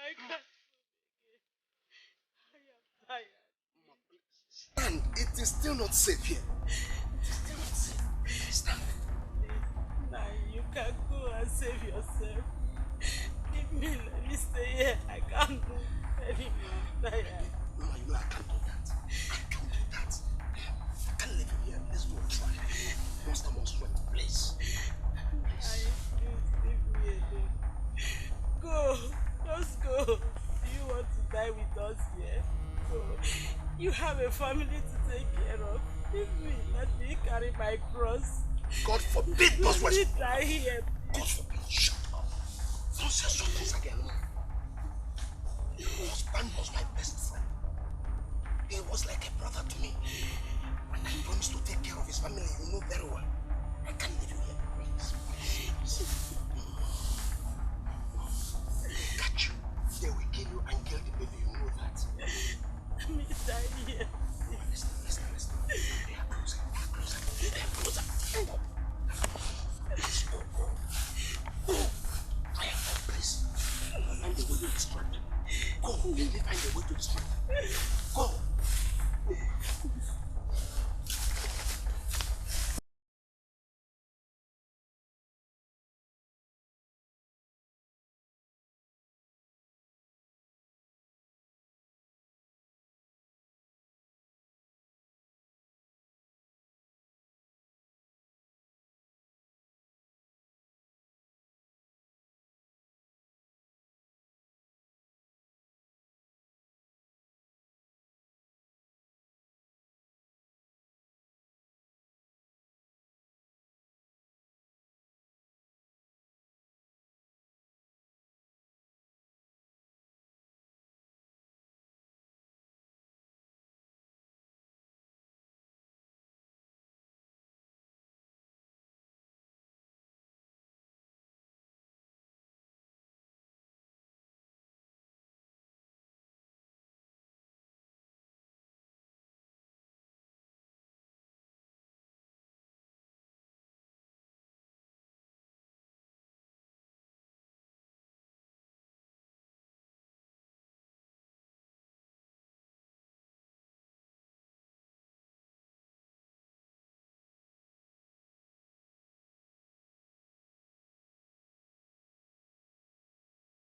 I can't. I am tired. Stand. It is still not safe here. It is still not safe. Stand. Now you can go and save yourself. Leave me, let me stay here. I can't move anymore. I'm tired. Mama, you know I can't do that. I can't do that. I can't leave you here. Let's go and try. Monster must run, please. Please leave me alone. Go. Just go. Do you want to die with us here? Go. You have a family to take care of. Leave me. Let me carry my cross. God forbid those words. Let me die here. God forbid. Shut up. Don't say such things again. Your husband was my best friend. He was like a brother to me. And I promised to take care of his family. You know very well. I can't leave you here. Please. Please. Catch you. They will kill you and kill the baby. You know that. Let me die here. Listen. They are closer. They are closer. Please go. I am not, please. Find a way to distract him. Go. Let me find a way to distract him. Go.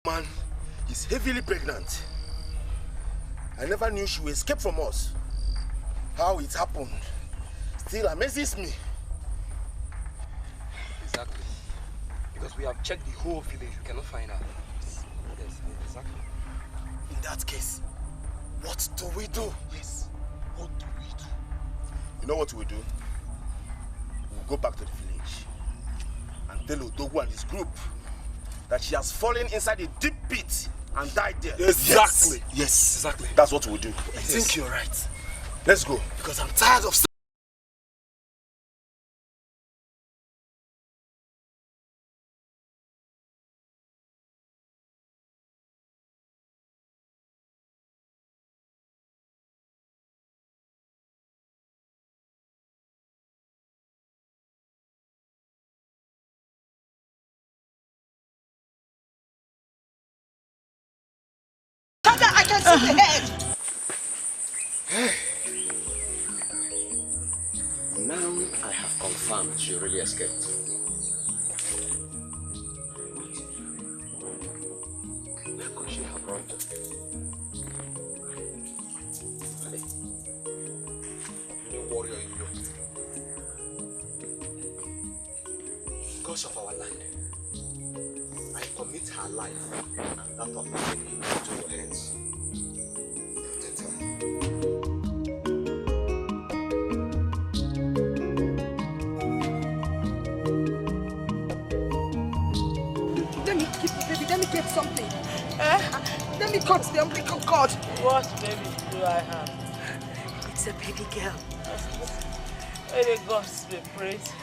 Man is heavily pregnant. I never knew she would escape from us. How it happened still amazes me. Exactly. Because we have checked the whole village, we cannot find her. Yes, exactly. In that case, what do we do? Yes. What do we do? You know what we'll do? We'll go back to the village and tell Odogwu and his group that she has fallen inside a deep pit and died there. Exactly. Yes. Exactly. That's what we'll do. I think you're right. Let's go. Because I'm tired of Father, I can see the head. Now I have confirmed she really escaped. Where could she have run to? the warrior in you. Because of our land, I commit her life and that of my family into your hands. Protect her. Let me get something. Let me cut the umbilical cord. What baby do I have? It's a baby girl. May the gods be praised.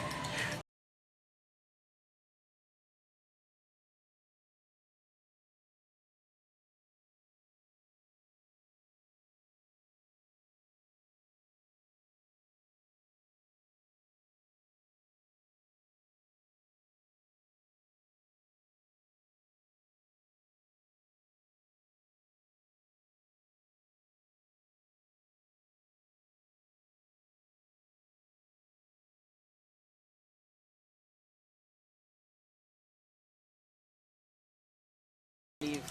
leave.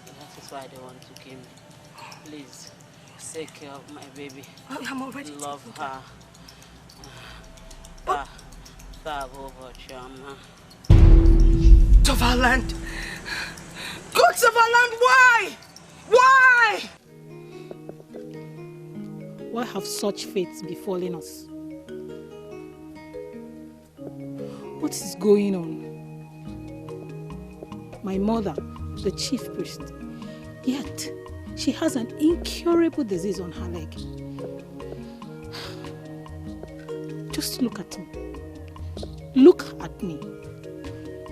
That is why they want to kill me. Please, take care of my baby. I'm already love her. Of our land. Gods of our land, why? Why? Why have such fates befallen us? What is going on? My mother, the chief priest, yet she has an incurable disease on her leg. Just look at me. Look at me.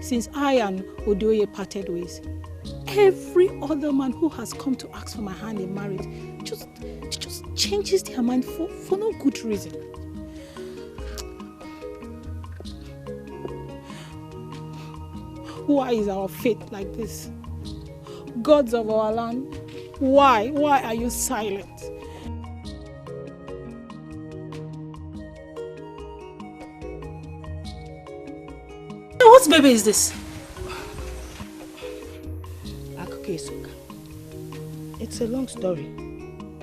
Since I and Odoye parted ways, every other man who has come to ask for my hand in marriage just changes their mind for no good reason. Why is our fate like this? Gods of our land, why are you silent? What baby is this? Akukesuka. It's a long story,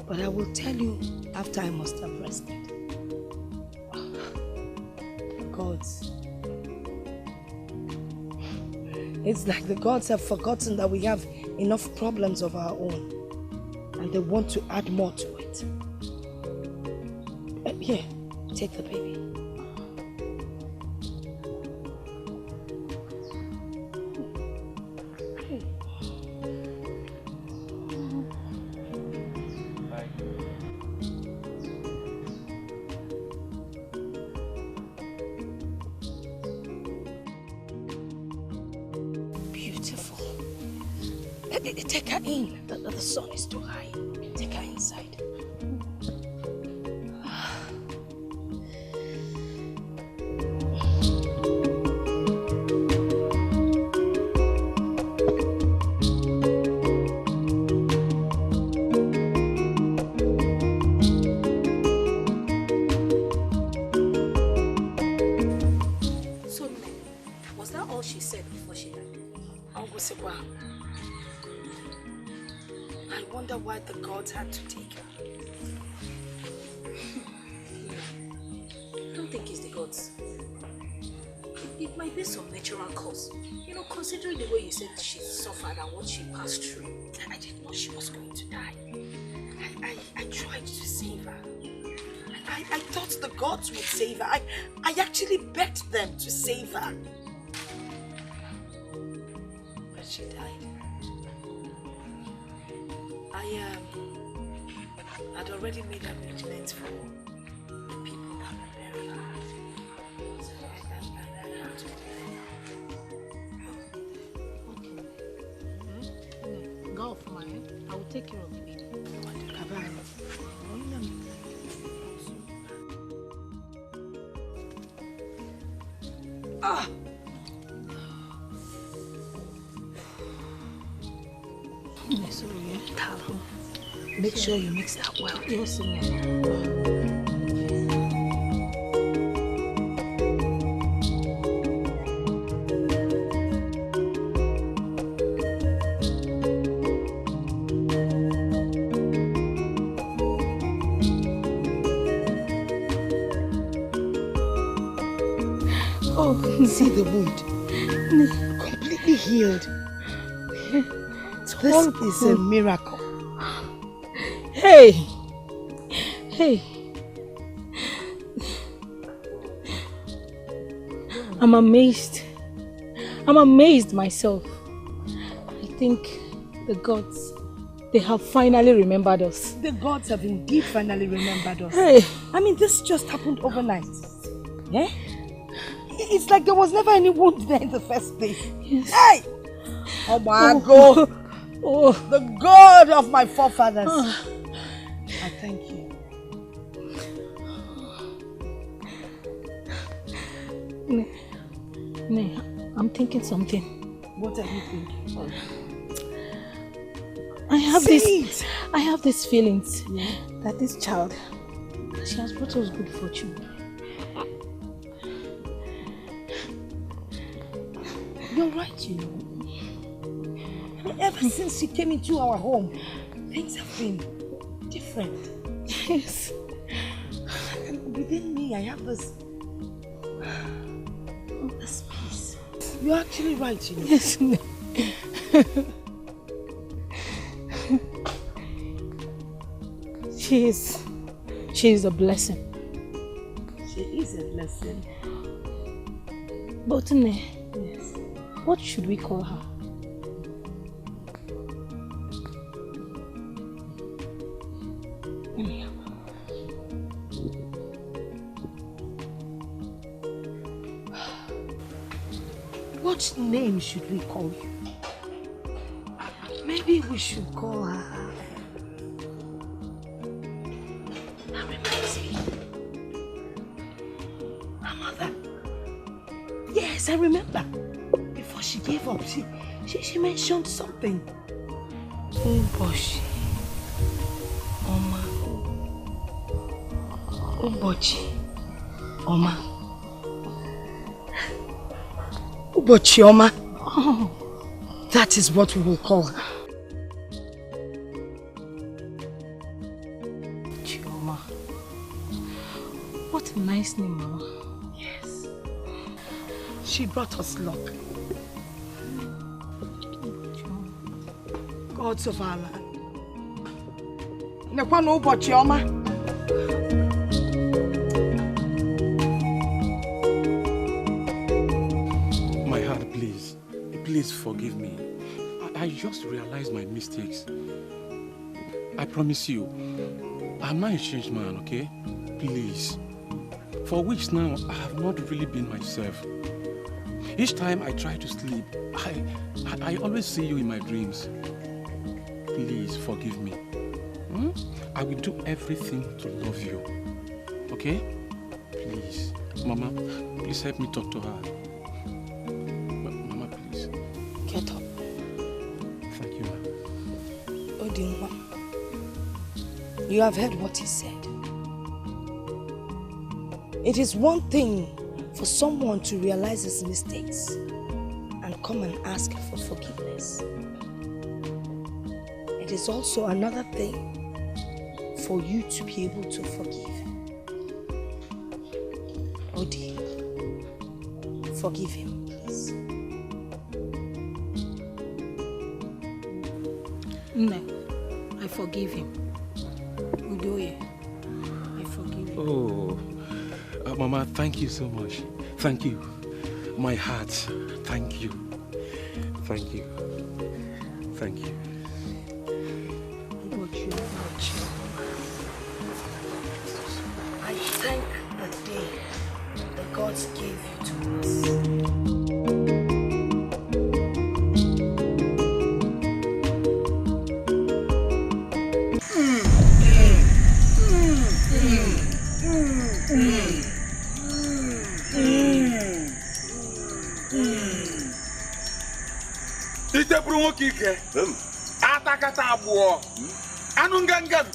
but I will tell you after I must have rested. Gods. It's like the gods have forgotten that we have enough problems of our own, and they want to add more to it. Here, take the baby. Take her in. The sun is too high. Take her inside. So, was that all she said before she died? I wonder why the gods had to take her. I don't think it's the gods. It might be some natural cause. You know, considering the way you said she suffered and what she passed through, I didn't know she was going to die. I tried to save her. I thought the gods would save her. I actually begged them to save her. But she died. I'd already made arrangements for the people that were burying her. So I had to Okay. Go off my head. I will take care of the baby. You want to cover her? Ah! Make sure you mix that well. Yes, ma'am. Oh, see the wound. Completely healed. This is a miracle. Hey! I'm amazed myself. I think the gods, they have finally remembered us. The gods have indeed finally remembered us. Hey! I mean, this just happened overnight. Yeah? It's like there was never any wound there in the first place. Yes. Hey! Oh my God! Oh. The God of my forefathers. I thank you. Nee, I'm thinking something. What are you thinking? I have these feelings that this child, she has brought us good fortune. You're right, you know. Ever since you came into our home, things have been different. Yes. And within me, I have this peace. You're actually right, you know. Yes. She is a blessing. She is a blessing. But yes, Yes. what should we call her? What name should we call you? Maybe we should call her... That reminds me. Her mother. Yes, I remember. Before she gave up, she mentioned something. Uboshi. Oma. Ubochi. Oma. Ubochi Oma. Oh, That is what we will call her. Chioma. What a nice name, Mama. Yes. She brought us luck. Gods of our land. Nekwa no Ubochi Oma. My heart, please. Please forgive me. I just realized my mistakes. I promise you, I'm not a changed man, okay? Please. For weeks now, I have not really been myself. Each time I try to sleep, I always see you in my dreams. Please forgive me. I will do everything to love you. Okay? Please. Mama, please help me talk to her. Mama, please. Get up. Thank you. Odinwa. You have heard what he said. It is one thing for someone to realize his mistakes and come and ask for forgiveness. It is also another thing for you to be able to forgive. Odi, forgive him, please. No, I forgive him. Udoye, I forgive him. Oh, Mama, thank you so much. Thank you. My heart, thank you. Thank you. Thank you. I thank the day the gods gave you to us. Ite buru nwoke ike. Atakata abụọ. Anụ ngangam.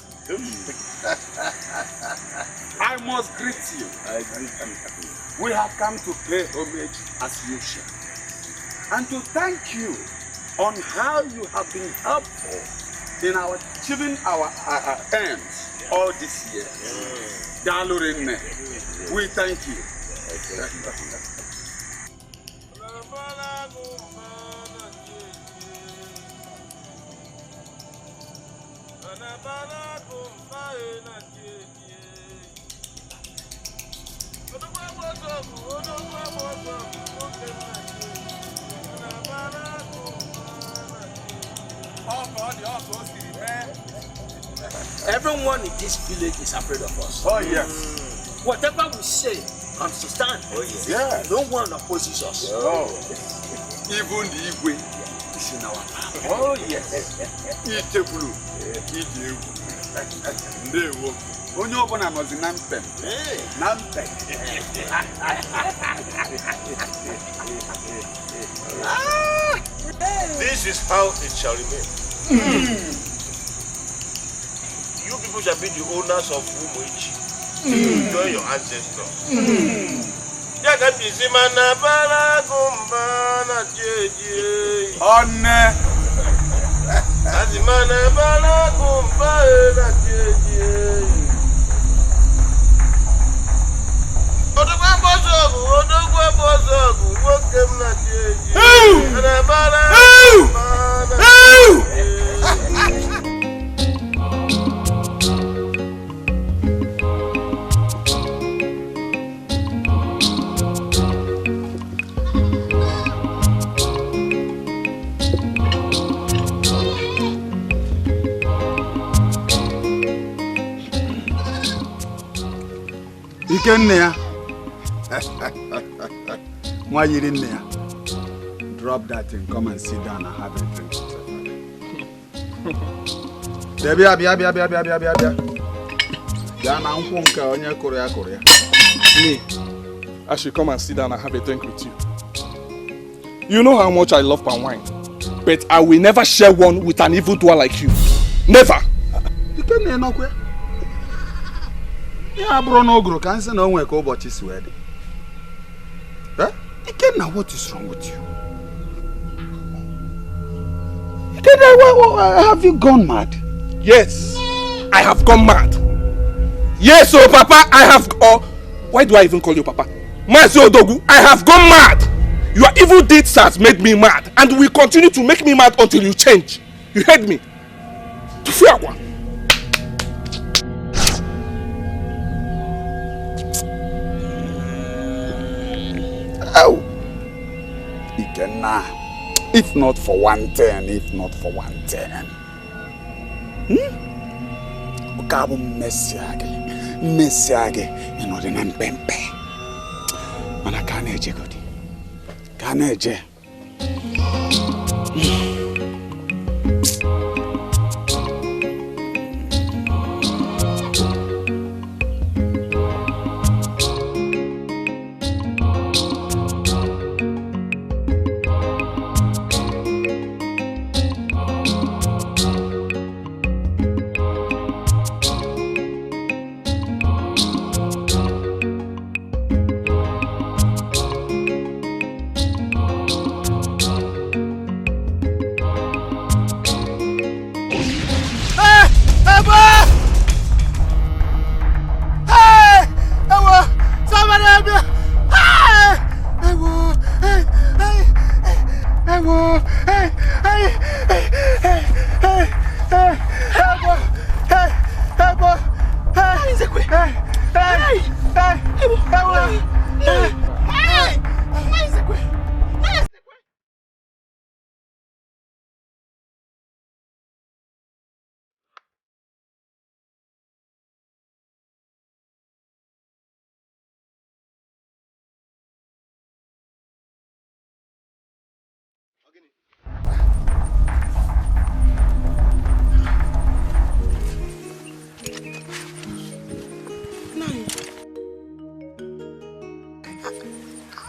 I must greet you. I greet you. We have come to pay homage as usual. And to thank you on how you have been helpful in our achieving our aims all this year. Dalurinne, we thank you. Everyone in this village is afraid of us. Oh yes. Whatever we say comes to stand. Oh yes. Yeah. No one opposes us. Oh. Even the Igwe is in our power. Oh yes. Itebulu. Idewu. Ndewo. Onye ọbụla nọzi na mpe. Na mpe. This is how it shall remain. You people shall be the owners of Umuichi. Enjoy your ancestors. Honne. Azimana bana kumpa na jeje. Odogwa bozogu, wokem na jeje. Ana bana. Ikenea. Why you in there? Drop that and come and sit down and have a drink. Me, I should come and sit down and have a drink with you. You know how much I love palm wine, but I will never share one with an evildoer like you. Never. Yeah, bro, no gro. Can't say no one go watch his wedding. Huh? Now what is wrong with you? Have you gone mad? Yes, I have gone mad. Yes, oh Papa, I have. Oh, why do I even call you Papa? Mazi Odogu, I have gone mad. Your evil deeds has made me mad, and will continue to make me mad until you change. You heard me? Tufiakwa. Oh, if not for 110, if not for 110. Okabu mesiage, you know the name Pempe. Mana kaneje godi, kaneje.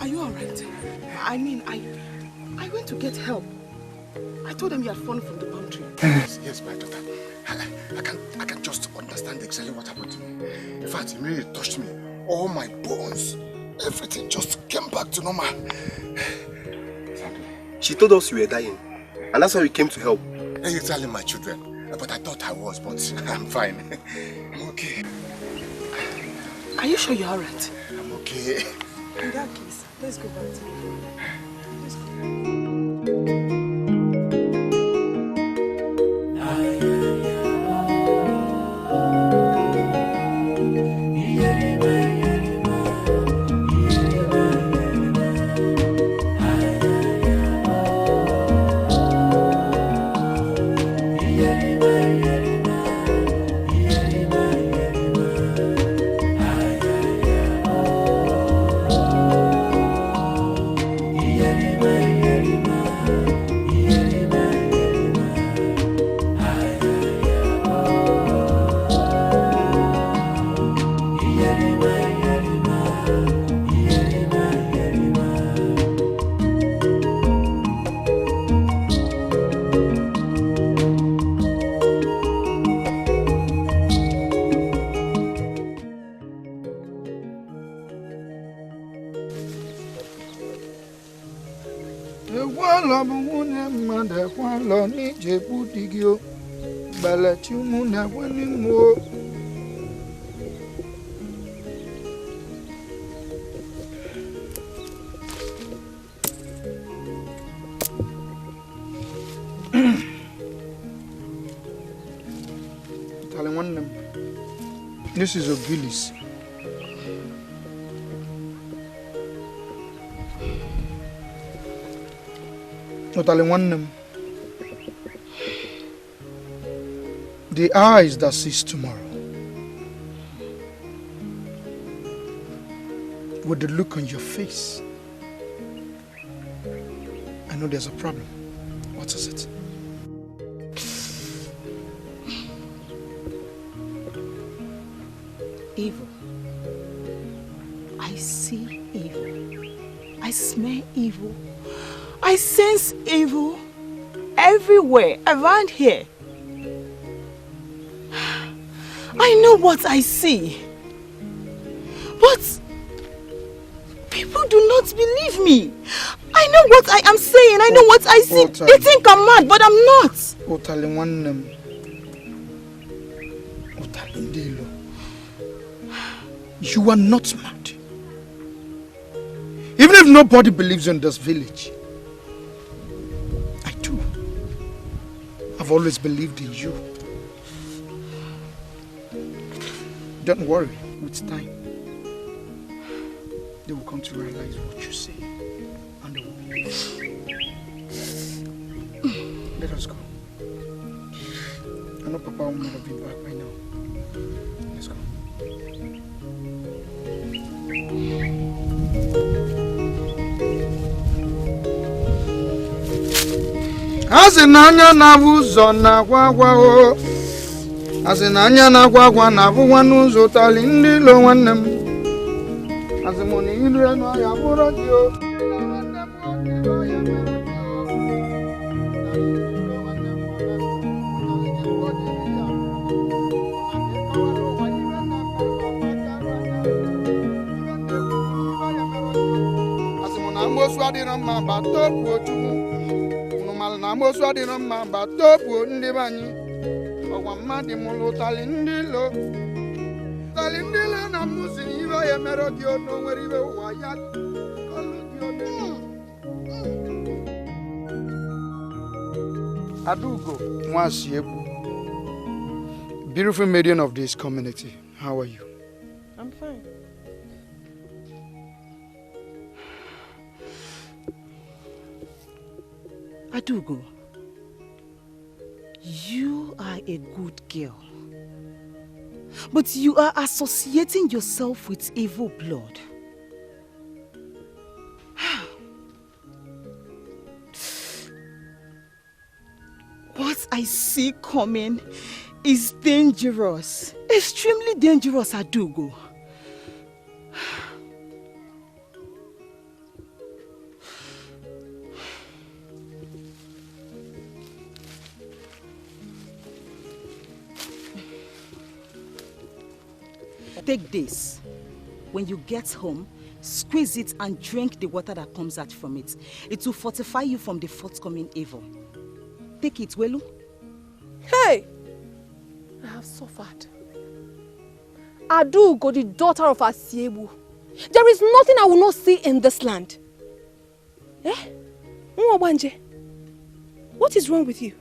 Are you alright? I mean, I went to get help. I told them you had fallen from the palm tree. Yes, my daughter. I can just understand exactly what happened to me. In fact, it really touched me. All my bones, everything just came back to normal. She told us you were dying, and that's why we came to help. Exactly, my children. But I thought I was, but I'm fine. I'm okay. Are you sure you're alright? I'm okay. In that case, let's go back to the room. Let's go. Yeah. Lọ bụ nwunye mmadụ ekwe lọ n'ije bụ di gị o. Balachi ụmụ na-ekwe n'ime o. This is Ogilis. The eyes that sees tomorrow. With the look on your face, I know there's a problem. What is it? Evil. I see evil. I smell evil. I sense evil everywhere around here. I know what I see. But people do not believe me. I know what I am saying. I know what I see. They think I'm mad, but I'm not. You are not mad. Even if nobody believes in this village, I do. I've always believed in you. Don't worry, with time, they will come to realize what you say, and they will believe. Let us go. I know Papa will not be back by now. Let's go. Azinanya na buzo na gwagwa o. Azinanya na gwagwa na buwa n'ụzọ tali ndị lo nwanne m. Azimoni ilu eno ya bụrụ gị o. Azimona mosu adịrọ mma batopu otu. Na mosu adịrọ mma batopu ndị banyi. Ọgwa mmadụ mụrụ tali ndị lo. Tali ndị lo na musi iwe ya mere gị ono nwere iwe ụwa ya. Adugo Mwasiebu, beautiful maiden of this community. How are you? I'm fine. Adugo, you are a good girl. But you are associating yourself with evil blood. What I see coming is dangerous. Extremely dangerous, Adugo. Take this. When you get home, squeeze it and drink the water that comes out from it. It will fortify you from the forthcoming evil. Take it, Welu. Hey! I have suffered. Adugo, the daughter of Asiebu. There is nothing I will not see in this land. Eh? Mwabanje, what is wrong with you?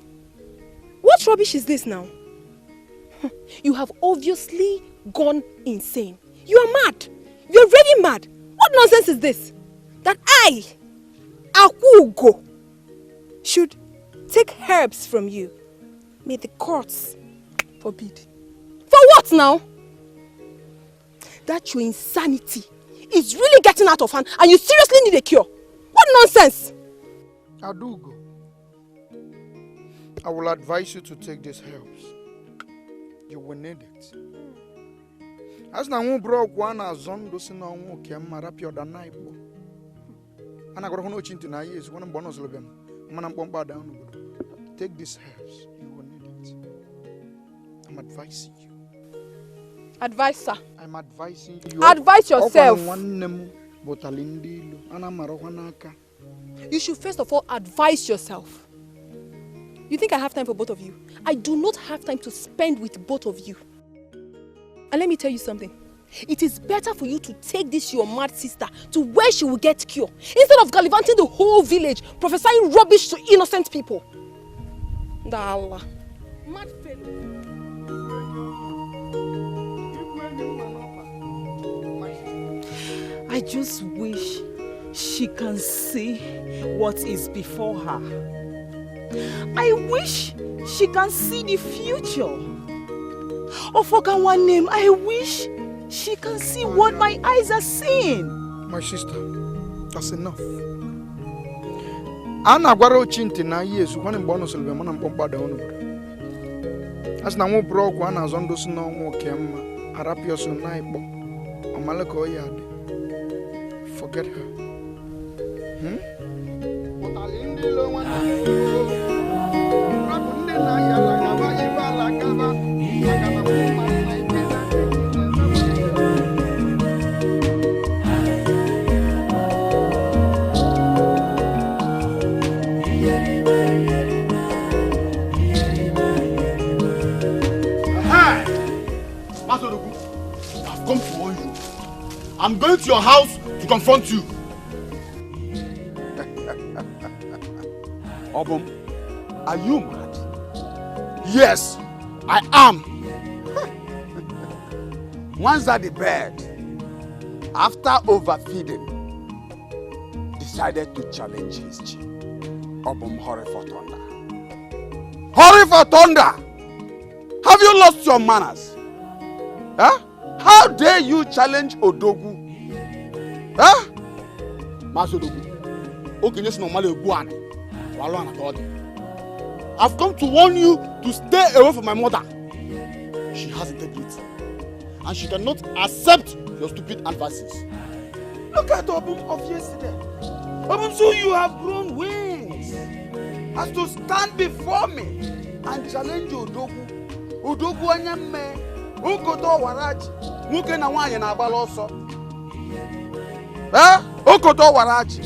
What rubbish is this now? You have obviously gone insane. You are mad. You are really mad. What nonsense is this? That I, Akugo, should take herbs from you. May the courts forbid. For what now? That your insanity is really getting out of hand and you seriously need a cure. What nonsense? Adugo, I will advise you to take these herbs. You will need it. As na one broke one as zondo sin on wokem marapio da naibo. And I got no chintu na years, one bonus lobem. Man bomba down. Take these herbs, you will need it. I'm advising you. Advise, sir. I'm advising you. Advise yourself. You should first of all advise yourself. You think I have time for both of you? I do not have time to spend with both of you. And let me tell you something. It is better for you to take this your mad sister to where she will get cure, instead of gallivanting the whole village, prophesying rubbish to innocent people. Allah. Mad fellow. I just wish she can see what is before her. I wish she can see the future. For one name, I wish she can see what my eyes are seeing. My sister, that's enough. Ana gwara ochinti na Yesu kwani mbono silbe mana mpompa da onu. Asna mu bro kwa na zondo si no nwo kemma arapio so na ipo. Omaleko yade. Forget her. Otalindi lo wana. Rabunde na yala gaba ibala gaba. Gaba I've come to warn you. I'm going to your house to confront you. Obum, are you mad? Yes, I am. Once that the bird, after overfeeding, decided to challenge his chief. Obum, hurry for thunder. Hurry for thunder! Have you lost your manners? Huh? How dare you challenge Odogu? Huh? Masodogu. Okay, yes, normally Guane. I've come to warn you to stay away from my mother. She has integrity. And she cannot accept your stupid advices. Look at Obum of yesterday. Obum, so you have grown wings as to stand before me and challenge Odogu. Odogu anyame. Ukoto waraji. Muke na wanye na agbala ọsọ. Ukoto waraji.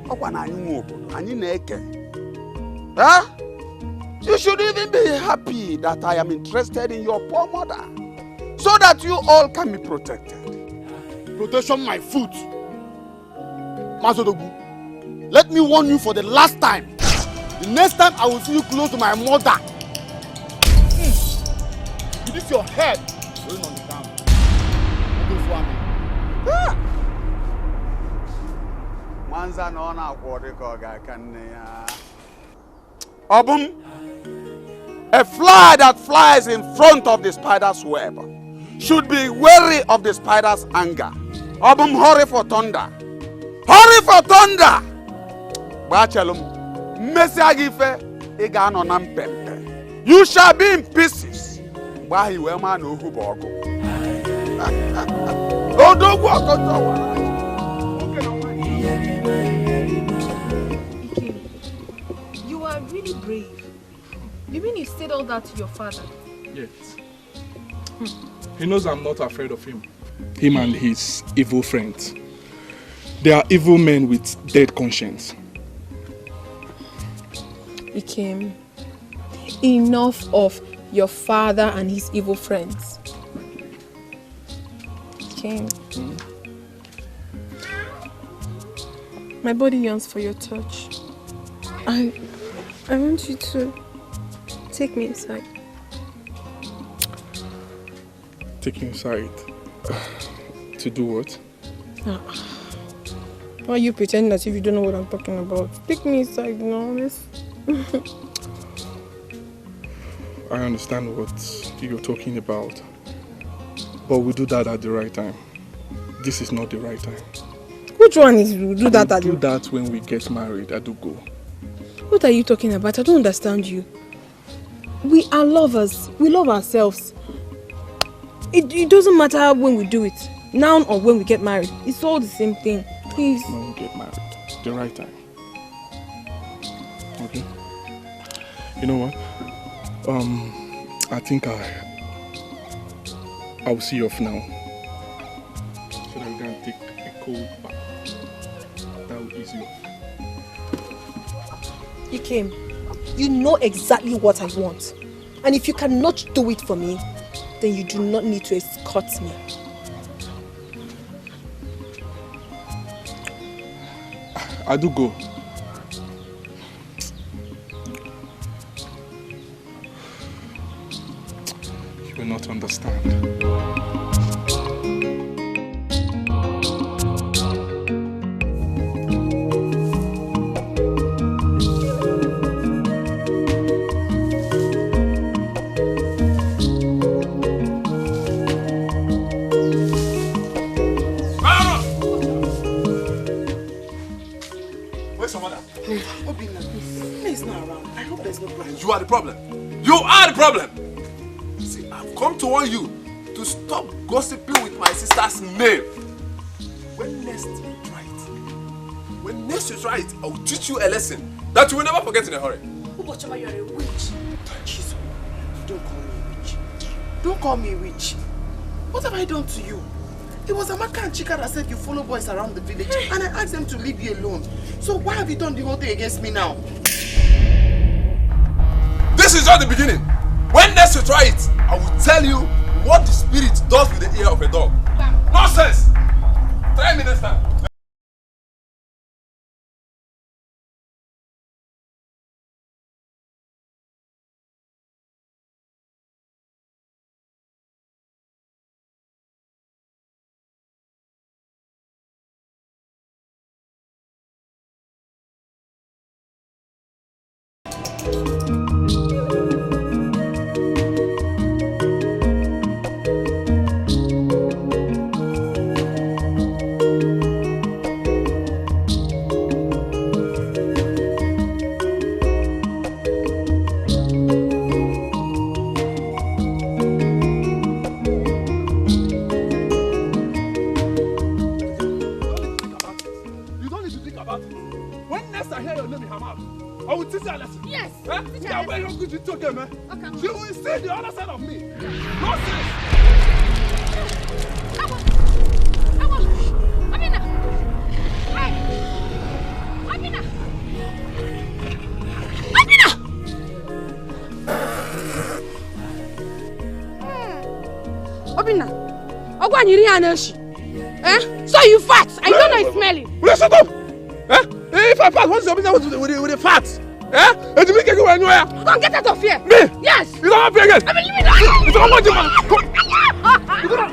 Ọkwa na anyị nwe obodo, anyị na-eke. You should even be happy that I am interested in your poor mother, so that you all can be protected. Protection my foot. Mazodogu, let me warn you for the last time. The next time I will see you close to my mother, with this your head rolling on the ground. Manza no na kwori ko ga kanne ya. Obum, a fly that flies in front of the spider's web should be wary of the spider's anger. Obum, hurry for thunder. Hurry for thunder! Bachelum, Messiagife, Igano Nampempe. You shall be in pieces. Bahi Wema no Hubogo. You are really brave. You mean you said all that to your father? Yes. He knows I'm not afraid of him. Him and his evil friends. They are evil men with dead conscience. Ikem, enough of your father and his evil friends. Ikem. My body yearns for your touch. I want you to take me inside. Take you inside? To do what? Why are you pretending as if you don't know what I'm talking about? Take me inside, honest. I understand what you're talking about. But we'll do that at the right time. This is not the right time. Which one is we'll do that at the... We'll do that when we get married, Adugo. What are you talking about? I don't understand you. We are lovers. We love ourselves. It doesn't matter when we do it. Now or when we get married. It's all the same thing. Please. When we get married. The right time. Okay? You know what? I think I'll see you off now. So that we can take a cold bath. That will ease you off. You came. You know exactly what I want. And if you cannot do it for me, then you do not need to escort me. I do go. You will not understand. You are the problem. You are the problem. See, I've come to warn you to stop gossiping with my sister's name. When next you try it, I will teach you a lesson that you will never forget in a hurry. Ubochama, you're a witch. Jesus, don't call me a witch. Don't call me a witch. What have I done to you? It was Amaka and Chika that said you follow boys around the village, and I asked them to leave you alone. So why have you done the whole thing against me now? This is just the beginning. When next you try it, I will tell you what the spirit does with the ear of a dog. Nonsense! Try me next time. So you fat? I don't know it's smelling. Will you shut up? If I fat, what's your business with the fat? And you make it go anywhere? Come get out of here. Me? Yes. You don't have to again. I mean, leave me alone. It's all about you, man. Come. You don't.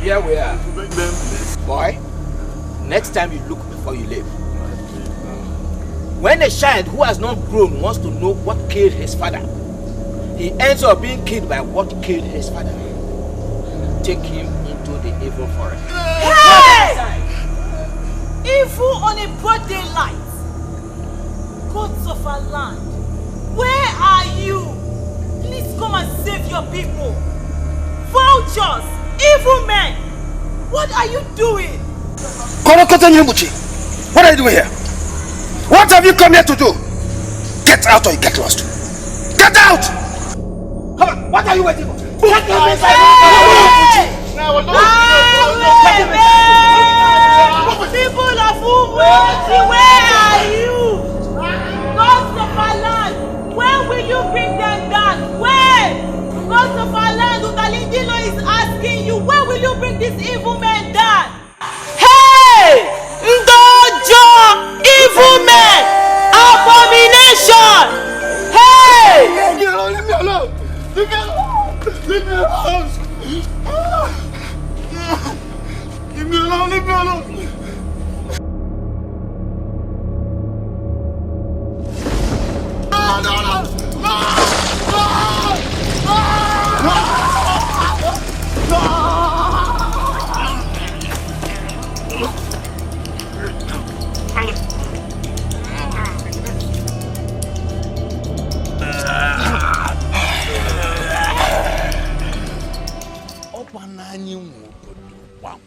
Here we are. Boy, next time you look before you leave. When a child who has not grown wants to know what killed his father, he ends up being killed by what killed his father. Take him into the evil forest. Hey! Evil on a broad daylight. Gods of our land, where are you? Please come and save your people. Vultures, evil men, what are you doing? What are you doing here? What have you come here to do? Get out or you get lost. Get out! Come on, what are you waiting for? Get out! People of Umuchi, where are you? Gods of our land, when will you bring them down? When? Gods of our land, Utalindilo is asking you, when will you bring this evil man down? Hey! Ndojo! Evil men! Abomination! Hey! Leave me alone! Leave me alone! Leave me alone! Leave me alone! Leave me alone! Leave me alone! No! No! No!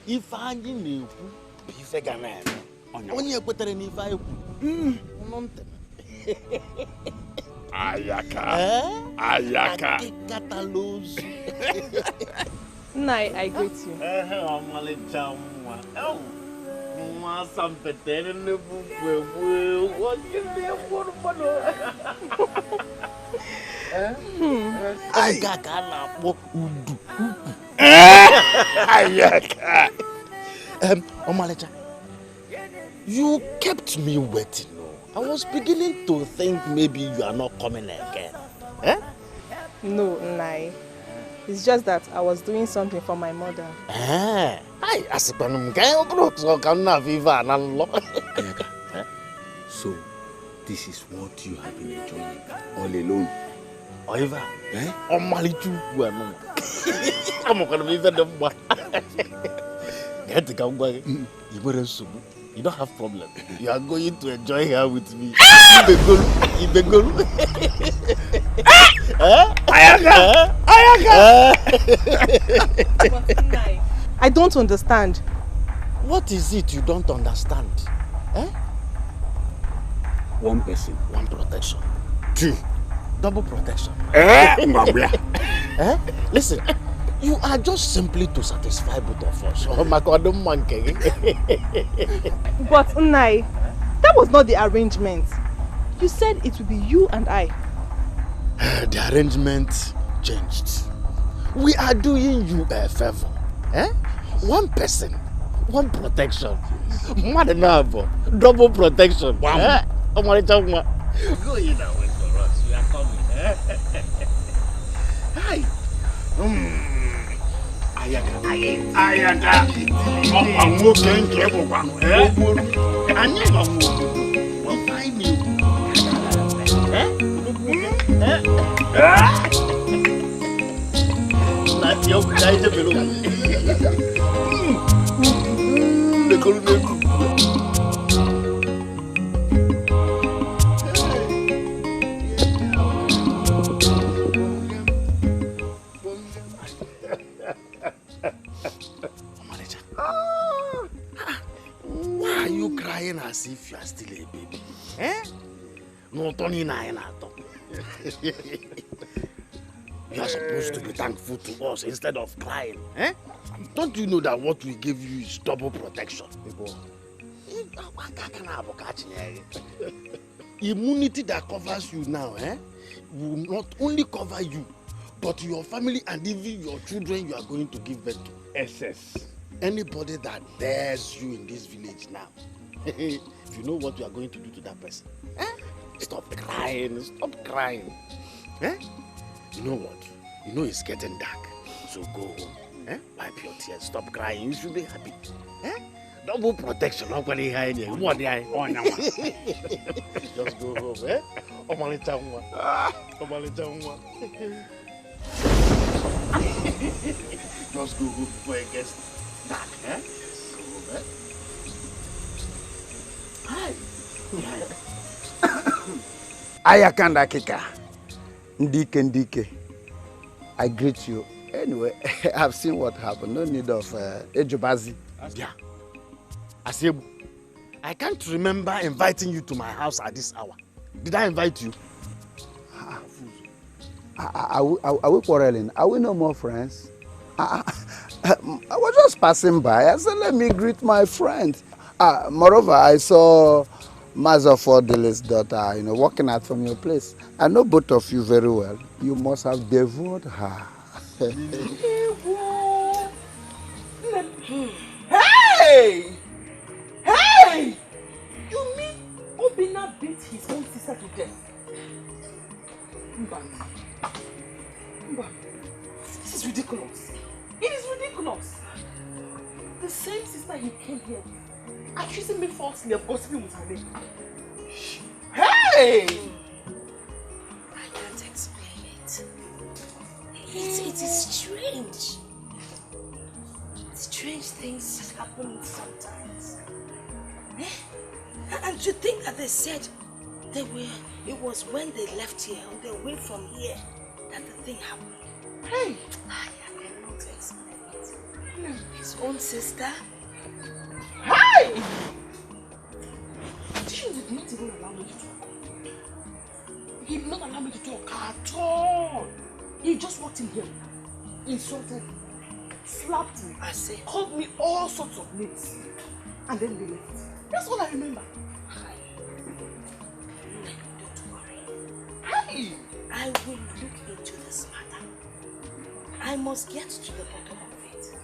If I knew, if I knew, Onye kwetere n'ife anyị kwuru. Ayaka. Ayaka. Akikatalozu. Nai, I greet you. Omalecha, you kept me waiting. I was beginning to think maybe you are not coming again. No, Nai. It's just that I was doing something for my mother. So, this is what you have been enjoying all alone. However, you don't have problem. You are going to enjoy her with me. I don't understand. What is it you don't understand? One person. One protection. Two. Double protection. Listen, you are just simply to satisfy both of us. But Unai, that was not the arrangement. You said it would be you and I. The arrangement changed. We are doing you a favor. One person, one protection. Double protection. Wow. Go in away for us. We are coming. Hi. Ayaka. I'm okay. We'll find you. Not your guys. Why are you crying as if you are still a baby? No, Tony, you are supposed to be thankful to us instead of crying. Don't you know that what we give you is double protection? Immunity that covers you now will not only cover you, but your family and even your children you are going to give birth to. SS. Anybody that dares you in this village now, if you know what you are going to do to that person, stop crying, stop crying. You know what? You know it's getting dark, so go home. Wipe your tears, stop crying, you should be happy. Double protection, nobody behind you. Just go home, Just go home before it gets dark, Go home, Hi. Ayakanda Kika. Ndike. I greet you. Anyway, I've seen what happened. No need of Ejubazi. Yeah. Asebu, I can't remember inviting you to my house at this hour. Did I invite you? Are we quarreling? Are we no more friends? I was just passing by. I said, let me greet my friend. Moreover, I saw Maza Fordele's daughter, walking out from your place. I know both of you very well. You must have devoured her. Hey! Hey! You mean Obina beat his own sister to death? Mba, this is ridiculous. It is ridiculous. The same sister he came here with, accusing me falsely of gossiping with her name. Hey! I can't explain it. It is strange. Strange things happen sometimes. And to think that they said it was when they left here, on their way from here, that the thing happened. Hey! I cannot explain it. His own sister? Hey! did not even allow me to talk. He did not allow me to talk at all. He just walked in here, insulted me, slapped me, called me all sorts of names, and then we left. That's all I remember. Hey, I will look into this matter. I must get to the bottom of it.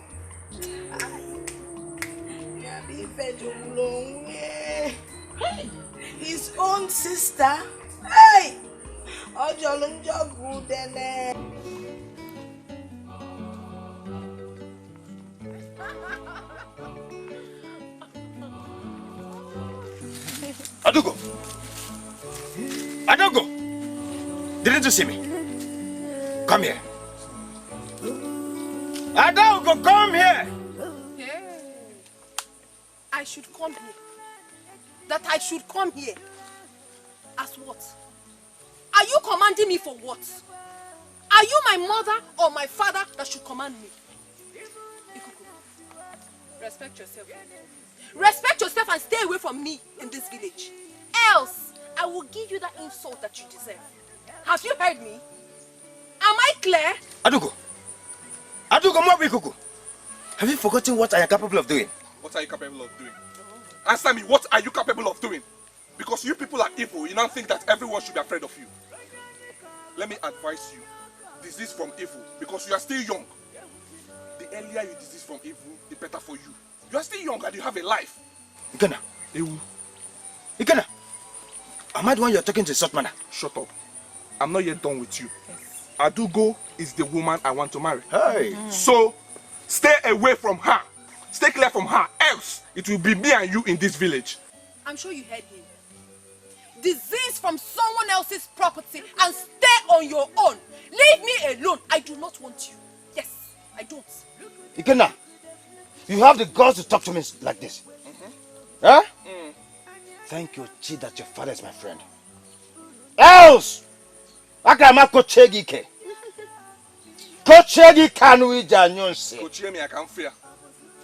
Hey, his own sister. Hey, Adugo! Adugo! Didn't you see me? Come here. Adugo, come here! I should come here. That I should come here. As what? Are you commanding me for what? Are you my mother or my father that should command me? Ikuku, respect yourself. Respect yourself and stay away from me in this village. Else, I will give you that insult that you deserve. Have you heard me? Am I clear? Adugo! Adugo, Ikuku! Have you forgotten what I am capable of doing? What are you capable of doing? Answer me, what are you capable of doing? Because you people are evil, you now think that everyone should be afraid of you. Let me advise you, disease from evil, because you are still young. The earlier you disease from evil, the better for you. You are still young and you have a life. Ikena, Ikena, am I the one you are talking to in such manner? Shut up. I'm not yet done with you. Yes. Adugo is the woman I want to marry. Hey. So, stay away from her. Stay clear from her, else it will be me and you in this village. I'm sure you heard him. Disease from someone else's property and stay on your own. Leave me alone. I do not want you. Yes, I don't. Ikena, you have the guts to talk to me like this. Huh? Thank you, Chi, that your father is my friend. Else, Akama Kochegi ke. Kochegi kanu ija nyonse. Kochemi, I can fear.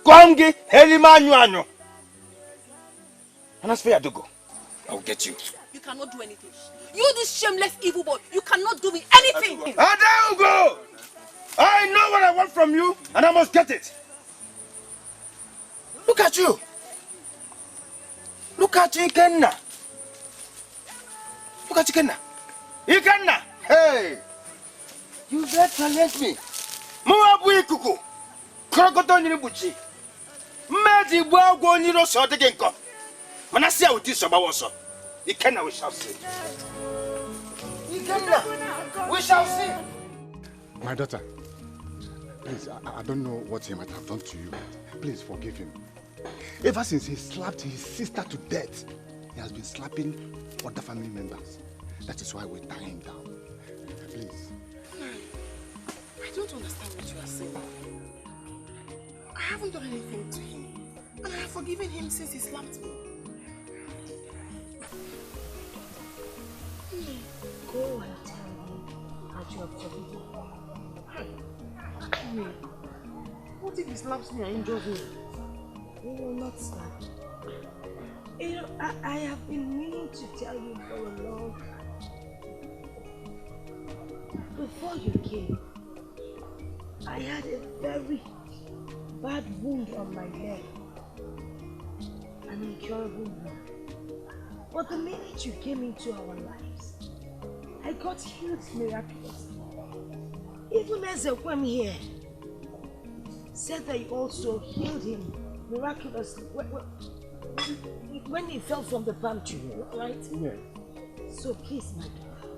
Kongi helima nyuanyo. And as for Adugo, I will get you. You cannot do anything. You, this shameless evil boy, you cannot do me anything. Adugo! I know what I want from you, and I must get it. Look at you. Look at Ikenna. Look at Ikenna. Ikenna! Hey! You better challenge me. Muabu Ikuku. Krokoto Niribuchi. Medi Wago Niro Sodegenko. Manasia with this about also. Ikenna, we shall see. Ikenna, we shall see. My daughter, please, I don't know what he might have done to you. Please forgive him. Ever since he slapped his sister to death, he has been slapping other family members. That is why we tie him down. Please. I don't understand what you are saying. I haven't done anything to him. And I have forgiven him since he slapped me. Go and tell him that you have forgiven him. What if he slaps me and injures me? He will not slap you. You know, I have been meaning to tell you for a long time. Before you came, I had a very bad wound on my leg. An incurable wound. But the minute you came into our lives, I got healed miraculously. Even Ezekwem here said that you also healed him miraculously when he fell from the palm tree, right? Yeah. So please, my daughter,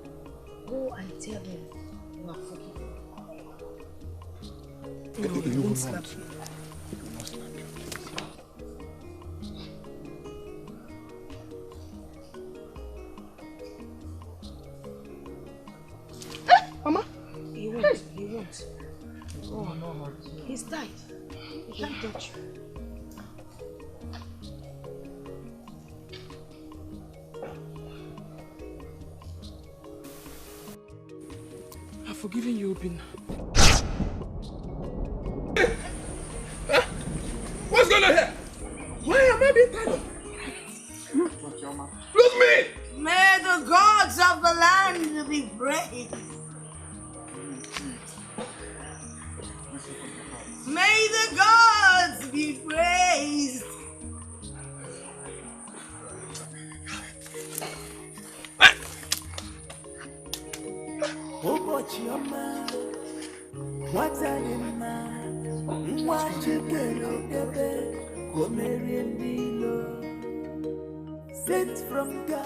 go and tell him you are forgiven. He won't slap you. Mama? He won't. He won't. Oh, no. He's tight. He can't touch you. I've forgiven you, Obin. What's going on here? Why am I being tied up? What's your mouth? Lose me! May the gods of the land be praised. May the gods be praised.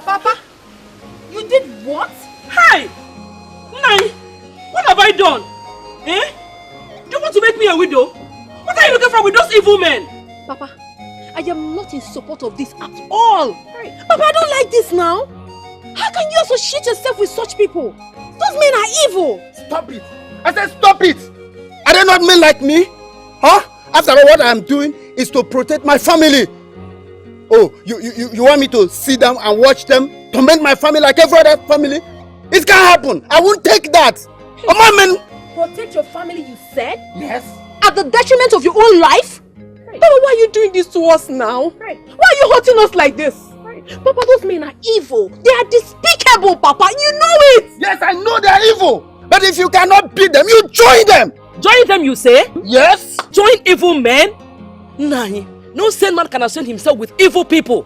Papa, you did what? Hey! Nai! What have I done? Eh? Do you want to make me a widow? What are you looking for with those evil men? Papa, I am not in support of this at all. Hey. Papa, I don't like this now. How can you associate yourself with such people? Those men are evil. Stop it. I said stop it. Are they not men like me? Huh? After all, what I am doing is to protect my family. Oh, you want me to sit down and watch them torment my family like every other family? It can't happen. I won't take that. Hey, my men. Protect your family, you said? Yes. At the detriment of your own life? Hey. Papa, why are you doing this to us now? Hey. Why are you hurting us like this? Hey. Papa, those men are evil. They are despicable, Papa. You know it. Yes, I know they are evil. But if you cannot beat them, you join them. Join them, you say? Yes. Join evil men? Nai, no sane man can associate himself with evil people.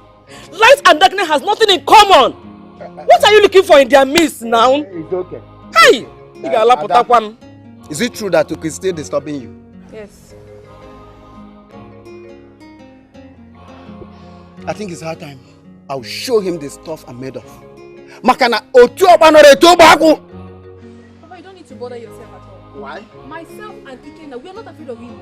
Light and darkness has nothing in common. What are you looking for in their midst now? It's okay. Hey! Is it true that Tuki is still disturbing you? Yes. I think it's high time. I'll show him the stuff I'm made of. Makana otu obanore to baku. Papa, you don't need to bother yourself at all. Why? Myself and Ikenna, we are not afraid of him.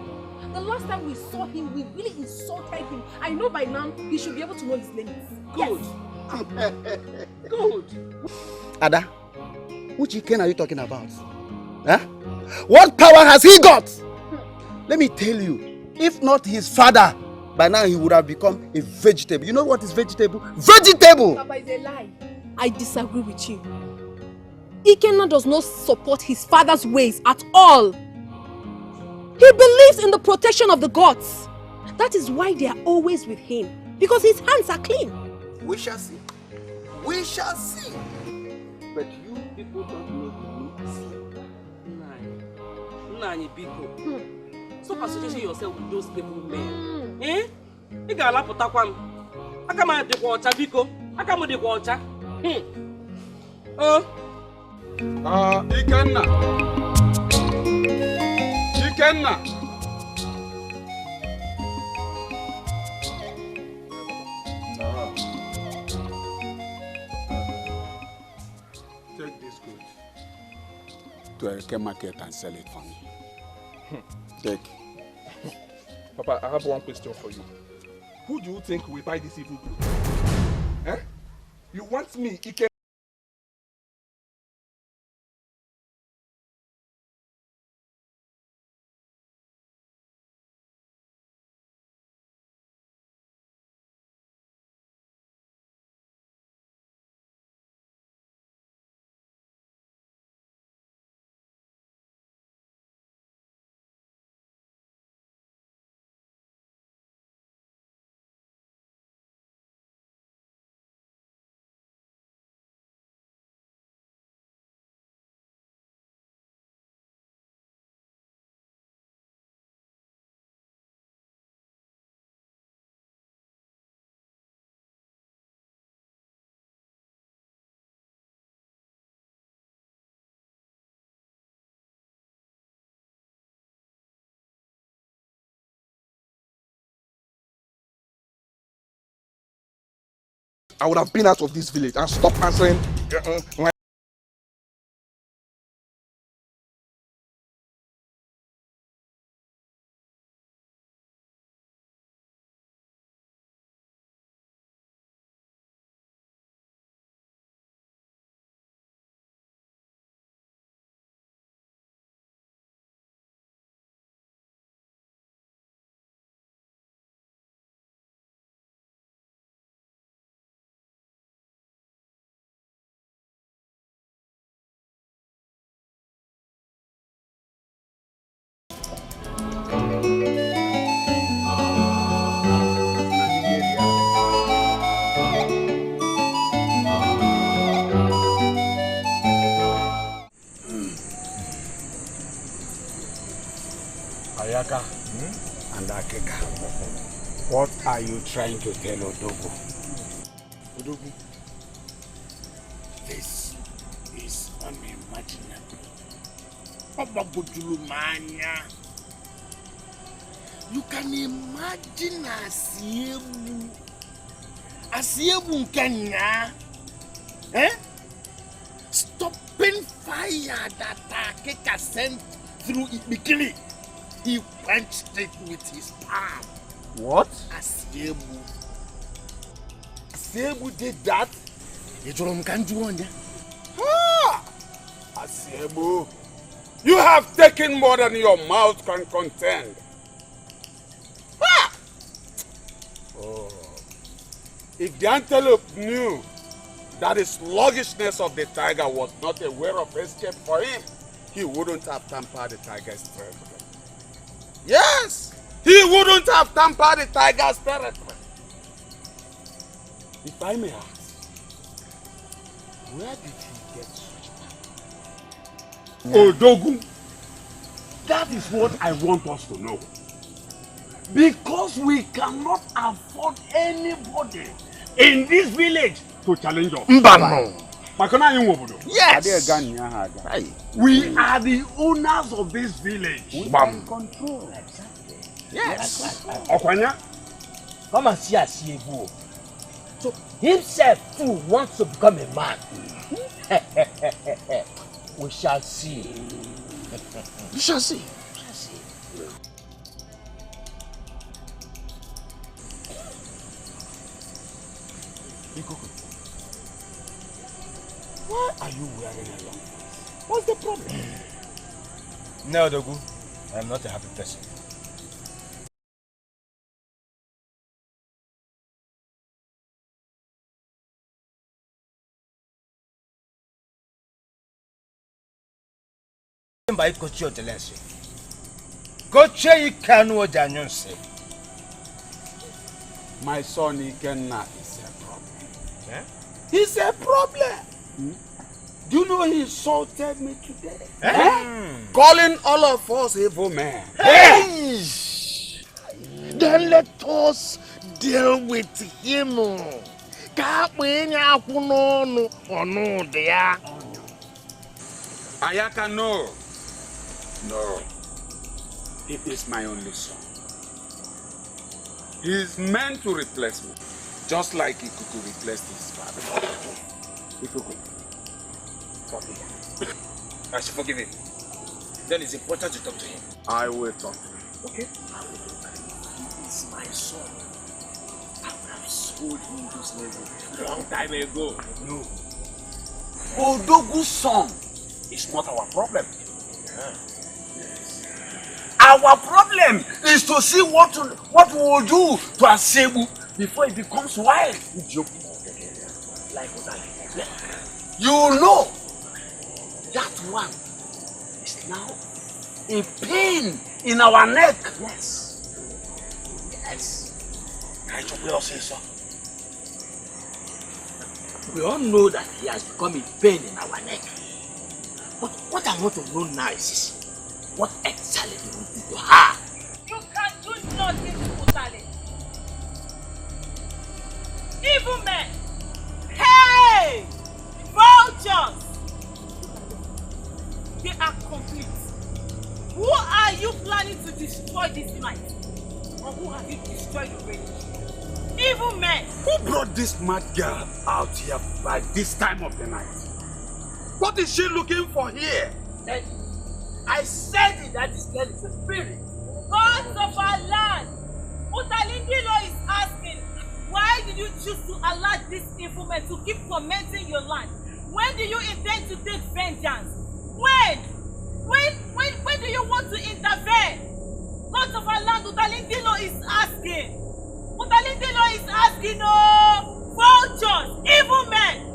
The last time we saw him, we really insulted him. I know by now he should be able to know his limits. Good. Yes. Good. Ada, which Ikenna are you talking about? Huh? What power has he got? Let me tell you, if not his father, by now he would have become a vegetable. You know what is vegetable? Vegetable! Papa, it's a lie. I disagree with you. Ikenna does not support his father's ways at all. He believes in the protection of the gods. That is why they are always with him. Because his hands are clean. We shall see. We shall see. But you people don't know Nai, Biko. Stop associating yourself with those evil men. Eh? You got a lot I come out the water, Biko. I come with the water. Ikenna. Ikenna. Take this goods to Eke market and sell it for me. Take. Papa, I have one question for you. Who do you think will buy this evil goods? Eh? You want me, Ike, I would have been out of this village and stopped answering Ayaka and Akeka, what are you trying to tell Odogu? Odogu, this is unimaginable. Obabudulumanya. You can imagine Asiebu Kenya, stopping fire that Akeka sent through Ibikili. He quenched it with his palm. What? Asiebu did that. Asiebu, you have taken more than your mouth can contain. Oh. If the antelope knew that the sluggishness of the tiger was not a way of escape for him, he wouldn't have tampered the tiger's territory. Yes, he wouldn't have tampered the tiger's territory. If I may ask, where did he get such power? Odogu, that is what I want us to know. Because we cannot afford anybody in this village to challenge us. Yes! We are the owners of this village. We can control. Exactly. Yes. Okwanya, come and see Asiebu. So himself too wants to become a man. We shall see. We shall see. Why are you wearing a long face? What's the problem? No, Dogu, I'm not a happy person. By Coach Otelesi. Coach Ikanu Januse. My son Ikenna is a problem. Yeah? He's a problem. Do you know he insulted me today? Calling all of us evil men. Hey! Then let us deal with him. Ayaka, no. No. He is my only son. He is meant to replace me, just like Ikuku replaced his father. Ikuku, forgive him. I should forgive him. Then it's important to talk to him. I will talk to him. Okay. I will talk to him. He is my son. I would have sold him to slavery a long time ago. No. Odogu's son is not our problem. Yeah. Our problem is to see what we will do to Asiebu before it becomes wild. Like you will know that one is now a pain in our neck. Yes. Yes. We all know that he has become a pain in our neck. But what I want to know now is what exactly do we do to her? You can do nothing to Utale. Evil men! Hey! Vultures! They are complete. Who are you planning to destroy this night? Or who have you destroyed already? Evil men! Who brought this mad girl out here by this time of the night? What is she looking for here? I said it that this girl is a spirit. Gods of our land! Utalindilo is asking, why did you choose to allow this evil man to keep tormenting your land? When do you intend to take vengeance? When do you want to intervene? Gods of our land, Utalindilo is asking. Utalindilo is asking, oh, vultures, evil men,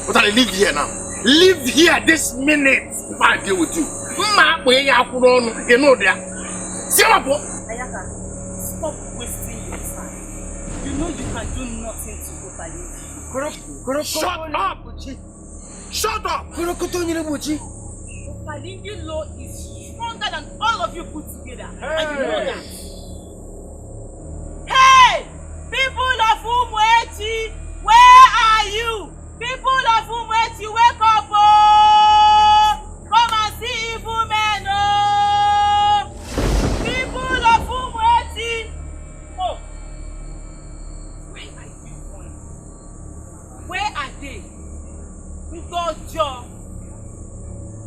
Utale, live here now. Live here this minute before I deal with you. You know there. Ayaka, stop wasting your time. You know you can do nothing to Utalindilo. Shut up! Shut up! Otalindi law is stronger than all of you put together. And you know that. Hey! People of Umwechi, where are you? People of Umwechi, wake up! Oh! Come and see evil men! Oh! People of Umwechi! Oh! Where are you going? Where are they? Ngojo!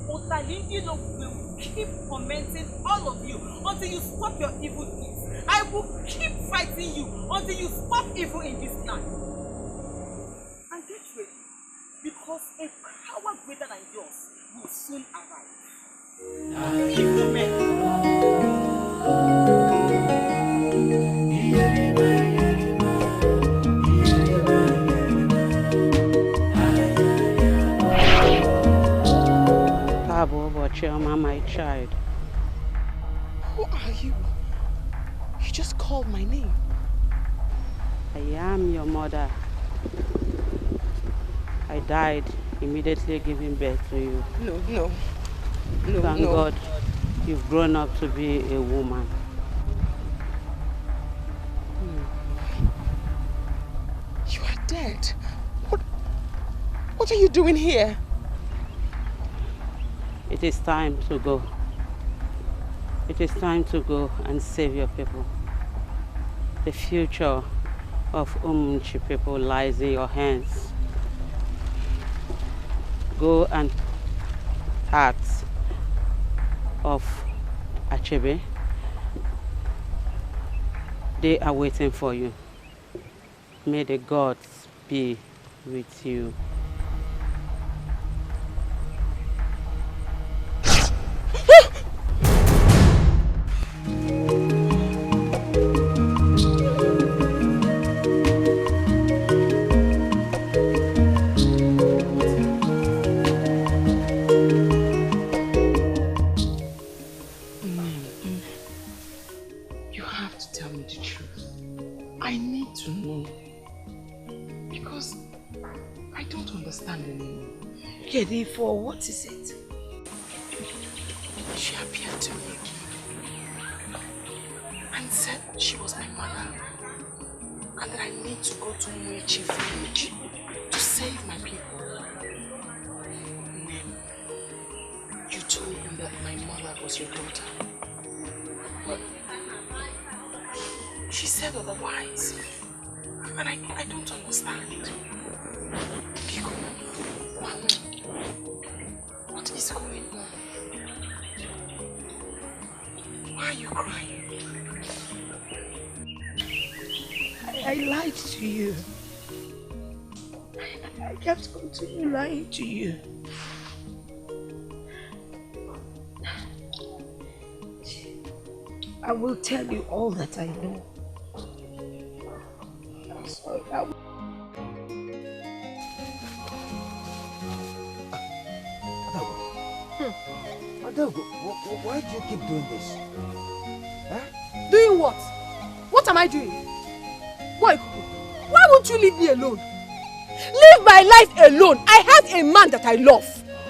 Otalindi law will keep tormenting all of you until you stop your evil deeds. I will keep fighting you until you stop evil in this land. And get ready, because a power greater than yours will soon arrive. Evil men. Chioma, my child. Who are you? You just called my name. I am your mother. I died immediately giving birth to you. No. Thank God you've grown up to be a woman. You are dead. What are you doing here? It is time to go. It is time to go and save your people. The future of Umunchi people lies in your hands. Go and ask of Achebe. They are waiting for you. May the gods be with you. For what is it? She appeared to me and said she was my mother and that I need to go to Mwechi village to save my people. Then you told me that my mother was your daughter. But she said otherwise, and I don't understand. Kiko, what is going on? Why are you crying? I lied to you. I kept continuing lying to you. I will tell you all that I know. I'm sorry. Adago, why do you keep doing this? Huh? Doing what? What am I doing? Why won't you leave me alone? Leave my life alone. I have a man that I love.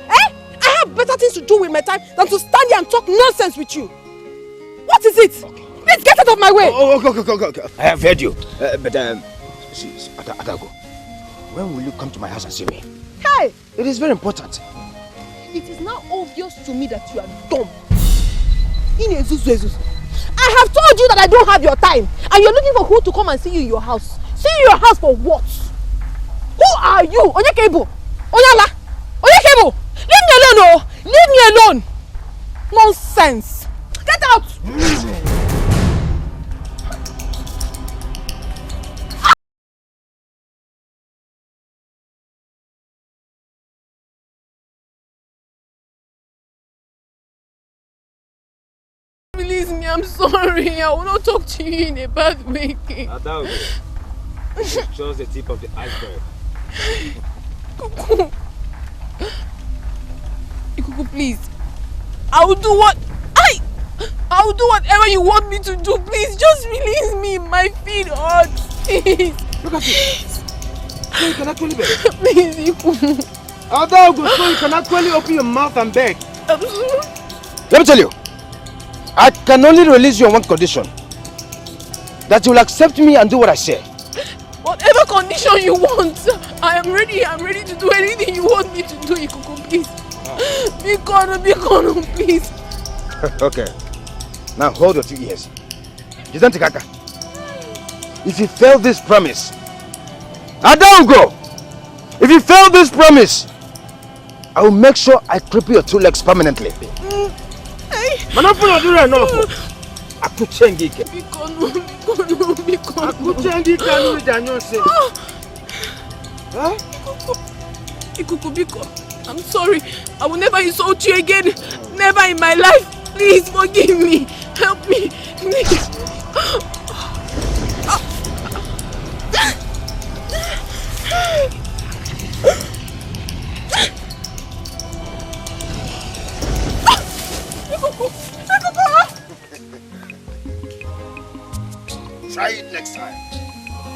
I have better things to do with my time than to stand here and talk nonsense with you. What is it? Okay. Please get out of my way. Okay. I have heard you. Adago, when will you come to my house and see me? Hey! It is very important. It is now obvious to me that you are dumb. I have told you that I don't have your time. And you're looking for who to come and see you in your house. See you in your house for what? Who are you? Onyekebo? Onyala? Onyekebo? Leave me alone, oh! Leave me alone! Nonsense! Get out! Release me, I'm sorry. I will not talk to you in a bad way. Adago, it's just the tip of the iceberg. Kuku, please. I will do whatever you want me to do. Please, just release me. My feet hurt. Please. Look at it. So you can actually beg. Please, Adago, so you can actually open your mouth and beg. I'm sorry. Let me tell you, I can only release you on one condition. That you will accept me and do what I say. Whatever condition you want, I am ready. I'm ready to do anything you want me to do, Ikuku, please. Be gone, please. Okay. Now hold your 2 ears. Kaka. If you fail this promise, I don't go. If you fail this promise, I will make sure I cripple your 2 legs permanently. Ikuku, I'm sorry. I will never insult you again. Never in my life. Please forgive me. Help me. Please. Try it next time.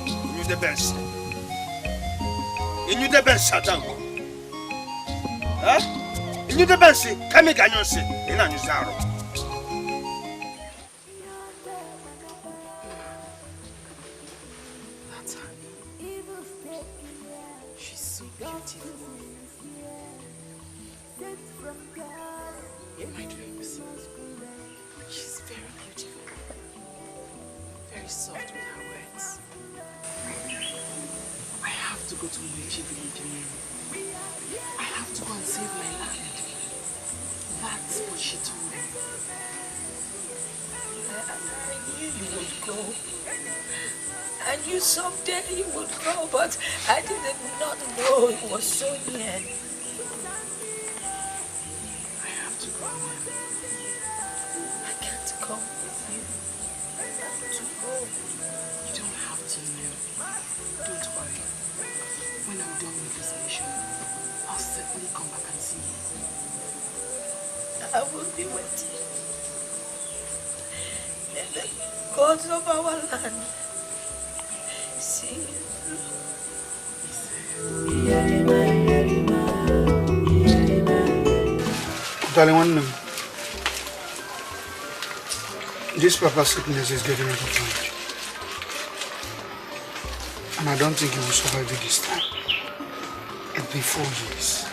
You the best. You the best, Satan. Huh? You the best. Come here, can you see? In a new zaro. That's her. She's so beautiful. In my dreams, she's very beautiful. Very soft with her words. I have to go to Umechi village. I have to go and save my land. That's what she told me. I knew you would go. I knew someday you would go, but I did not know it was so near. I have to go now. I can't come with you. I have to go. You don't have to know. Don't worry. When I'm done with this mission, I'll certainly come back and see you. I will be waiting. And the gods of our land see you Darling, one minute. This Papa's sickness is getting out of hand. And I don't think he will survive it this time. It'll be 4 years.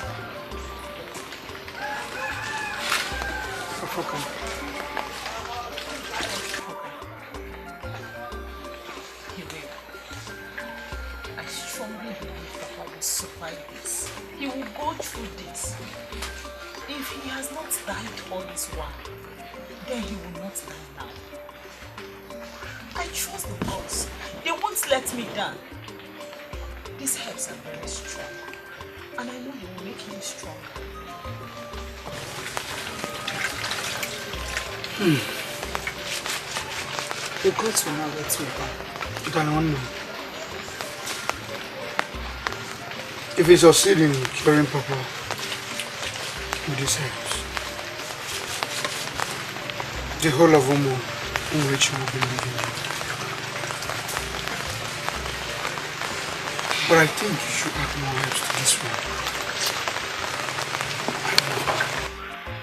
Papa, come. He will. I strongly believe Papa will survive this. He will go through this. If he has not died all this while, then he will not die now. I trust the gods. They won't let me down. These herbs are very strong. And I know they will make him strong. The gods will not let me down. Darling, one minute. If he succeeds in curing Papa with these herbs, the whole of Umu in which will be living. But I think you should add more herbs to this one.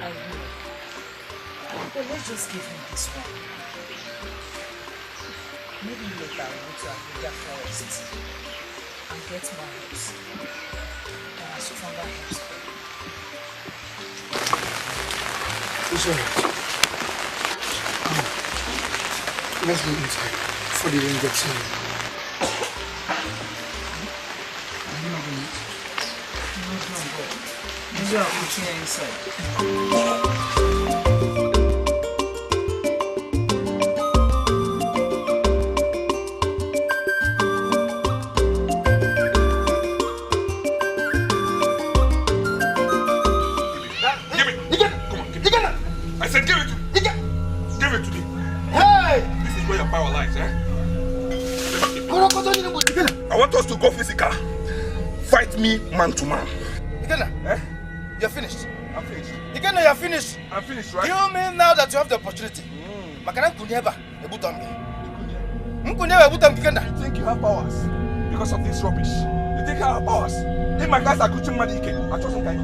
I will. But let's just give him this one. Maybe later I'll go to a bigger forest and get more herbs. And a stronger herbs. It's alright. Let's go inside before the rain gets in. Maybe I'll put you inside. I said give it to me. Give it to me. Hey! This is where your power lies, eh? I want us to go physical. Fight me man to man. Eh? You're finished. I'm finished. You're finished. I'm finished, right? You mean now that you have the opportunity? Makana kunyeba ebutambi. You think you have powers because of this rubbish? You think I have powers? If my guys are cooking money, I trust them.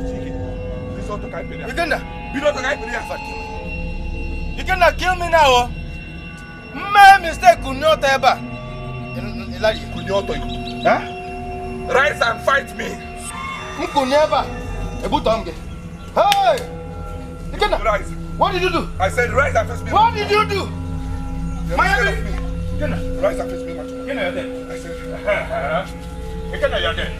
This is all to carry. You cannot kill me now. My mistake could not ever. Rise and fight me. Hey! Rise. What did you do? I said rise and face me. What did you do? Rise and face me. You're dead. I said, you're dead.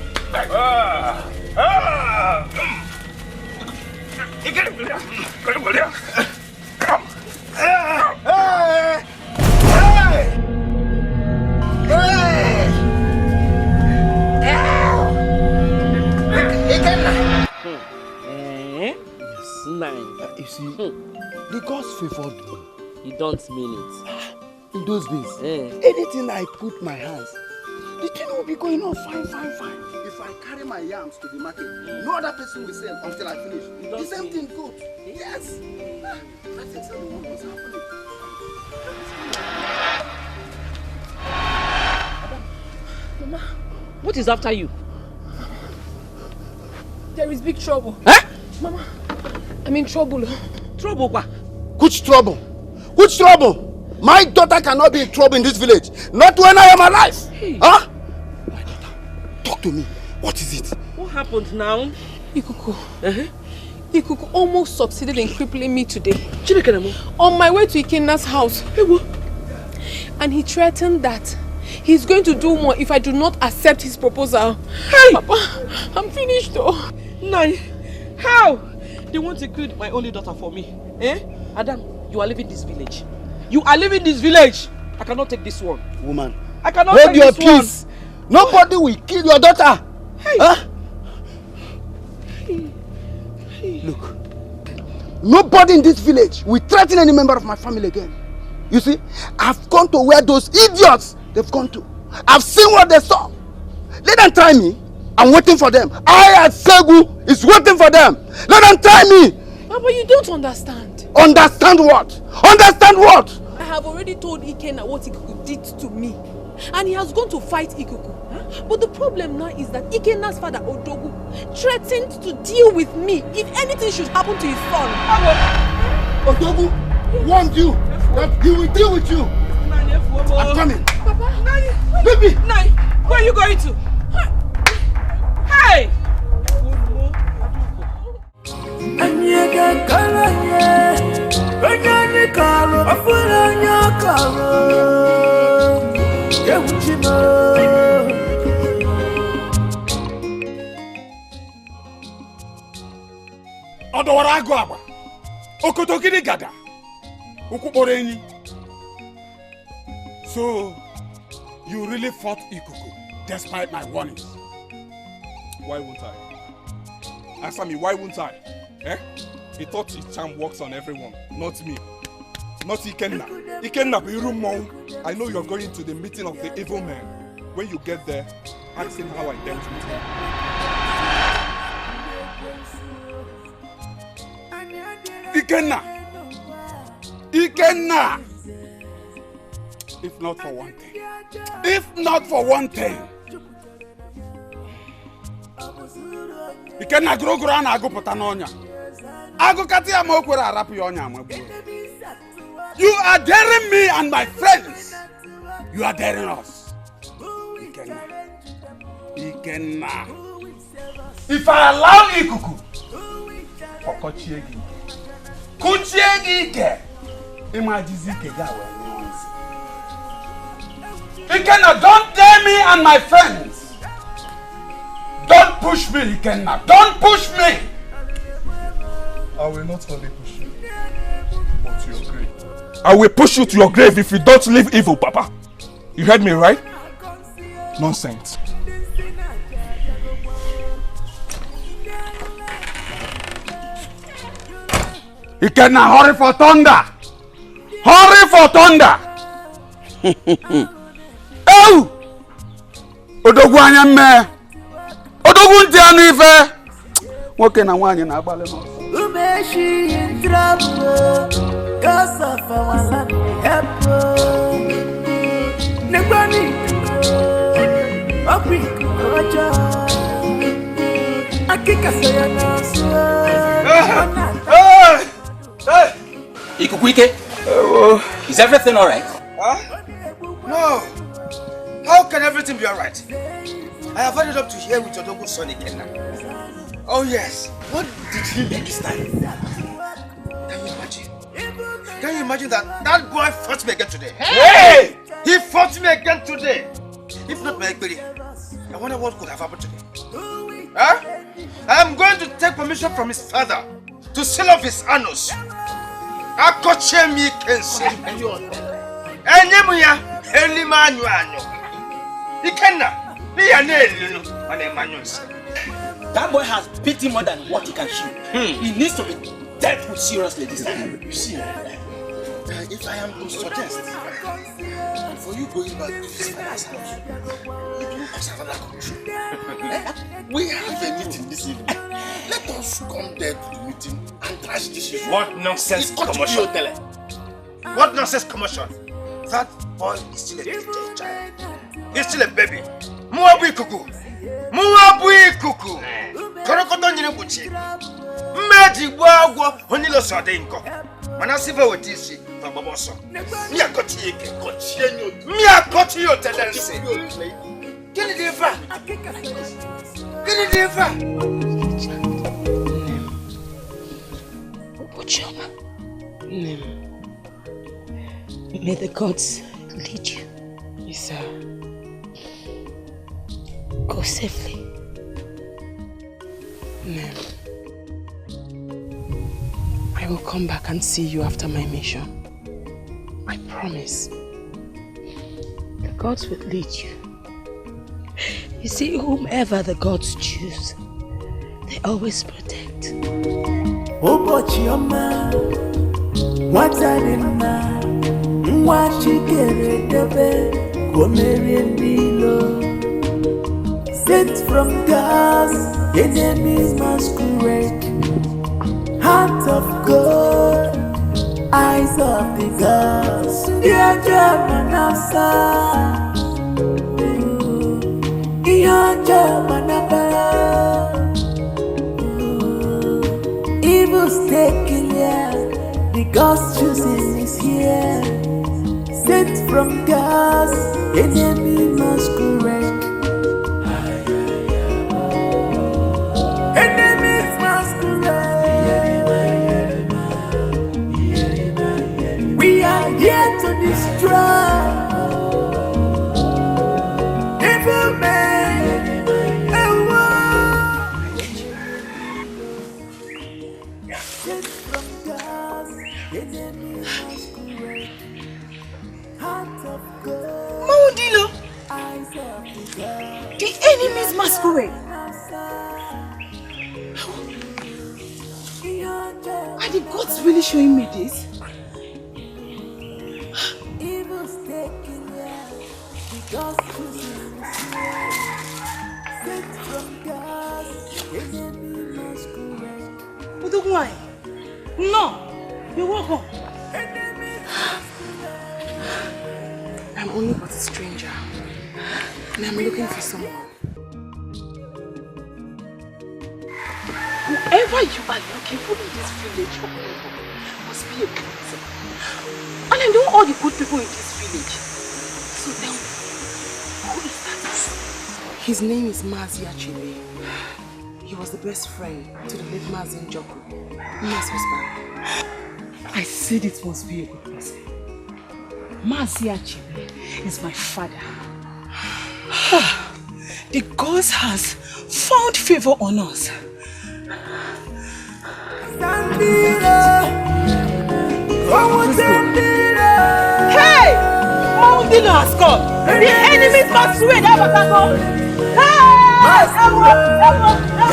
You see, the gods favored me. You don't mean it. In those days, anything I put my hands, the thing will be going on fine. If I carry my yams to the market, no other person will sell until I finish. The same thing goes. Yes. That's exactly what was happening. Mama, what is after you? There is big trouble. Huh? Mama, I'm in trouble. Trouble, what? Which trouble? Which trouble? My daughter cannot be in trouble in this village. Not when I am alive. Hey. Huh? My daughter, talk to me. What is it? What happened now? Ikuku. Ikuku almost succeeded in crippling me today. Chinekenemo. On my way to Ikenna's house. Hey, what? And he threatened that he's going to do more if I do not accept his proposal. Hey! Papa, I'm finished though. Nai, how? They want to kill my only daughter for me. Adam, you are leaving this village. You are leaving this village. I cannot take this one. Woman, I cannot hold take your this peace. one. Nobody will kill your daughter. Hey. Huh? Look, nobody in this village will threaten any member of my family again. You see, I've gone to where those idiots they've gone to. I've seen what they saw. Let them try me. I'm waiting for them. I at Segu is waiting for them. Let them try me. Papa, you don't understand. Understand what? Understand what? I have already told Ikenna what Ikuku did to me. And he has gone to fight Ikuku. But the problem now is that Ikenna's father, Odogu, threatened to deal with me if anything should happen to his son. Odogu warned you that he will deal with you. I'm coming. Papa, Baby! Nai, where are you going to? Hey! Odowara agụ agba okotokiri gada ukukporo enyi. So you really fought Ikuku despite my warnings? Why won't I? Answer me, why won't I? He thought his charm works on everyone, not me. Not Ikenna. Ikenna, I know you're going to the meeting of the evil men. When you get there, ask him how I dealt with him. Ikenna! Ikenna! If not for one thing. If not for one thing. Ikenna grogoro ana agụpụta n'ọnya. Agụkati ya ma o kwere arapụ ya ọnya amagbuo. You are daring me and my friends. You are daring us. Ikenna. Ikenna. If I allow Ikuku, ọkọchie gị. Kuchie gị ike. Imajizi ike ga wee nyụọ nsị. Ikenna, don't dare me and my friends. Don't push me, Ikenna. Don't push me. I will not only push you, but to your grave. I will push you to your grave if you don't leave evil, Papa. You heard me, right? Nonsense. Ikenna, hurry for thunder. Hurry for thunder. Oh! Odogwu anya mme. Odogwu ntị anụ ife. Nwoke na nwaanyị na-agbalị n'ọsọ. Umeshi in trouble, cause of our land help. Negbani, Opri, Roger, Akika Sayana. Ikukwike, is everything alright? Huh? No. How can everything be alright? I have ended up to here with your Odogu son again. Oh yes. What did he do this time? Can you imagine? Can you imagine that boy fought me again today? Hey! He fought me again today. If not my Ekberi, I wonder what could have happened today. Huh? I am going to take permission from his father to seal off his anus. Akochemi Kensi. Enyemuya, Elimanyu Anyo. Ikenna, that boy has pity more than what he can chew. He needs to be dealt with seriously this time. You see, if I am to suggest for you going back to his father's house, it will cause another commotion. We have a meeting this evening. Let us come there to the meeting and trash this issue. What nonsense commotion? What nonsense commotion? That boy is still a child. He's still a baby. Muabu kuku. Korokoto nyine buchi. Mmeji gwagwo onilo sade inko. Manasive wetisi baboso. Mi akoti eke kochi enyo. Mi akoti yo tendency. Kini difa? Kini difa? Ochoma. May the gods lead you. Yes, sir. Go safely. Nem. I will come back and see you after my mission. I promise. The gods will lead you. You see, whomever the gods choose, they always protect. Obochioma, Watanima, Mwachikere Debe, Komere Nilo. Sent from God's enemies masquerade. Heart of God, eyes of the gods. Dear Germanasa, dear Germanaba. Evil's taking here, the God's choosing is here. Sent from God's enemy masquerade. Enemies masquerade. We are here to destroy evil men and Maudilo! The enemy's masquerade! Are the gods really showing me this? Why? No! You're welcome. I'm only but a stranger. And I'm looking for someone. Whoever you are looking for in this village must be a good person. And I know all the good people in this village. So tell me, who is that? His name is Mazi Achebe. He was the best friend to the late Mazi Njoku, Nna's husband. I said it must be a good person. Mazi Achebe is my father. The gods has found favor on us. Hey! Maudilo has come! The enemies must win! Hey!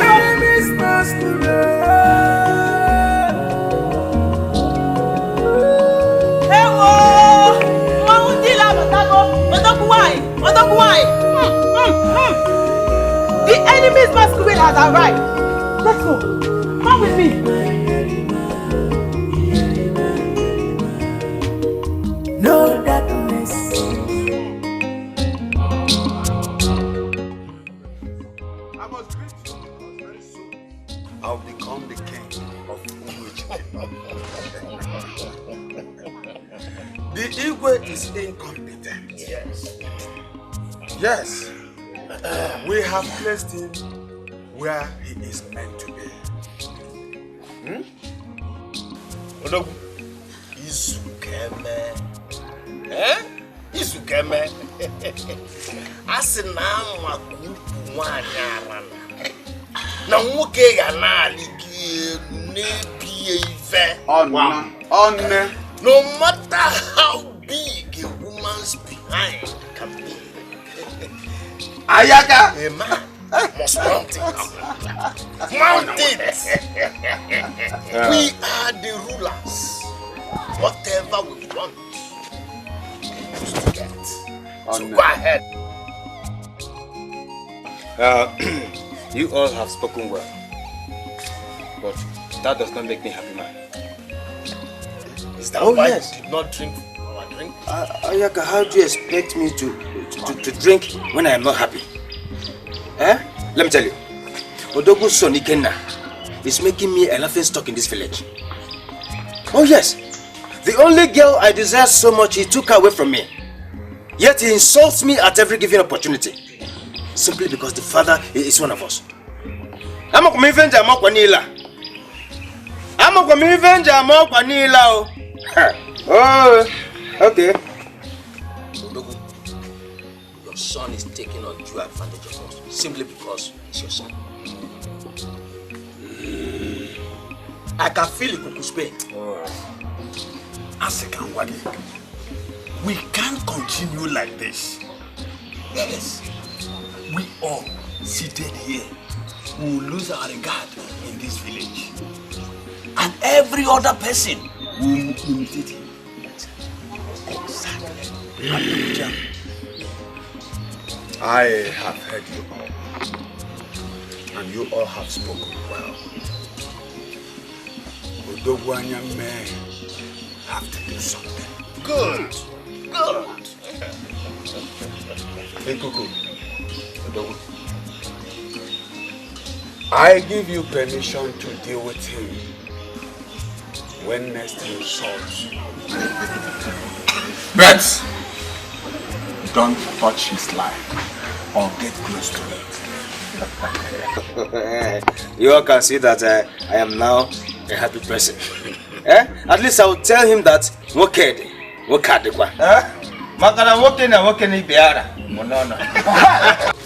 Enemies must win! The enemy's masquerade has arrived. Let's go. Come with me. No darkness. I must greet you because very soon I'll become the king of Umuchi. Igwe is incompetent. Yes. Yes. We have placed him where he is meant to be. Odogu, Izukeme. Izukeme. Asina makupu mwanyarana. Na nwoke ga na aligi n'ebi ife. Honor. No matter how big a woman's behind can be. Ayaka! A man must mount it. Mount it! We are the rulers. Whatever we want, we used to get. So go ahead. You all have spoken well, but that does not make me happy, man. Is that why you did not drink our drink? Ayaka, how do you expect me to drink when I am not happy? Let me tell you, Odogu's son Ikenna is making me a laughing stock in this village. Oh yes, the only girl I desire so much, he took her away from me. Yet he insults me at every given opportunity, simply because the father is one of us. I'm Oh, okay. Odogu, your son is taking undue advantage of us simply because he's your son. I can feel it, Kukuspe. Asekanwagi, we can't continue like this. Yes. We all seated here will lose our regard in this village. And every other person will imitate him. Exactly. I have heard you all. And you all have spoken well. Odogwanya men have to do something. Good. Good. Hey, Kuku. Odogu. I give you permission to deal with him when next he insults. But don't touch his life or get close to it. You all can see that I am now a happy person. At least I will tell him that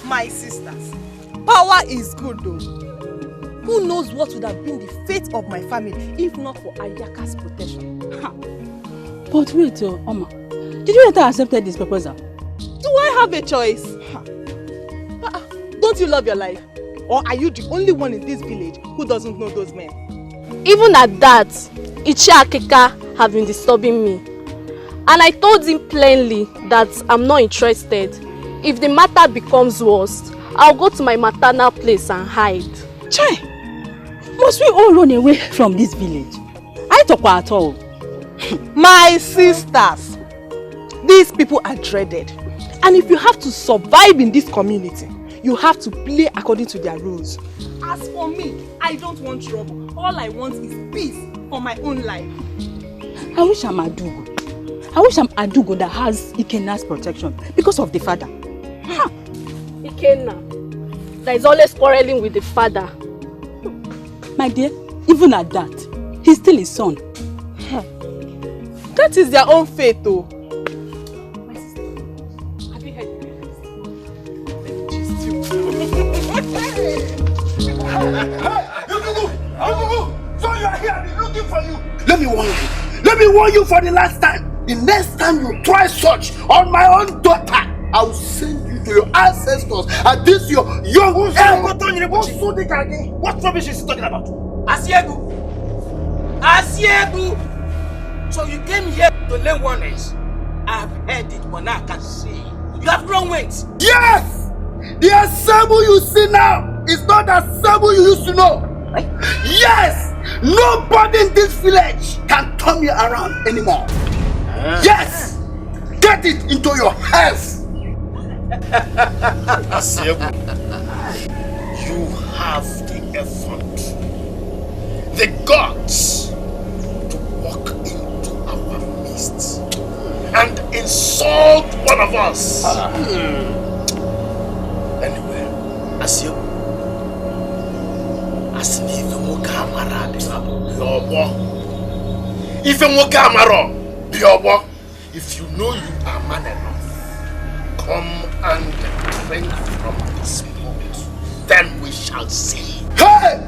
My sisters, power is good though. Who knows what would have been the fate of my family if not for Ayaka's protection? But wait, Oma, did you enter accepted this proposal? Do I have a choice? Don't you love your life? Or are you the only one in this village who doesn't know those men? Even at that, Ichi Akika have been disturbing me. And I told him plainly that I'm not interested. If the matter becomes worse, I'll go to my maternal place and hide. Chai! Must we all run away from this village? I talk at all. My sisters, these people are dreaded. And if you have to survive in this community, you have to play according to their rules. As for me, I don't want trouble. All I want is peace for my own life. I wish I'm Adugo. I wish I'm Adugo that has Ikenna's protection because of the father. Ikenna, that is always quarreling with the father. My dear, even at that, he's still his son. That is their own fate though. My sister, have you heard the So you are here, I've been looking for you. Let me warn you. Let me warn you for the last time. The next time you try such on my own daughter, I will send you to your ancestors. And this your young what rubbish is he talking about? Asiegu. So you came here to learn oneness. I've heard it, but now I can't see. You have grown wings. Yes! The Asabu you see now is not the Asabu you used to know. Yes! Nobody in this village can turn me around anymore. Yes! Get it into your heads. Asiegu, you have the effort, the guts to walk into our midst one of us. Anyway, as you as if Moka Amara be if Moka Amara be if you know you are man enough, come and drink from this pot. Then we shall see. Hey!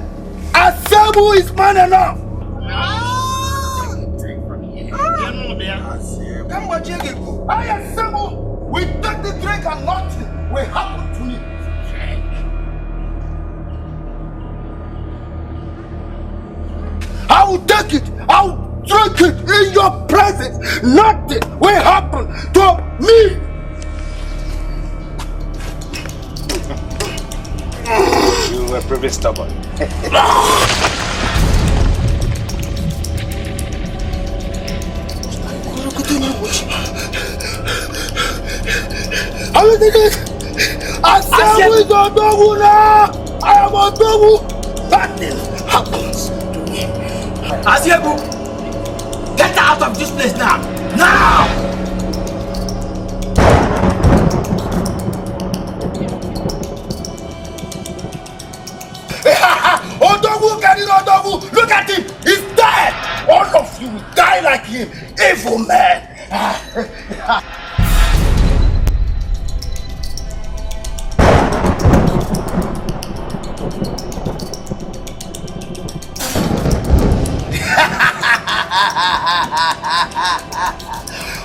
Asabu is man enough! I Asabu! We take the drink and nothing will happen to me. I will take it! I will drink it in your presence! Nothing will happen to me! You were pretty stubborn. How is it? Asabu is a dogu now! I am a dogu! Nothing happens to me. Asiabu, get out of this place now! Now! Odogu, Odogu, look at him! He's dead! All of you will die like him! Evil man!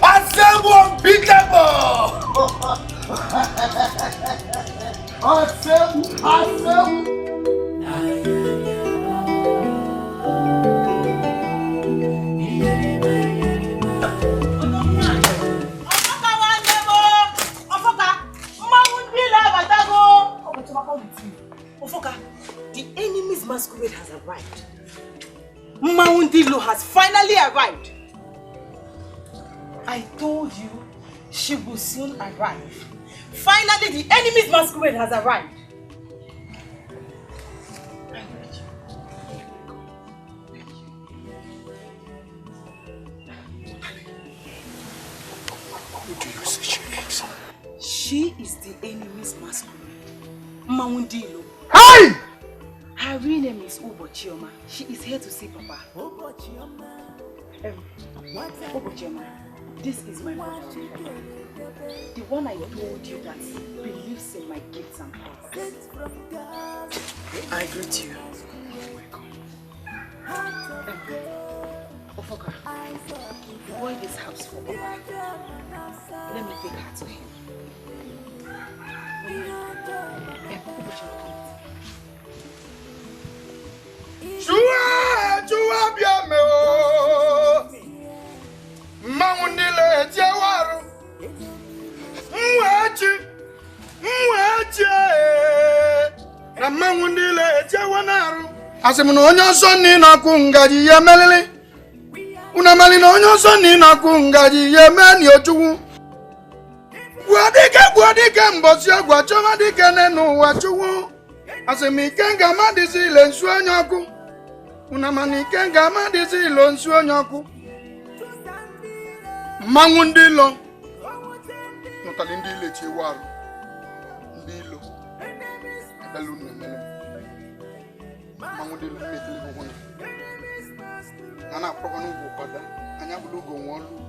Asabu unbeatable! Asabu! Ofoka, the enemy's masquerade has arrived. Maundilo has finally arrived. I told you she will soon arrive. Finally, the enemy's masquerade has arrived. Who do you say she is? She is the enemy's masquerade. Maundilo. Hey! Her real name is Ubochioma. She is here to see Papa. Ubochioma, this is my mother. The one I told you that believes in my gifts and powers. I greet you. Ofoka, boy this house for Papa. Let me take her to him. Chua biame o Maundile jawaru Mwachi Na Maundile jawanaru Asimuno onyo soni na kungaji ya melele Unamali na onyo soni na kungaji ya meni ochugu Wadike mbosi ya guachoma dike nenu wachugu Asimikenga madisi ile nsu onyoku Unamanikenga madisi ile nsu onyoku Mangundilo Notalindi ile chiwaru Ndilo Ebelune mele Mangundilo metili kukuna Nana propanu bukwada Anya bulugo wolu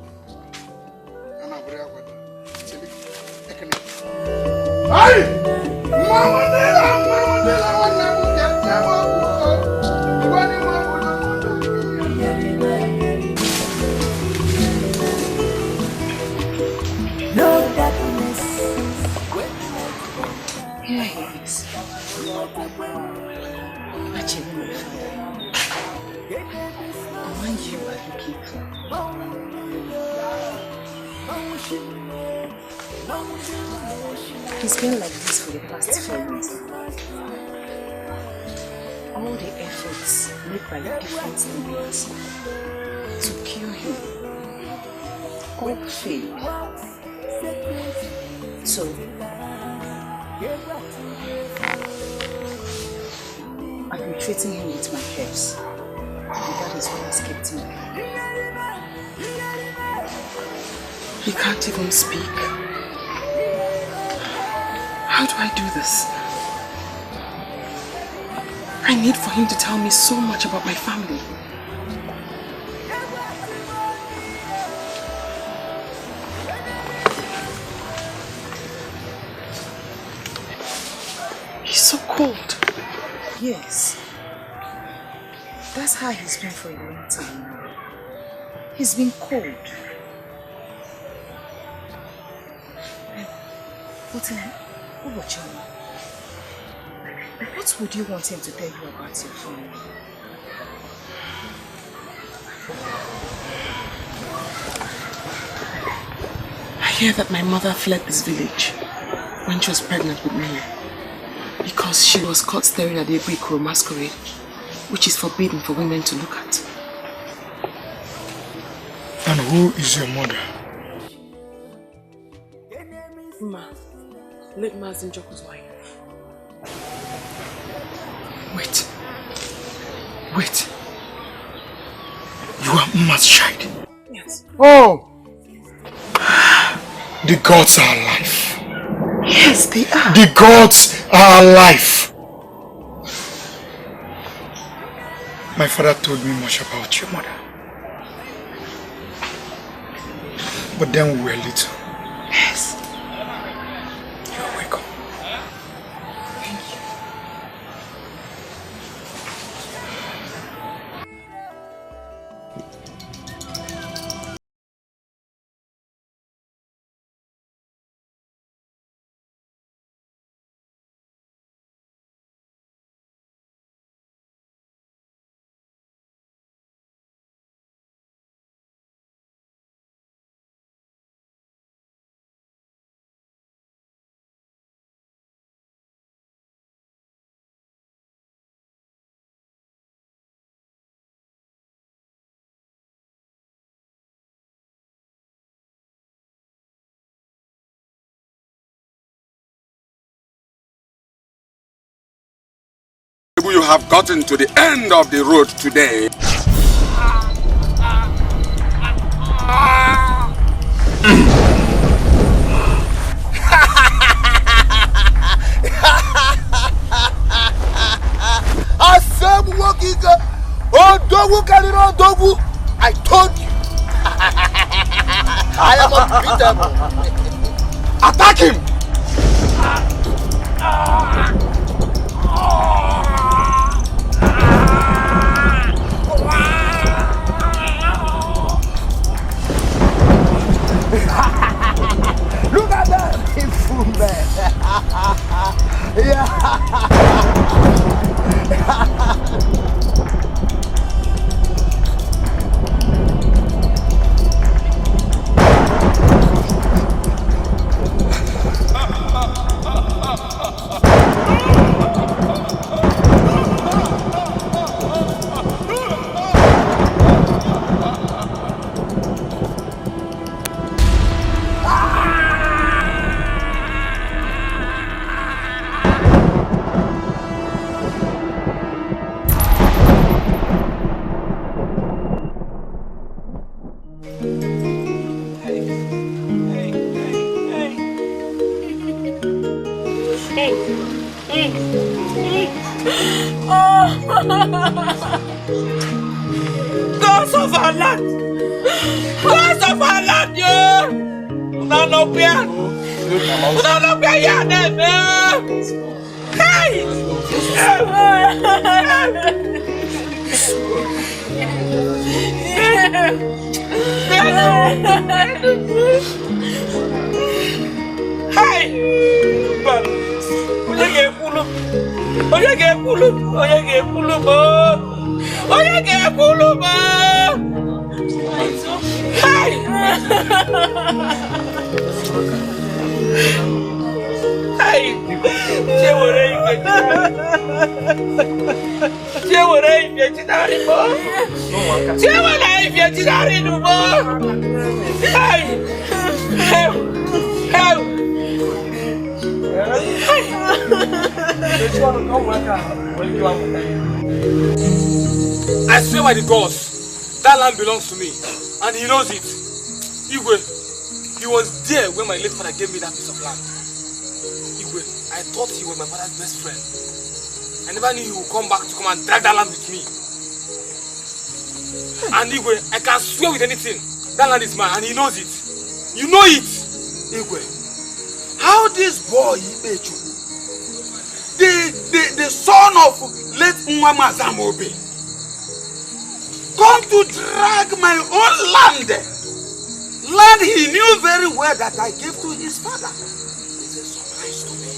Nana brea kwada Chili Ekene Ay! Mangundilo wana mukete wabu Wani wabu No darkness. Here he is. Actually, the one you are looking for. He's been like this for the past 4 years. All the efforts made by different leaders to kill him all failed. So, I've been treating him with my herbs, and that is what has kept him alive. He can't even speak. How do I do this? I need for him to tell me so much about my family. He's so cold. Yes. That's how he's been for a long time now. He's been cold. But what would you want him to tell you about your family? I hear that my mother fled this village when she was pregnant with me because she was caught staring at the Ebiko masquerade, which is forbidden for women to look at. And who is your mother? Ma, late Mazin Joko's wife. Wait. You are Mma's child? Yes. Oh! The gods are alive. Yes, they are. The gods are alive. My father told me much about your mother. But then we were little. Yes. You're welcome. Thank you. You have gotten to the end of the road today. I told you. I am unbeatable. Attack him! Look at that, you fool man. Yeah. Gods of our land! Gods of our land, yeah! Unanopia! Unanopia, yeah, name, hey! Hey! Oye que pulu, hey! Hey! I swear by the gods, that land belongs to me, and he knows it. Igwe, he was there when my late father gave me that piece of land. Igwe, I thought he was my father's best friend. I never knew he would come back to come and drag that land with me. And Igwe, I can swear with anything, that land is mine and he knows it. You know it! Igwe, how this boy Ibechu, the son of late Mwama Zamobe, come to drag my own land he knew very well that I gave to his father. It's a surprise to me.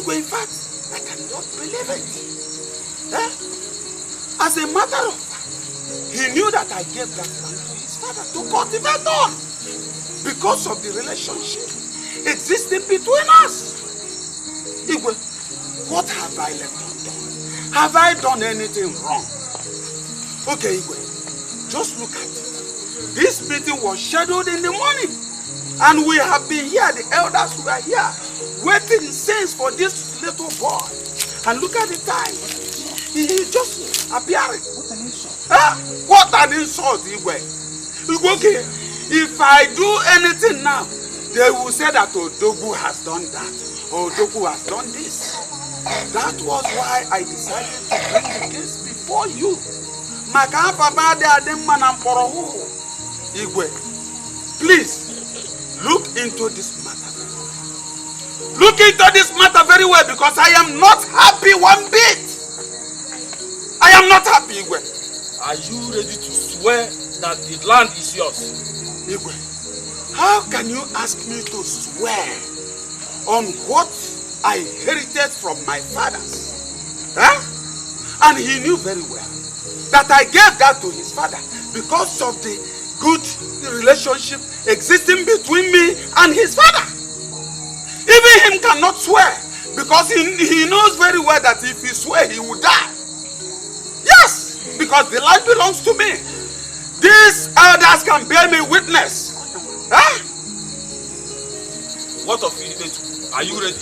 Igwe, in fact, I cannot believe it. As a matter of fact, he knew that I gave that land to his father to cultivate on because of the relationship existing between us. Igwe, what have I left undone? Have I done anything wrong? Okay, Igwe, just look at it. This meeting was scheduled in the morning, and we have been here, the elders were here, waiting since for this little boy. And look at the time. He just appearing. What an insult. What an insult, Igwe. Okay, if I do anything now, they will say that Odogu has done that. Odogu has done this. That was why I decided to bring the case before you. Igwe, please look into this matter. Look into this matter very well because I am not happy one bit. I am not happy, Igwe. Are you ready to swear that the land is yours? Igwe, how can you ask me to swear on what I inherited from my fathers? And he knew very well that I gave that to his father because of the good relationship existing between me and his father. Even him cannot swear because he knows very well that if he swear he will die. Yes, because the land belongs to me. These elders can bear me witness. What of you, Ibetu? Are you ready?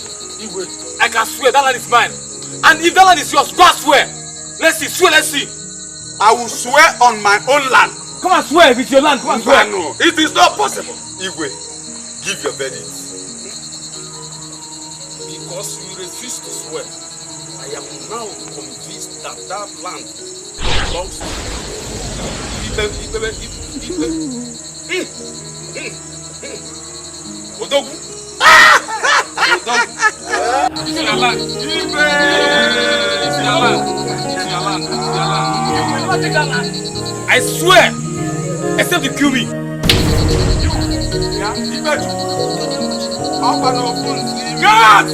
I can swear that land is mine. And if that land is yours, go and swear. Let's see, swear, let's see. I will swear on my own land. Come and swear if it's your land. Come and swear. No, it is not possible. Igwe, give your verdict. Because you refuse to swear, I am now convinced that that land belongs to Odogu. It's your land. It's your land. You will not take that land. I swear, except you kill me. God!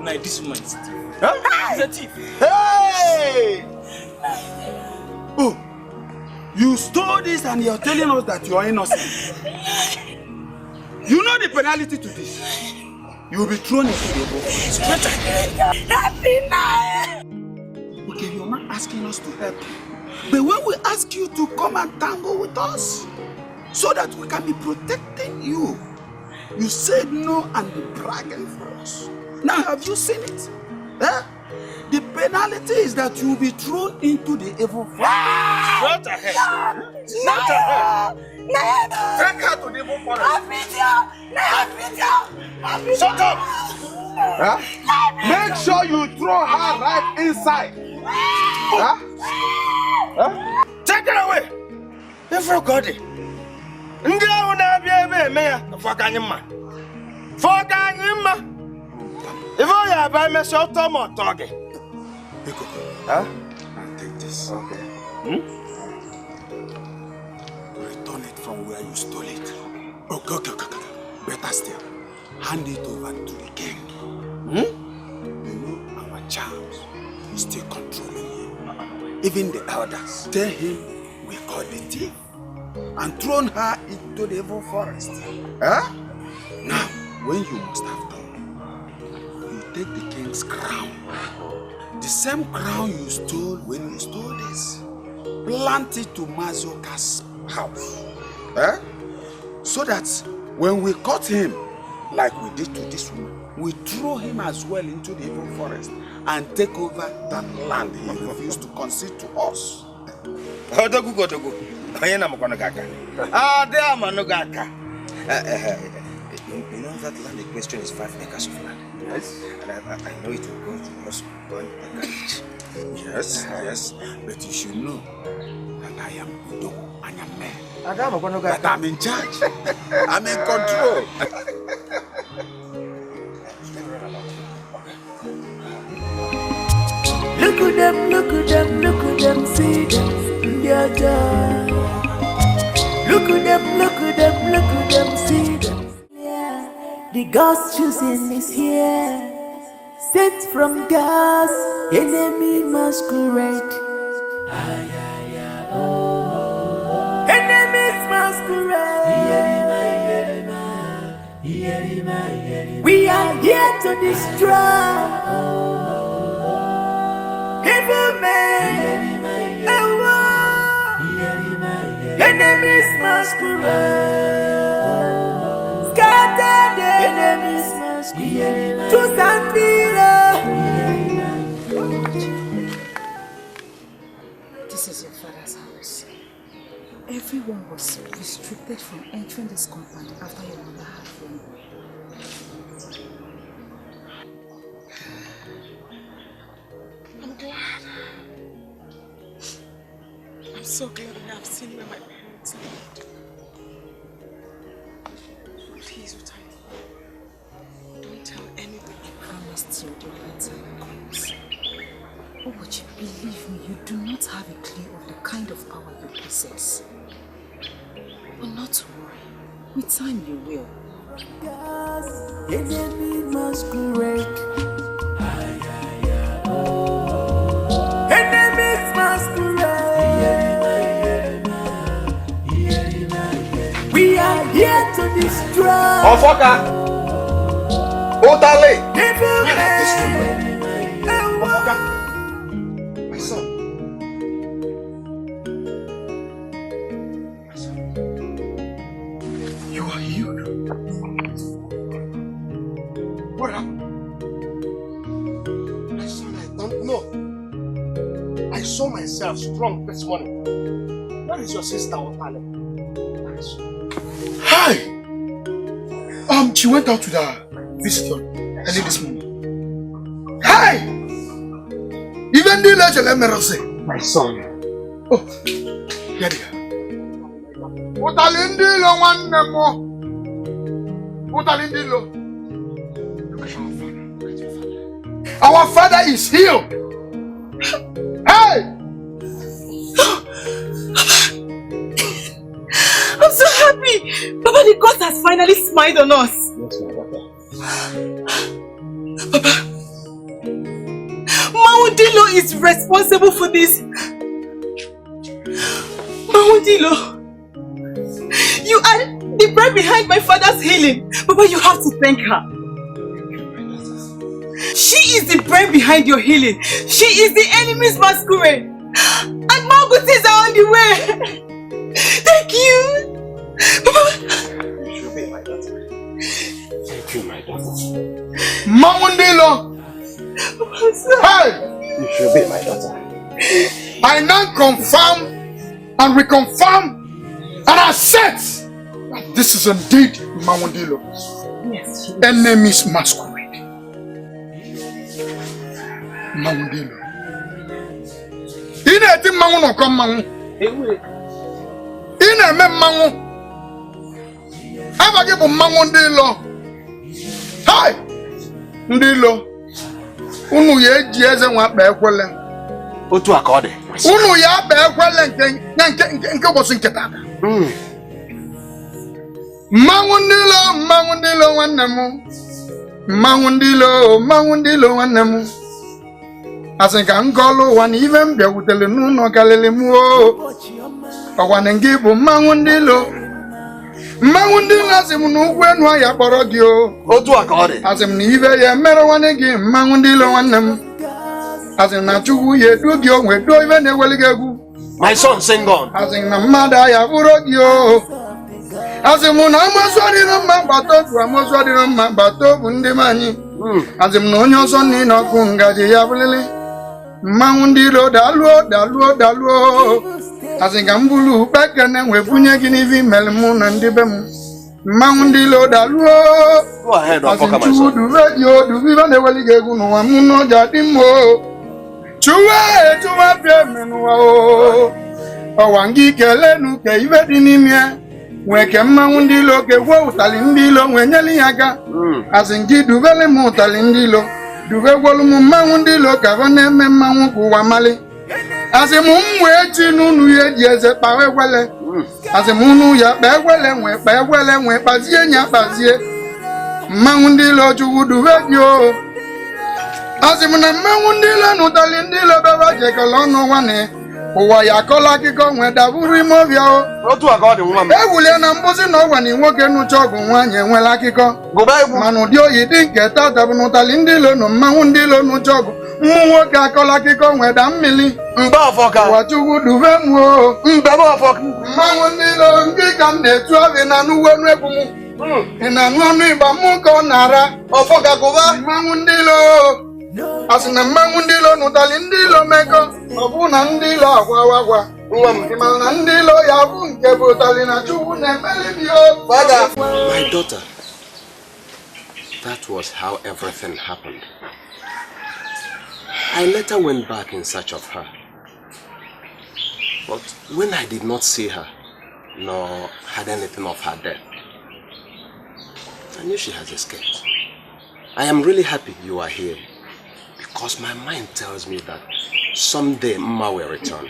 Like this woman is a thief. He's a thief. Hey! Oh, you stole this and you're telling us that you are innocent. You know the penalty to this. You will be thrown into the boat. Okay, you're not asking us to help you. But when we ask you to come and tango with us, so that we can be protecting you, you said no and be bragging for us. Now have you seen it? The penalty is that you will be thrown into the evil fire. Shut ahead. Shut ahead. Take her to the evil forest. Shut up. Make sure you throw her right inside. Take her away. Everybody. Ndị ahụ na-abịa ebe eme ya fọkanyịmma. Fọkanyịmma. If I have a mess of tomato target. Huh? And take this. Okay. Return it from where you stole it. Okay. Better still, hand it over to the king. You know our charms is still controlling him. Even the elders tell him we caught the thief and thrown her into the evil forest. Now, when you must have done, you take the king's crown. The same crown you stole when you stole this. Plant it to Mazoka's house. So that when we caught him, like we did to this woman, we throw him as well into the evil forest and take over that land he refused to concede to us. Odogu. You know that land in question is 5 acres of land. Yes. And I know it will go to us 1 acre each. Yes. But you should know that I am Odogu. I am man. That I'm in charge. I'm in control. Look at them, see them, yeah. Look at them, see them. Yeah. The God's choosing is here. Sent from God's enemy masquerade. Enemies masquerade. We are here to destroy. Evil men, enemies masquerade. Scatter the enemies masquerade. To Sandira. This is your father's house. Everyone was restricted from entering this compound after your mother had flown. I'm glad. I'm so glad that I've seen where my parents lived. Please, Utai, don't tell anybody. I promised you the right time comes. Oh, but you believe me, you do not have a clue of the kind of power you possess. But not to worry. With time you will. Enemy masquerade. Enemies masquerade. We are here to destroy. Ofoka! Otale! Evil men. Ofoka! My son. You are healed. What happened? My son, I don't know. I saw myself strong this morning. Where is your sister, Otale? Hi! She went out with her visitor early this morning. Hi! Even the legend, let me say. My son. Oh, here they are. Utalindilo one more. Utalindilo. Look at our father is healed. Hey! I'm so happy! Papa, the God has finally smiled on us. Yes, my daughter. Papa, Maundilo is responsible for this. Maundilo, you are the brain behind my father's healing. Papa, you have to thank her. She is the brain behind your healing. She is the enemy's masquerade. And Margutis are on the way. Thank you. Papa. You should be my daughter. Thank you, my daughter. Maundilo. Hey! You should be my daughter. I now confirm and reconfirm and assert that this is indeed Maundilo. Yes. Enemy's masquerade. Maundilo. Ine eti mangu no kom mangu. Ine me mangu. Abage bu mangu ndilo. Hai! Ndilo. Unu ye ji eze nwa kpa ekwele. Otu aka ọ dị. Unu ya kpa ekwele nke bosi nketa. Mangu ndilo nwanne m. Mangu ndilo nwanne m. Asenga ngolo wani ive mbia utele nuno kalele muo. Kawane ngibu mangu ndilo. Mangu ndilo asimu nukwenu ya borogio. Otu aka ọ dị. Asimu ni ive ye mero wanegi mangu ndilo wanem. Asimu na chugu ye dugio wedo ive ne weligegu. My son, sing on. Asimu na mada ya burogio. Asimu na amoswadi no mbato tu amoswadi no mbato bunde manyi. Azim no onye ọzọ ni na ọkụ ngaji ya bulili. Mmanwụ ndị ilo daluo. Azị ka m bulu bekene wee bunye gị n'ivi mere mụ na ndị be m. Mmanwụ ndị ilo daluo. Go ahead, Azị Ofoka, my chuwu son. duviva na-eweli gị egwu n'ụwa mụ n'ọja dị m o. Chuwa bịa menụwa o. Ọwa ngị kelenu ka ibe dị n'ime ya. Nwee ke mmanwụ ndị ilo ke gwo ụtalị ndị ilo nwee nyeli ya aka. Azị ngị duvele m ụtalị ndị ilo. Duve gwolu m mmanwụ ndị ilo ka ọ na-eme mmanwụ ka ụwa mali. Azị m wee chi n'unu ya eji eze kpawa egwele. Azị m unu ya kpa egwele nwee kpazie nya kpazie. Mmanwụ ndị ilo chukwu duve gị o. Azị m na mmanwụ ndị ilo n'ụtalị ndị ilo beba jekọla ọnụ nwanne. Ụwa ya akọla akụkọ nwee daburu ime ọbịa o. Ewulie na mbụzi na ọgwa na nwoke nụcha ọgụ nwaanyị enwela akụkọ. Mana ụdị oyi dị nke tata bụ n'ụtalị ndị ilo nụ mmanwụ ndị ilo nụcha ọgụ. Mmụ nwoke akọla akụkọ nwee da mmili. Ụwa chukwu duve m o. Mmanwụ ndị ilo ndị ka m na-etu abị na n'uwe n'egwu m. Ị na-anụ ọnụ ịgba mụ ka ọ na-ara. Mmanwụ ndị ilo. Asị na mmanwụ ndị ilo n'ụtalị ndị ilo mekọ. Ọ bụ na ndị ilo agwa. Ị mara na ndị ilo ya bụ nke bụ ụtalị na chukwu na-emeli bi o. My daughter, that was how everything happened. I later went back in search of her. But when I did not see her, nor had anything of her death, I knew she has escaped. I am really happy you are here, because my mind tells me that someday Mma will return.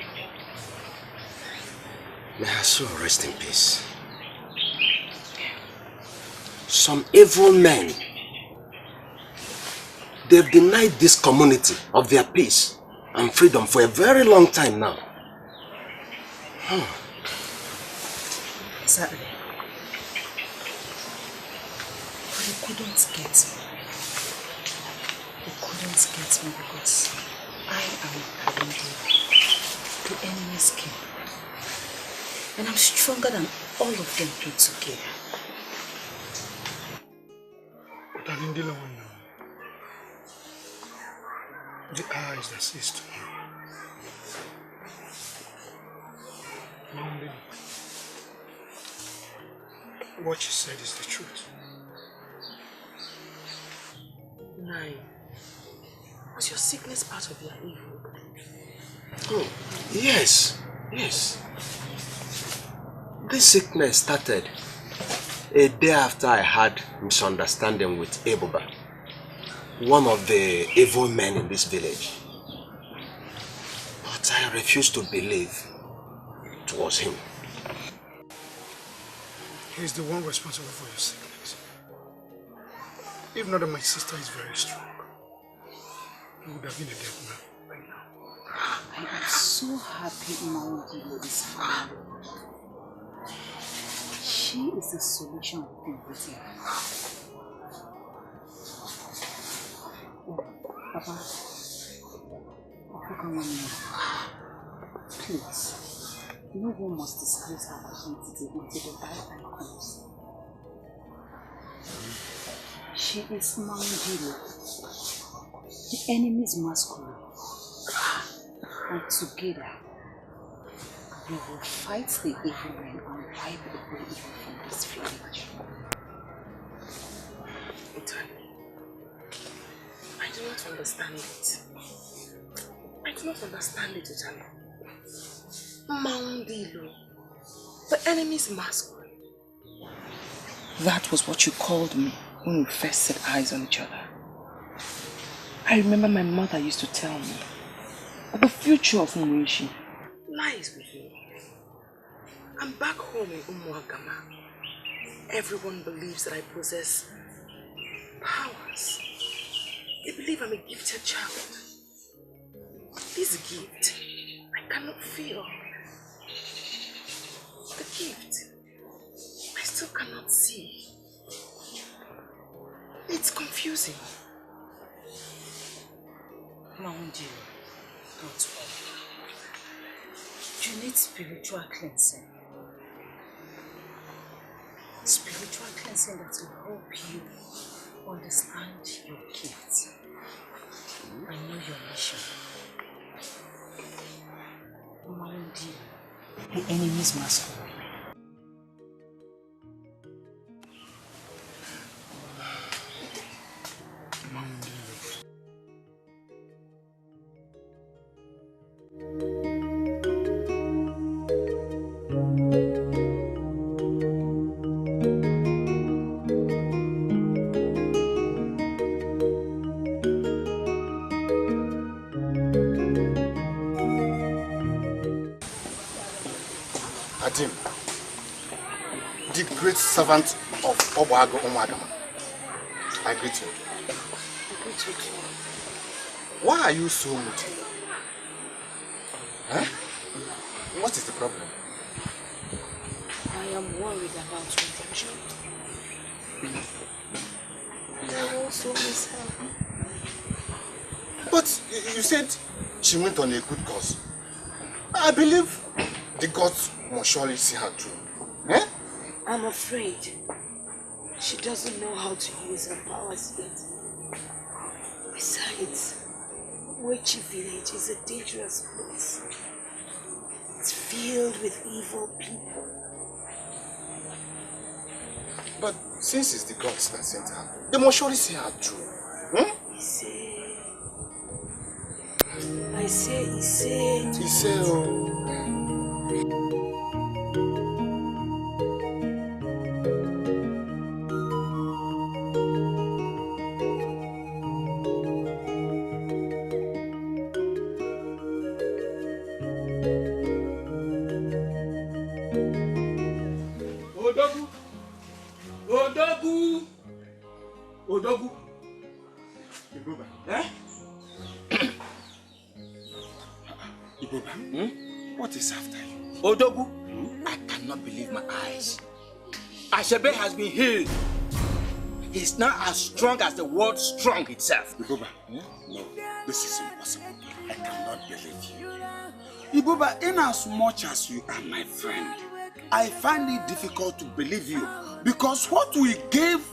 May her soul rest in peace. Some evil men, they've denied this community of their peace and freedom for a very long time now. Exactly. But you couldn't get me. You couldn't get me because I am the enemy's king. And I'm stronger than all of them put together. The eyes that sees to you. What you said is the truth. Nine. Was your sickness part of your evil? Oh, yes. This sickness started a day after I had misunderstanding with Ebuba, one of the evil men in this village. But I refused to believe it was him. He's the one responsible for your sickness. If not that my sister is very strong, he would have been a dead man right now. I am so happy Mama is fine. She is the solution of everything. Papa, please, no one must disgrace our identity until the right time comes. She is Mangiro, the enemy's masquerade, and together we will fight the evil men and wipe the evil from this village. I do not understand it. I do not understand it totally. Moundilo, the enemy's masquerade. That was what you called me when we first set eyes on each other. I remember my mother used to tell me that the future of Mwishi lies with me. I'm back home in Umuagama. Everyone believes that I possess powers. They believe I'm a gifted child. This gift, I cannot feel. The gift, I still cannot see. It's confusing. Maundi, don't worry. You need spiritual cleansing. Spiritual cleansing that will help you understand your gift. I know your mission. Maundi, the enemies must fall. Adim, the great servant of Obago Omadama, I greet you. I greet you too. Why are you so moody? Huh? What is the problem? I am worried about redemption. I also miss her. But you said she went on a good cause. I believe the gods must surely see her through. Eh? I'm afraid she doesn't know how to use her powers yet. Besides, Wechi village is a dangerous place. It's filled with evil people. But since it's the gods that sent her, they must surely see her through. Hmm? I say, oh. Odogu. Eh? Iboba, what is after you? Odogu, I cannot believe my eyes. Ashebe has been healed. He's now as strong as the world strong itself. Iboba, no, this is impossible. I cannot believe you. Iboba, in as much as you are my friend, I find it difficult to believe you because what we gave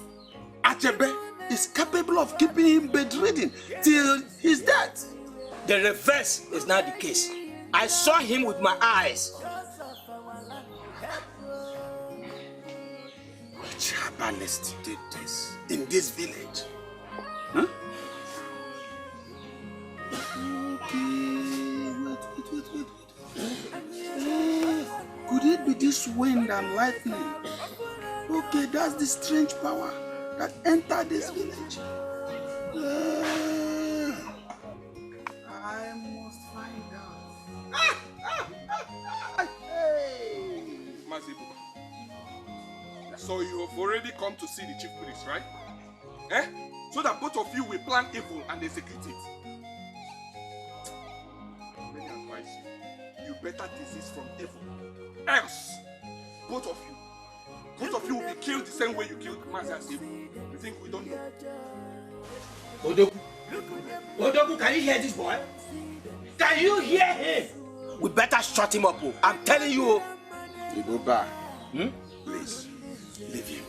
Achebe is capable of keeping him bedridden till his death. The reverse is not the case. I saw him with my eyes. Which herbalist did this in this village? Huh? Okay, wait. Could it be this wind and lightning? Okay, that's the strange power that entered this village. I must find out. So you have already come to see the chief priest, right? Eh? So that both of you will plan evil and execute it. Let me advise you. You better desist from evil. Else, both of you will be killed the same way you killed Master Sibu. You think we don't know? Odogu, can you hear this boy? Can you hear him? We better shut him up. I'm telling you. Iboba, please, leave him.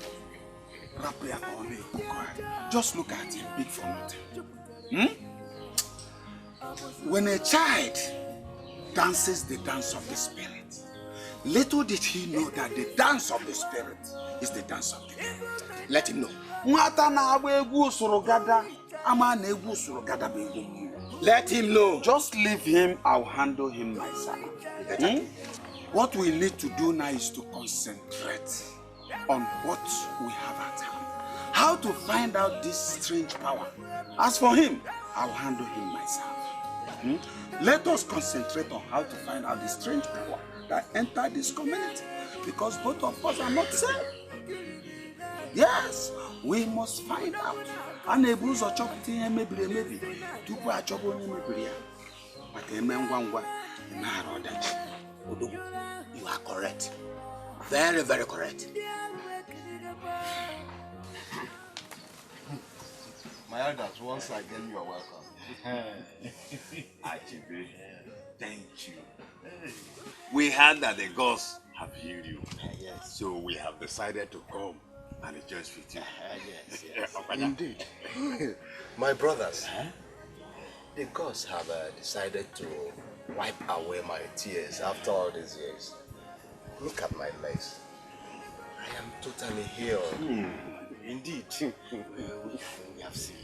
Just look at him, big for nothing. When a child dances the dance of the spirit, little did he know that the dance of the spirit is the dance of the devil. Let him know. Let him know. Just leave him, I'll handle him myself. What we need to do now is to concentrate on what we have at hand. How to find out this strange power. As for him, I'll handle him myself. Let us concentrate on how to find out the strange power that entered this community. Because both of us are not safe. Yes, we must find out. Unable to chop maybe. Tupu achobo maybe. But Odogu, you are correct. Very, very correct. My elders, once again, you are welcome. Achibe, thank you. We heard that the gods have healed you. Yes. So we have decided to come and rejoice with you. Yes. Indeed. My brothers, the gods have decided to wipe away my tears after all these years. Look at my legs. I am totally healed. Indeed. We have seen.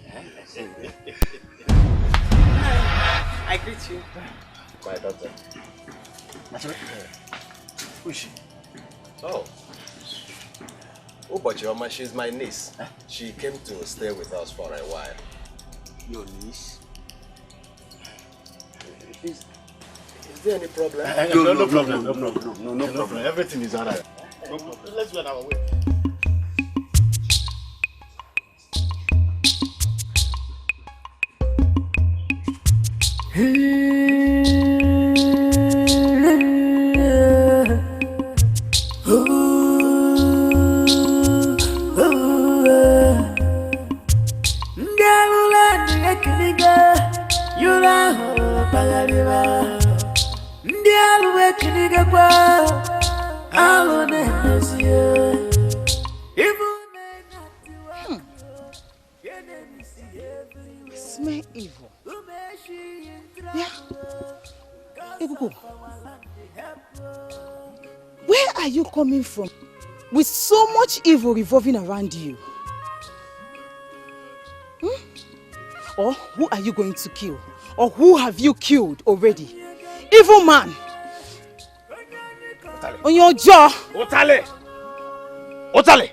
I greet you. My daughter. Who is she? Oh. Obochioma, she's my niece. She came to stay with us for a while. Your niece? Is there any problem? No problem. Everything is alright. No problem. Let's go on our way. Smell evil. Yeah. Ikuku, where are you coming from with so much evil revolving around you? Or who are you going to kill? Or who have you killed already? Evil man! Otale. On your jaw! Otale! Otale!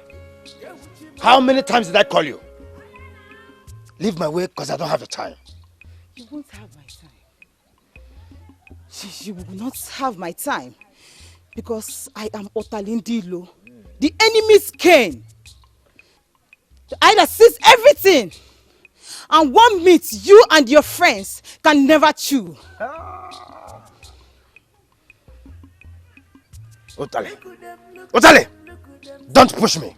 How many times did I call you? Leave my way because I don't have the time. You won't have my time. You will not have my time because I am Otalindilo, the enemy's king. The eye that sees everything and one meat you and your friends can never chew. Otale! Otale! Don't push me!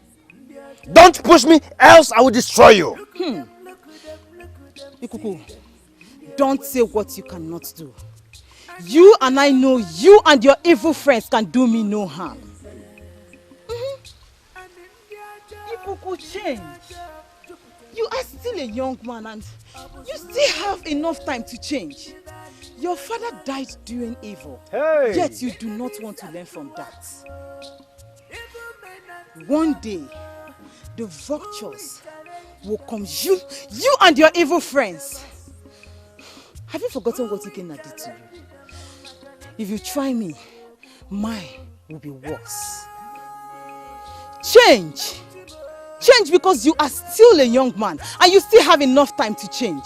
Don't push me, else I will destroy you! Ikuku, don't say what you cannot do. You and I know you and your evil friends can do me no harm. Ikuku, change. You are still a young man and you still have enough time to change. Your father died doing evil, yet you do not want to learn from that. One day, the vultures will consume you and your evil friends. Have you forgotten what Ikenna did to you? If you try me, mine will be worse. Change! Change because you are still a young man and you still have enough time to change.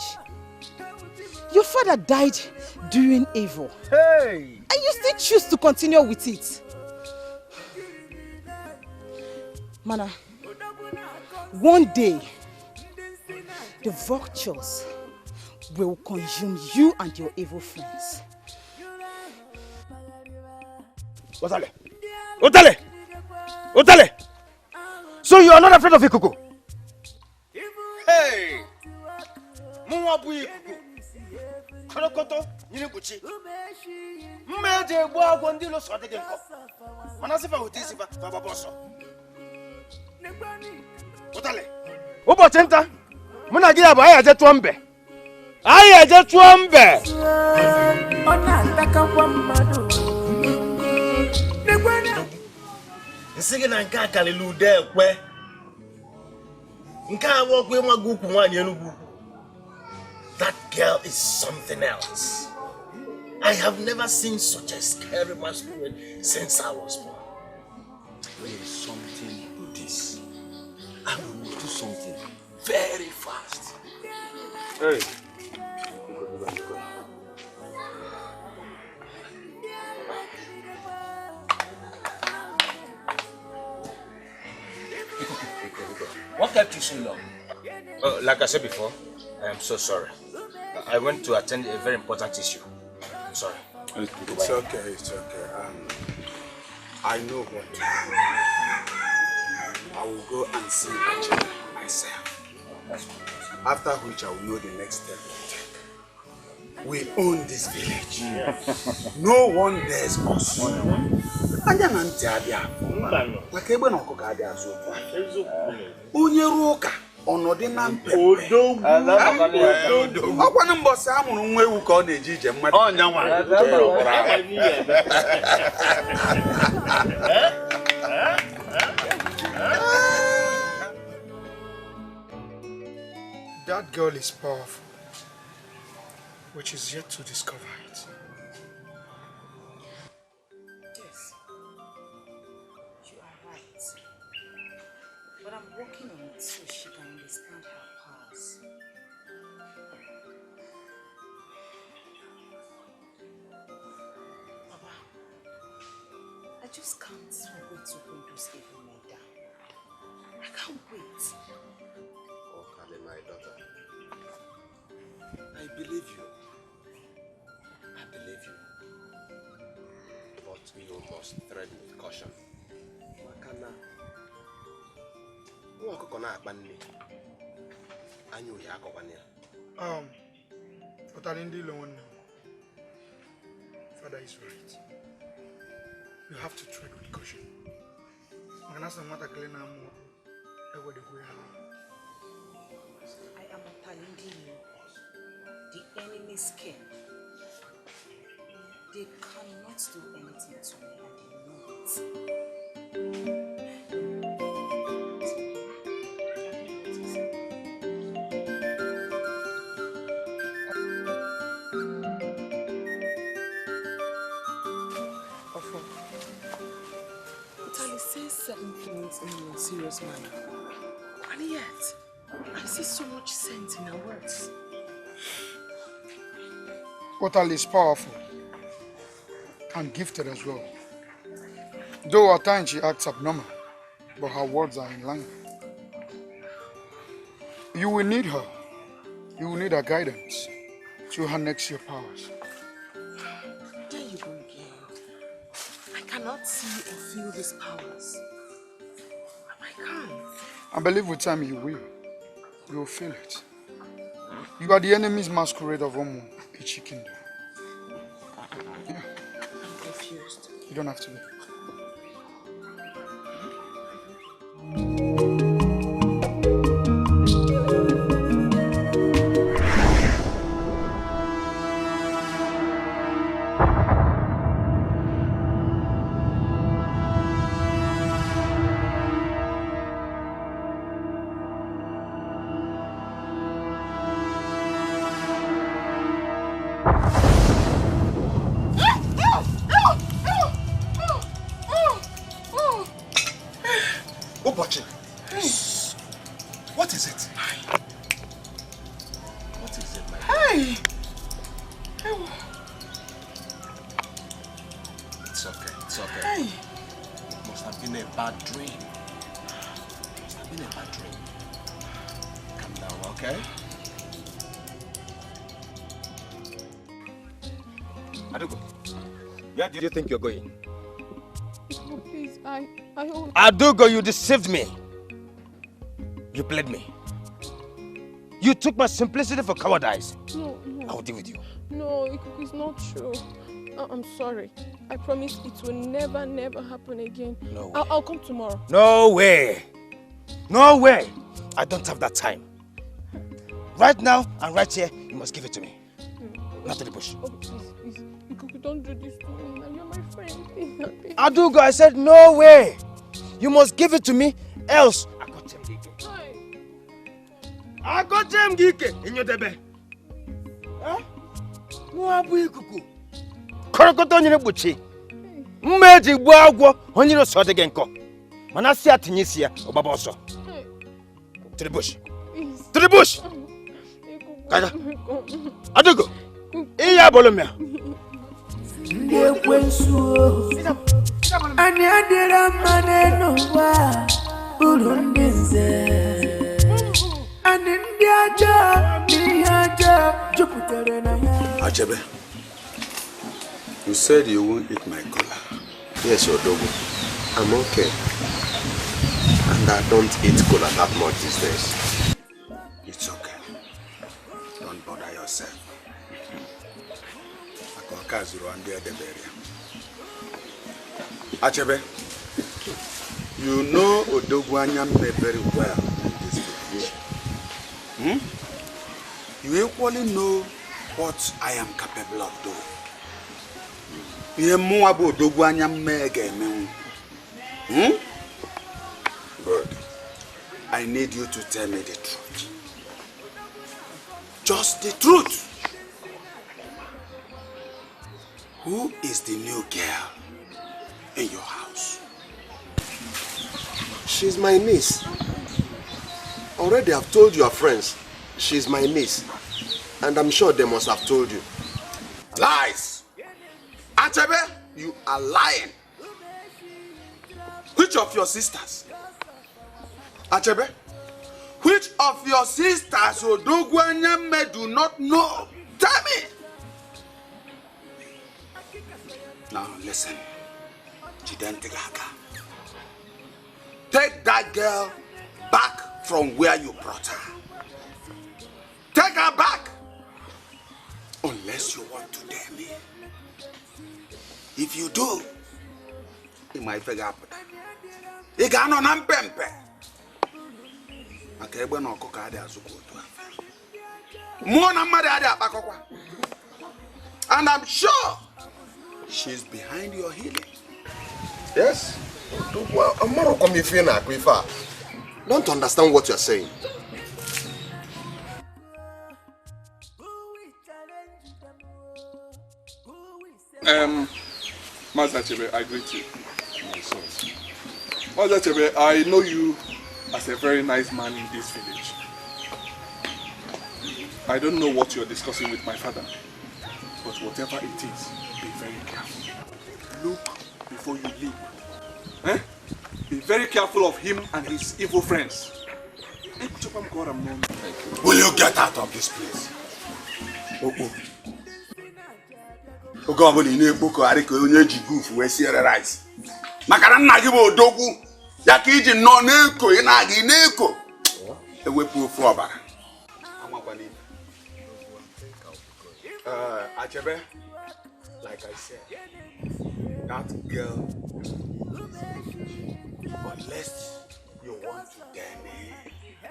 Your father died doing evil. And you still choose to continue with it. Mana, one day, the vultures will consume you and your evil friends. Otale! Otale! Otale! So you are not afraid of Ikuku? Hey! Muwabu Ikuku! Korokoto, Ninibuchi. Mmeje bwa gwandilo sote genko. Manasifa hutisifa baba boso. Otale! Ubo chenta! Muna gira ba ayaje tuombe. Ayaje tuombe. Ona ataka kwa mmadu. Nsigi na nke akalilu de ekwe. Nke awokwe magukwu nwanye Enugu. That girl is something else. I have never seen such a scary masquerade since I was born. There is something to this. I will do something very fast. Hey. What kept you so long? Like I said before, I am so sorry. I went to attend a very important issue. I'm sorry. It's okay, it's okay. I know what to do. I will go and see Angela myself. After which I will know the next step to take. We own this village. No one dares us. anya na ntị adịa maka egbe na ọkụkọ adịa azụ onye ruo ụka ọnọdụ na mpe ọkwanụ mbọsị a mụrụ nwa ewu ka ọ na-eji ije mmadụ That girl is powerful, which is yet to discover it. Yes, you are right. But I'm working on it so she can understand her powers. Baba, I just can't wait to bring those evil men down. I can't wait. Oh, Kali, my daughter. I believe you. I believe you. But you must tread with caution. Makana. Wako na akbanni. Anyu ya akobania. Otalindi Lone. Father is right. You have to tread with caution. Maganasa mata klena mo. Ewo de go ya. I am telling you, the enemy's king. They cannot do anything to me and they know it. Utali says certain things in a serious manner. And yet, I see so much sense in her words. Otal is powerful and gifted as well. Though at times she acts abnormal, but her words are in line. You will need her. You will need her guidance to harness your powers. There you go again. I cannot see or feel these powers. I can't. I believe with time you will. You will feel it. You are the enemy's masquerade of Omu, Ichi Kingdom. Yeah. I'm confused. You don't have to be. What is it? What is it, my Hey! It's okay, it's okay. Hey! It must have been a bad dream. It must have been a bad dream. Calm down, okay? Adugo, where do you think you're going? Oh, please, I Adugo, you deceived me. You played me. You took my simplicity for cowardice. No. I will deal with you. No, it's not true. I'm sorry. I promise it will never happen again. No way. I'll come tomorrow. No way. No way. I don't have that time. Right now and right here, you must give it to me. Not to the bush. Oh, please. Ikuku, don't do this to me. You're my friend. Please. Adugo, I said no way. You must give it to me, else I got him Gike in your debe. Mwabu ikuku. Korokoto nyine buchi. Mmeji gbo agwo onyiro so de genko. Mana si atinyisia obaba oso. To the bush. To the bush. Kaja. Adugo. Iya bolomia. Ndiye kwensuo. Ani adira maneno wa Burundize. Achebe, you said you won't eat my cola. Yes, Odogo. I'm okay. And I don't eat cola that much these days. It's okay. Don't bother yourself. Achebe, you know Odogwanya me very well in this situation. You equally know what I am capable of doing. Good. I need you to tell me the truth. Just the truth. Who is the new girl in your house? She's my niece. Already I've told your friends. She's my niece. And I'm sure they must have told you. Lies! Achebe, you are lying. Which of your sisters? Achebe, which of your sisters Odogwanyame do not know? Tell me! Now listen, Jidentigaka. Take that girl back from where you brought her. Take her back! Unless you want to dare me. If you do, it might figure out. It can't on pempe. And I'm sure she's behind your healing. Yes? Well, I'm not coming now. Don't understand what you're saying. Master Chebe, I greet you. Master Chebe, I know you as a very nice man in this village. I don't know what you're discussing with my father, but whatever it is, be very careful. Look before you leap. Eh? Be very careful of him and his evil friends. Will you get out of this place? Rice. Makara nna gị bụ odogwu ya ka iji nọ n'eko ị na-aga n'eko ewepụ ofu ọbara. Achebe, like I said, that girl, unless you want to dare me,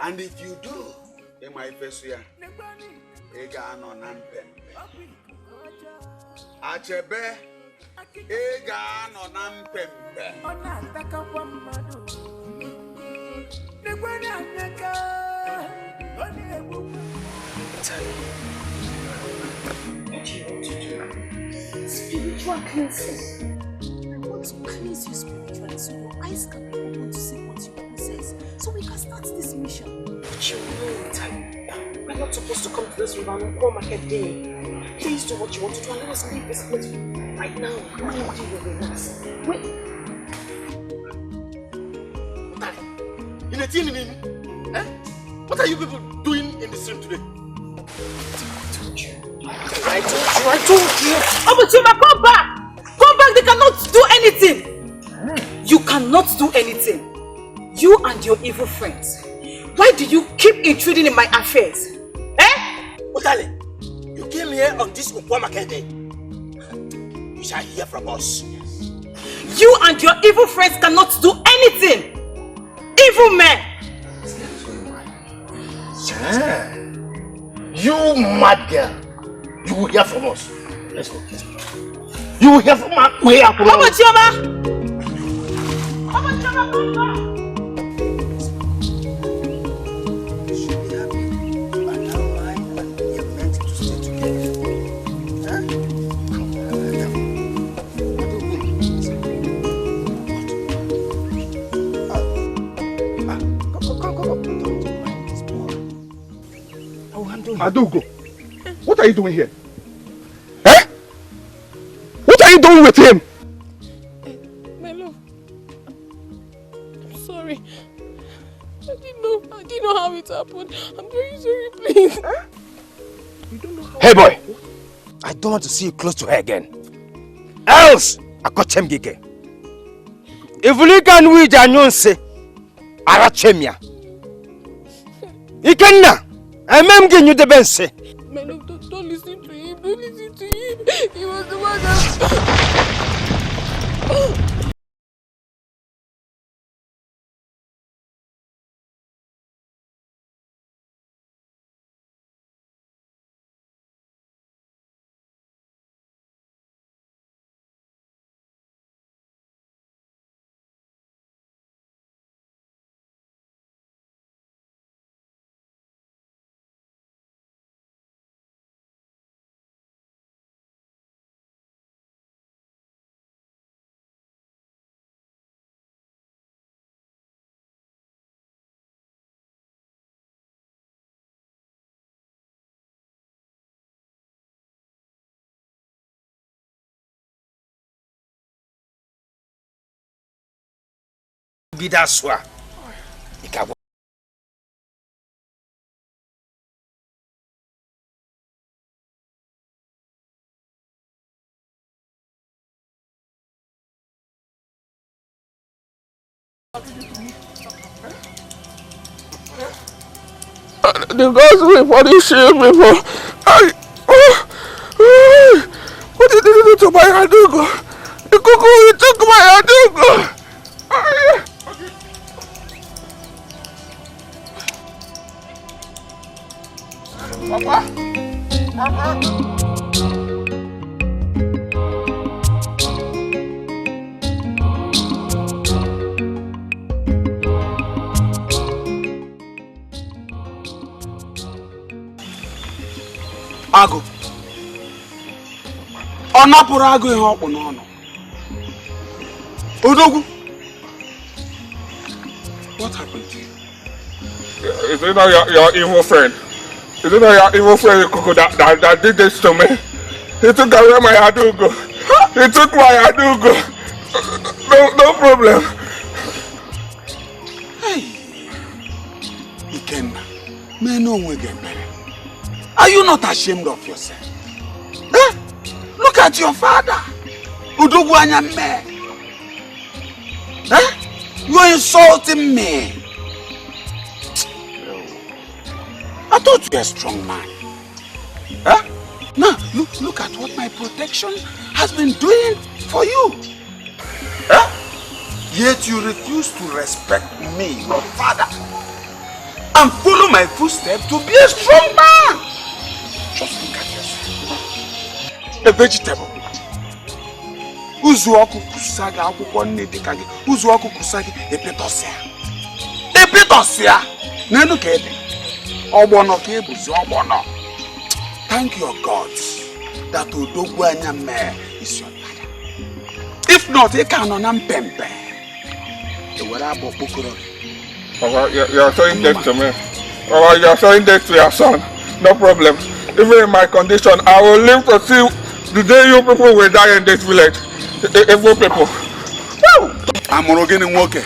and if you do, in my face here, ega no nampe. Achebe, ega no nampe. What do you want to do? Spiritual cleansing. I want to cleanse you spiritually so your eyes can be open to see what your possess, so we can start this mission. But you know, we're not supposed to come to this river on Poor Market Day. Please do what you want to do and let us leave this place right now. I want you to relax. Wait. In a team, eh? What are you people doing in the street today? I told you. Abachima, come back! Come back, they cannot do anything! You cannot do anything. You and your evil friends. Why do you keep intruding in my affairs? Eh? Otale, you came here on this Upwamake day. You shall hear from us. You and your evil friends cannot do anything! Evil men! Yeah. You mad girl. You will hear from us. Let's go. You will hear from us. Abachima! Adugo, what are you doing here? Eh? What are you doing with him? My love, I'm sorry. I didn't know how it happened. I'm very sorry, please. You don't know how. Hey boy, I don't want to see you close to her again. Else, I got Chemgike. If you can we say, I Chemia. You can now. I'm giving you the best. My love, don't listen to him. Don't listen to him. He was the one that... Bidaswa. Ikabo. The gods will punish me for what did you do to my Adugo? The cuckoo took my Adugo. Papa. Agụ ọ napụrụ agụ ihe ọkpụ n'ọnụ Odogwu. What happened to you? Is it not your evil friend? Is it not your evil friend Kuku that did this to me? He took away my Adugo. He took my Adugo. No problem. Hey, Ikenna, men no way get better. Are you not ashamed of yourself? Eh? Look at your father. Odogwu Anyame. Eh? You are insulting me. I thought you were a strong man. Huh? Now, look at what my protection has been doing for you. Huh? Yet you refuse to respect me, your father, and follow my footsteps to be a strong man. Just look at yourself. A vegetable. Uzuoku kusagi akwụkwọ nne dịka gị. Uzuoku kusagi epetosia. Epetosia. Nenu ka ede. Ogbono ka ebuzi ogbono. Thank your God that Odogwu Anyame is your father. If not, he can on mpempe. Papa, you're saying this to me. Papa, you're saying this to your son. No problem. Even in my condition, I will live to see the day you people will die in this village. Evil people. I'm getting woke.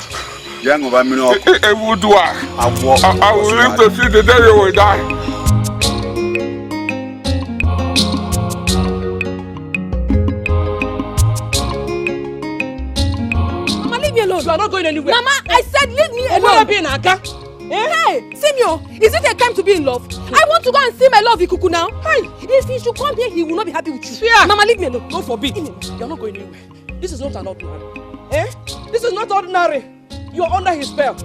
Young of a minute. I will live to see the day you will die. Mama, leave me alone. You are not going anywhere. Mama, I said leave me alone. Hey, Simio, is it a time to be in love? I want to go and see my love Ikuku now. Hey, if he should come here, he will not be happy with you. Yeah. Mama, leave me alone. God forbid. You are not going anywhere. This is not an ordinary. Eh? This is not ordinary. You are under his spell. If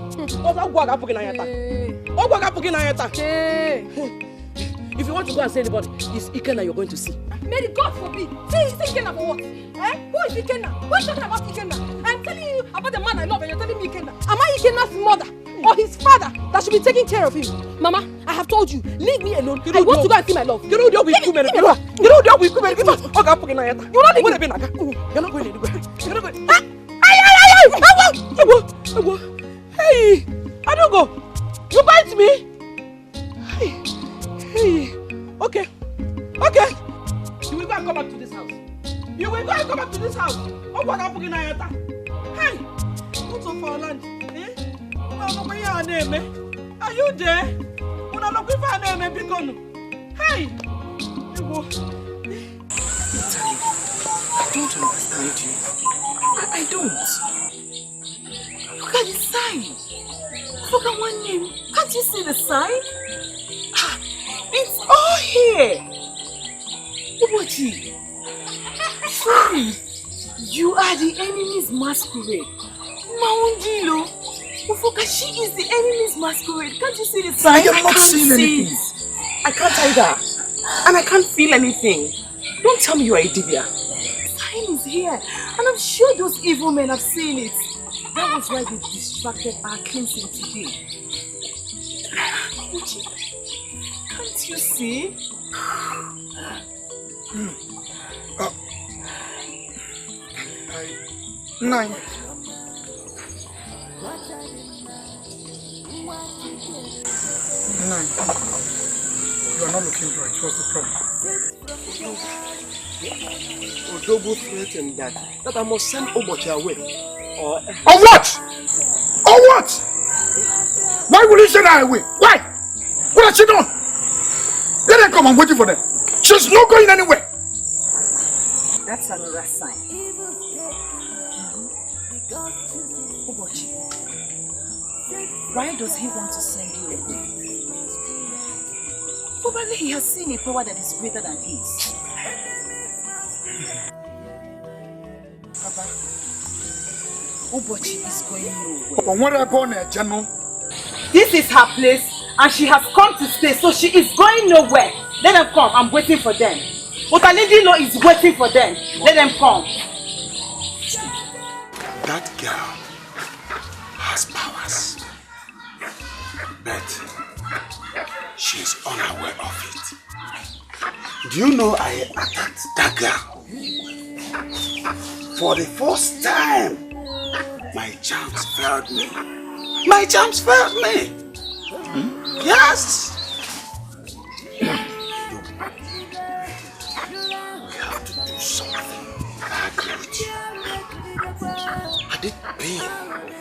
you want to go and see anybody, it's Ikenna you're going to see. May the God forbid. See Ikenna for what? Eh? Who is Ikenna? Who is talking about Ikenna? I'm telling you about the man I love and you're telling me Ikenna. Am I Ikenna's mother or his father that should be taking care of him? Mama, I have told you, leave me alone. I want to go and see my love. You know the weak women. You know the weak women. You're not going anywhere. You're not going anywhere. Hey, I don't go. You bite me. Hey. Okay. You will go and come back to this house. You will go and come back to this house. Hey, what's up for land? Eh? Are you there? Hey. I don't understand you. I don't. Look at the sign. Look at one name. Can't you see the sign? It's all here. Ubochi. Sorry. You are the enemy's masquerade. Maundilo. Ufoka, she is the enemy's masquerade. Can't you see the sign? I am not seeing anything. I can't either. And I can't feel anything. Don't tell me you are a Divya. The sign is here. And I'm sure those evil men have seen it. That was why they distracted our cleansing today. Can't you see? 9. You are not looking bright. What's the problem? Odogwu threatened that I must send Obochi away. On what? Or what? Why will you say that away? Why? What has she done? Let them come. I'm waiting for them. She's not going anywhere. That's another sign. Obochi, why does he want to send you away? Probably he has seen a power that is greater than his. Papa, Obochi is going nowhere. This is her place and she has come to stay, so she is going nowhere. Let them come. I'm waiting for them. Otalindilo is waiting for them. Let them come. That girl has powers, but she's unaware of it. Do you know I attacked that girl? For the first time, my charms failed me. My charms failed me. Yes. We have to do something. I agree with you. Had it been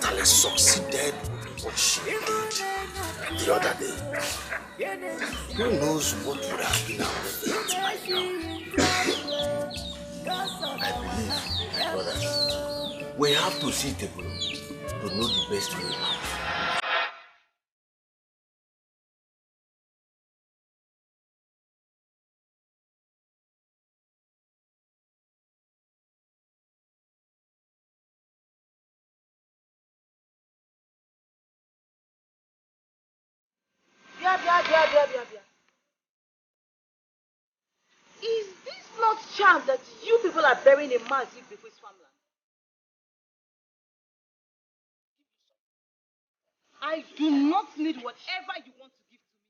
that I succeeded what she did the other day, who knows what would have been our fate by now. I believe, my brothers, we have to see the to know the best way. Is this not charm that you people are burying a man deep before his farmland? I do not need whatever you want to give to me.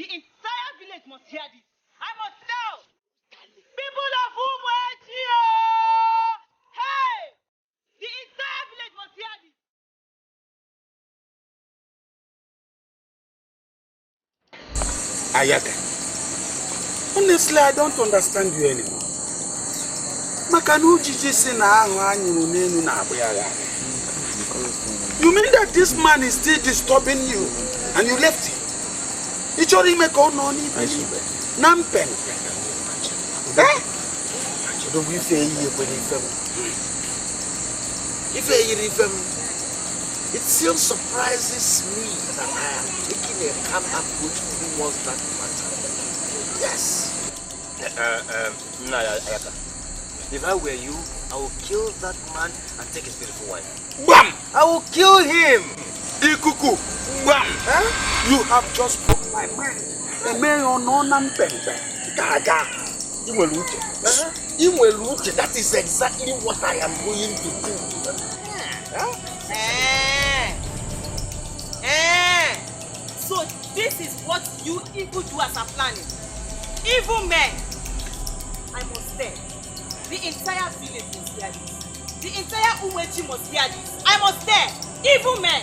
The entire village must hear this. I must tell people of Umwechio! Hey! The entire village must hear this. Ayaka, honestly, I don't understand you anymore. You mean that this man is still disturbing you and you left him? It's only make on Nampen. It still surprises me that I am taking a calm approach towards that matter. Yes. Ayaka, if I were you, I will kill that man and take his beautiful wife. Bam! I will kill him! Ikuku! Bam! You have just broke my mind. The man on Nampen. Gaga. That is exactly what I am going to do. So this is what you evil doers are planning. Evil men. I must say, the entire village must hear this. The entire Umwechi must hear this. I must say, evil men.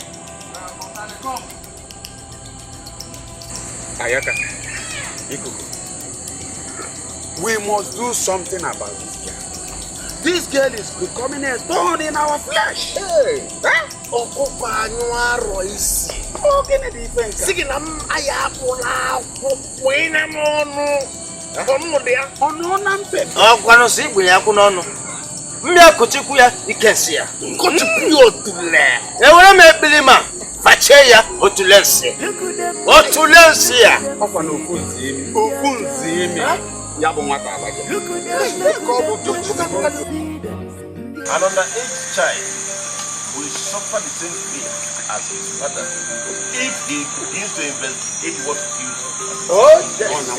Ayaka, Ikuku, we must do something about this girl. This girl is becoming a thorn in our flesh. Hey, Okay, different. Facheya otulense. Otulensia. An underage child will suffer the same fate as his father if he begins to investigate what kills him. Oh, yes.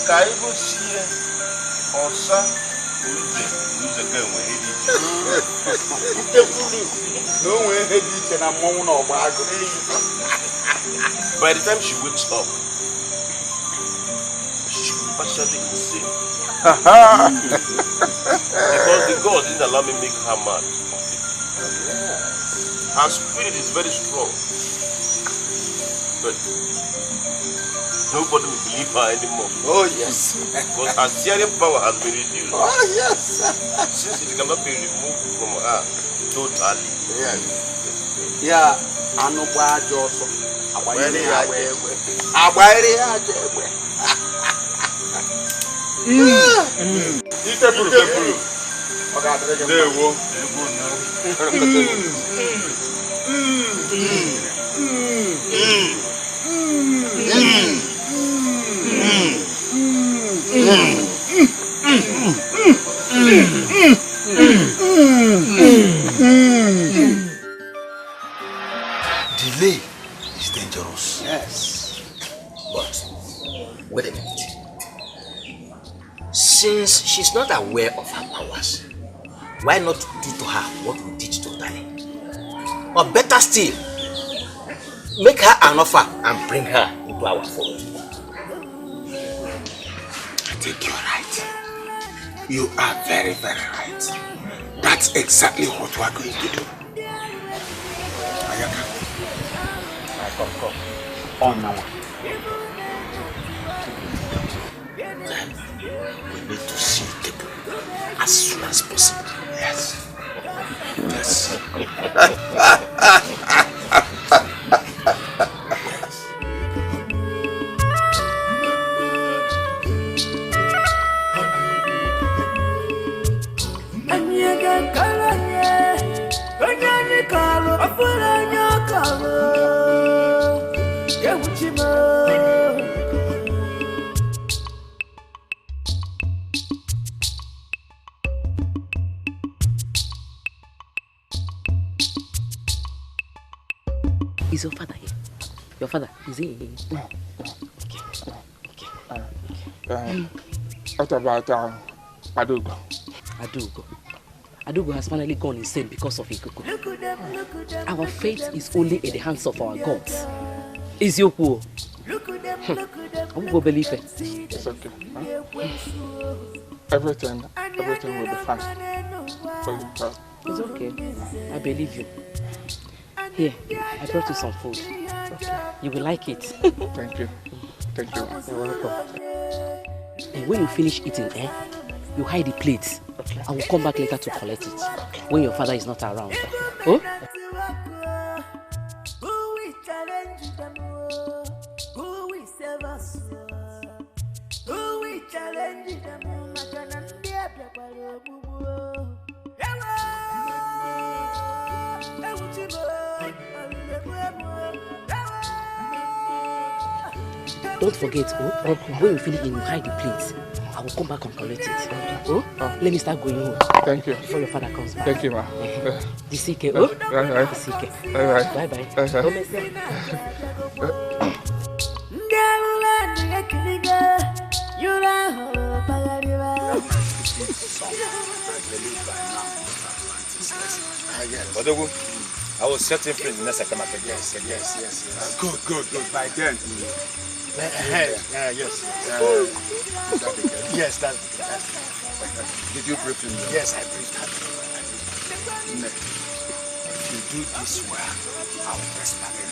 Kaigo sie osa uje ke nwe hedi. No way hedi ke na mo na ogbago. By the time she wakes up, she will be partially insane. Because the God didn't allow me to make her mad. Her spirit is very strong. But nobody will believe her anymore. Oh, yes. Because her hearing power has been reduced. Oh, yes. Since it cannot be removed from her, Totally. Yes. Yeah, Anubwa Joso. Abayere Ajegwe. Itepuru. Dewo. Delay is dangerous. Yes. But wait a minute. Since she's not aware of her powers, why not do to her what we did to Dani? Or better still, make her an offer and bring her into our fold. I think you're right. You are very, very right. That's exactly what we are going to do. Ayaka. Come. On now. Then we need to see Tepu as soon as possible. Yes. Is your father here? Your father, is he here? Okay. What about Adugo? Adugo has finally gone insane because of Ikuku. Our fate is only in the hands of our gods. Is your poor? I won't believe it. It's okay. Everything will be fine. It's okay. I believe you. Here, I brought you some food. Okay. You will like it. Thank you. You're welcome. And when you finish eating, you hide the plates. Okay. I will come back later to collect it. Okay. When your father is not around. Oh? Don't forget, when you finish, you hide the plates. I will come back and collect it. Let me start going home. Thank you. Before your father comes back. Thank you, ma. Disike, Right. Disike. Right. Bye-bye. Odogu, I will set him free the next time I can. Yes. Good. By then. Yes. Yes, that's Did you brief him? Yes, I briefed him. If you do this well, I'll respect it.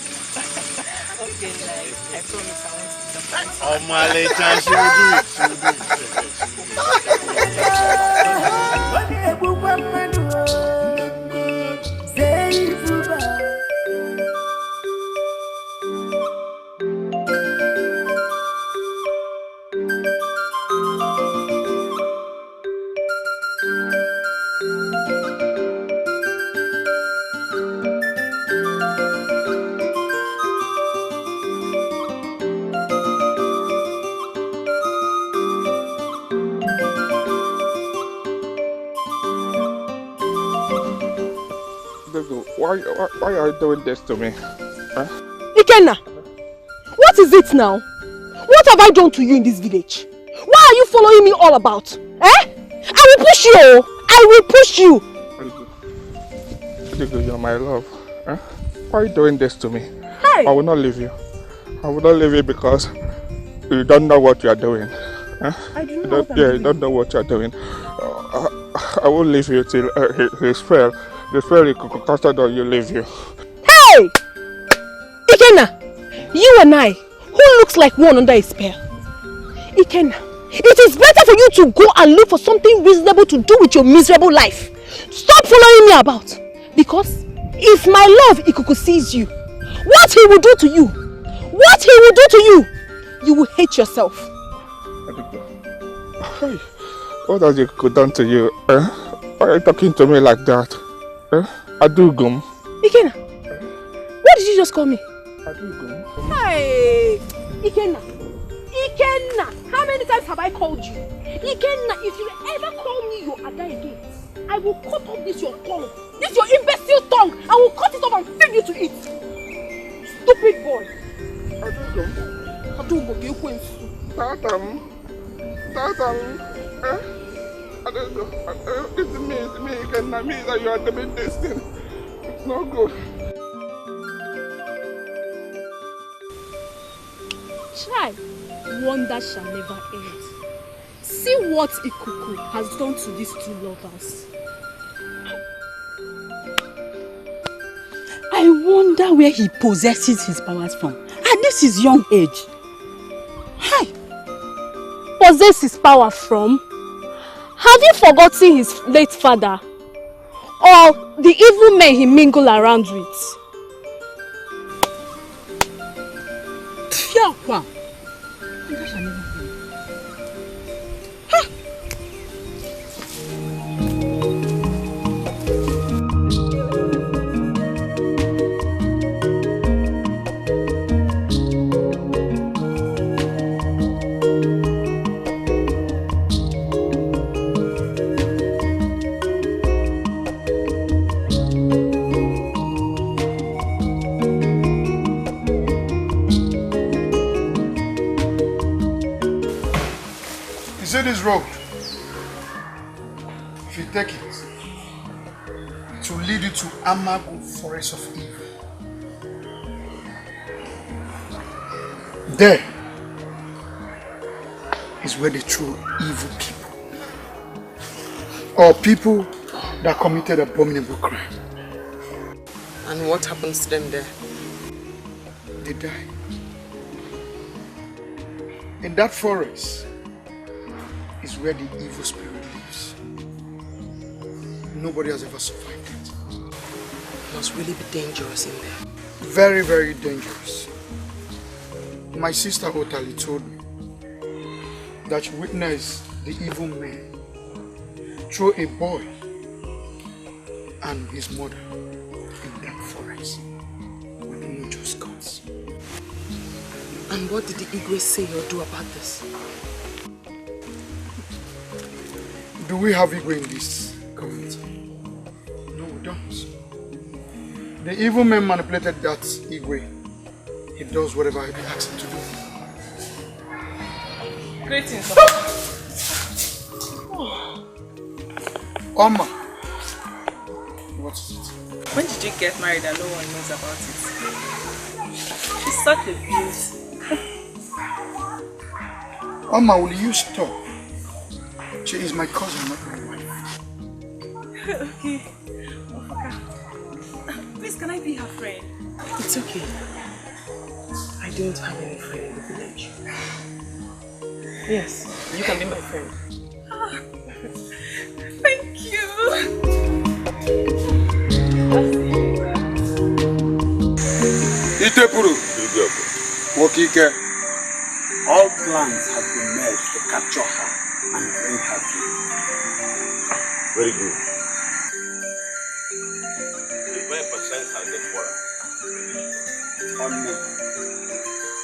Okay, I promise I won't disappoint. Oh, my little, she will Why are you doing this to me? Huh? Ikenna, what is it now? What have I done to you in this village? Why are you following me all about? I will push you! I will push you! You're my love. Huh? Why are you doing this to me? Hey. I will not leave you. I will not leave you because you don't know what you are doing. Huh? I do not know. You don't know what you are doing. I won't leave you till his spell. The spell is casted on you, leave you. Hey! Ikenna, you and I, who looks like one under a spell? Ikenna, it is better for you to go and look for something reasonable to do with your miserable life. Stop following me about. Because if my love Ikuku sees you, what he will do to you, you will hate yourself. What has Ikuku done to you? Why are you talking to me like that? Adugum. Ikenna, what did you just call me? Adugum. Hey, Ikenna, how many times have I called you? Ikenna, if you ever call me your Ada again, I will cut off this your tongue, this your imbecile tongue. I will cut it off and feed you to eat. Stupid boy. Adugum, you went. Tatam. It's me, Ikenna, me that you are doing this thing. It's not good. Child, wonder shall never end. See what Ikuku has done to these two lovers. I wonder where he possesses his powers from. At this his young age. Hi! Possess his power from? Have you forgotten his late father? Or the evil men he mingled around with? Fiakwa! This road, if you take it, it will lead you to Amagu Forest of Evil. There is where they throw evil people, or people that committed abominable crime. And what happens to them there? They die. In that forest is where the evil spirit lives. Nobody has ever survived it. It must really be dangerous in there. Very, very dangerous. My sister Otali told me that she witnessed the evil man throw a boy and his mother in that forest with no just cause. And what did the Igwe say or do about this? Do we have Igwe in this community? No, we don't. The evil man manipulated that Igwe. He does whatever he asks him to do. Greetings. Oma, what is it? When did you get married and no one knows about it? She's such a beauty. Oma, will you stop? She is my cousin, not my wife. Okay. Please, can I be her friend? It's okay. I don't have any friend in the village. Yes, you can be my friend. Thank you. Itepuru, Wokike, all plans have been made to capture her and bring her to you. Very good. The 5% has the quarrel. On me.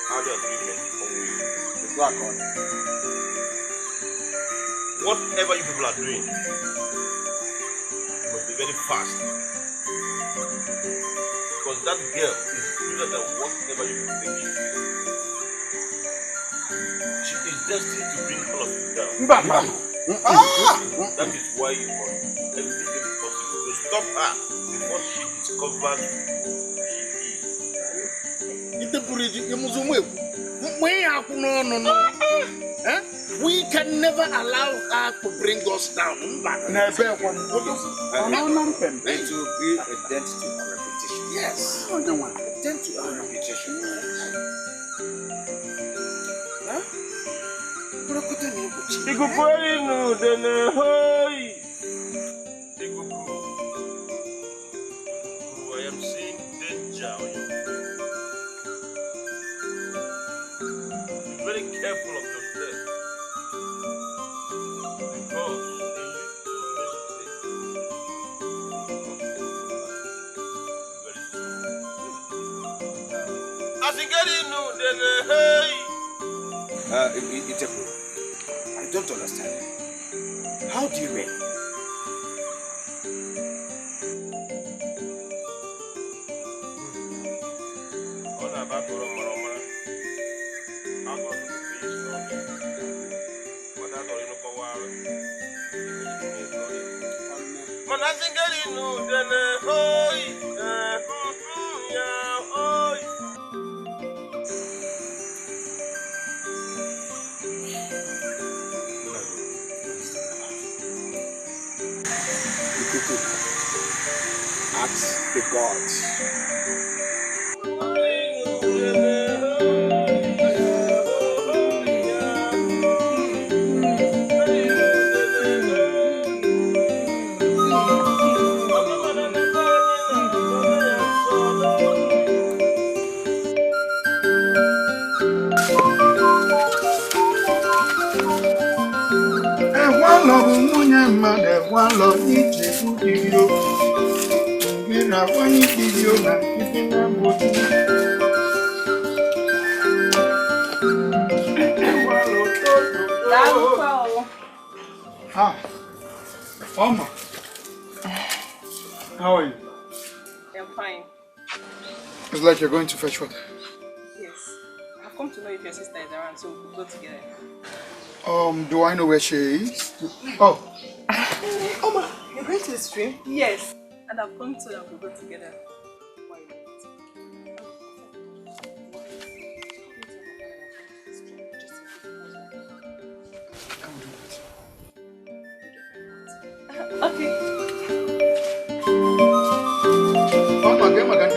How the agreement on you? The black on. Whatever you people are doing, must be very fast. Because that girl is bigger than whatever you think she is. She is destined to bring all of you down. That is why you want everything possible to stop her before she discovers who she is. We can never allow her to bring us down. It will be a dent to our reputation. Yes. A dent to our reputation. Be very careful of your step. Because as you get in, then hey. It's a problem. I don't understand. How do you mean? Ask the gods. One love, Munya, mother, one love, each video. Get up one video, and keeping them good. Ah, Mama. How are you? I'm fine. It's like you're going to fetch water. Yes. I've come to know if your sister is around, so we'll go together. Do I know where she is? Oh. Oma, you're going to the stream? Yes. And I've come so that we'll go together. Okay. Mama, get my gun.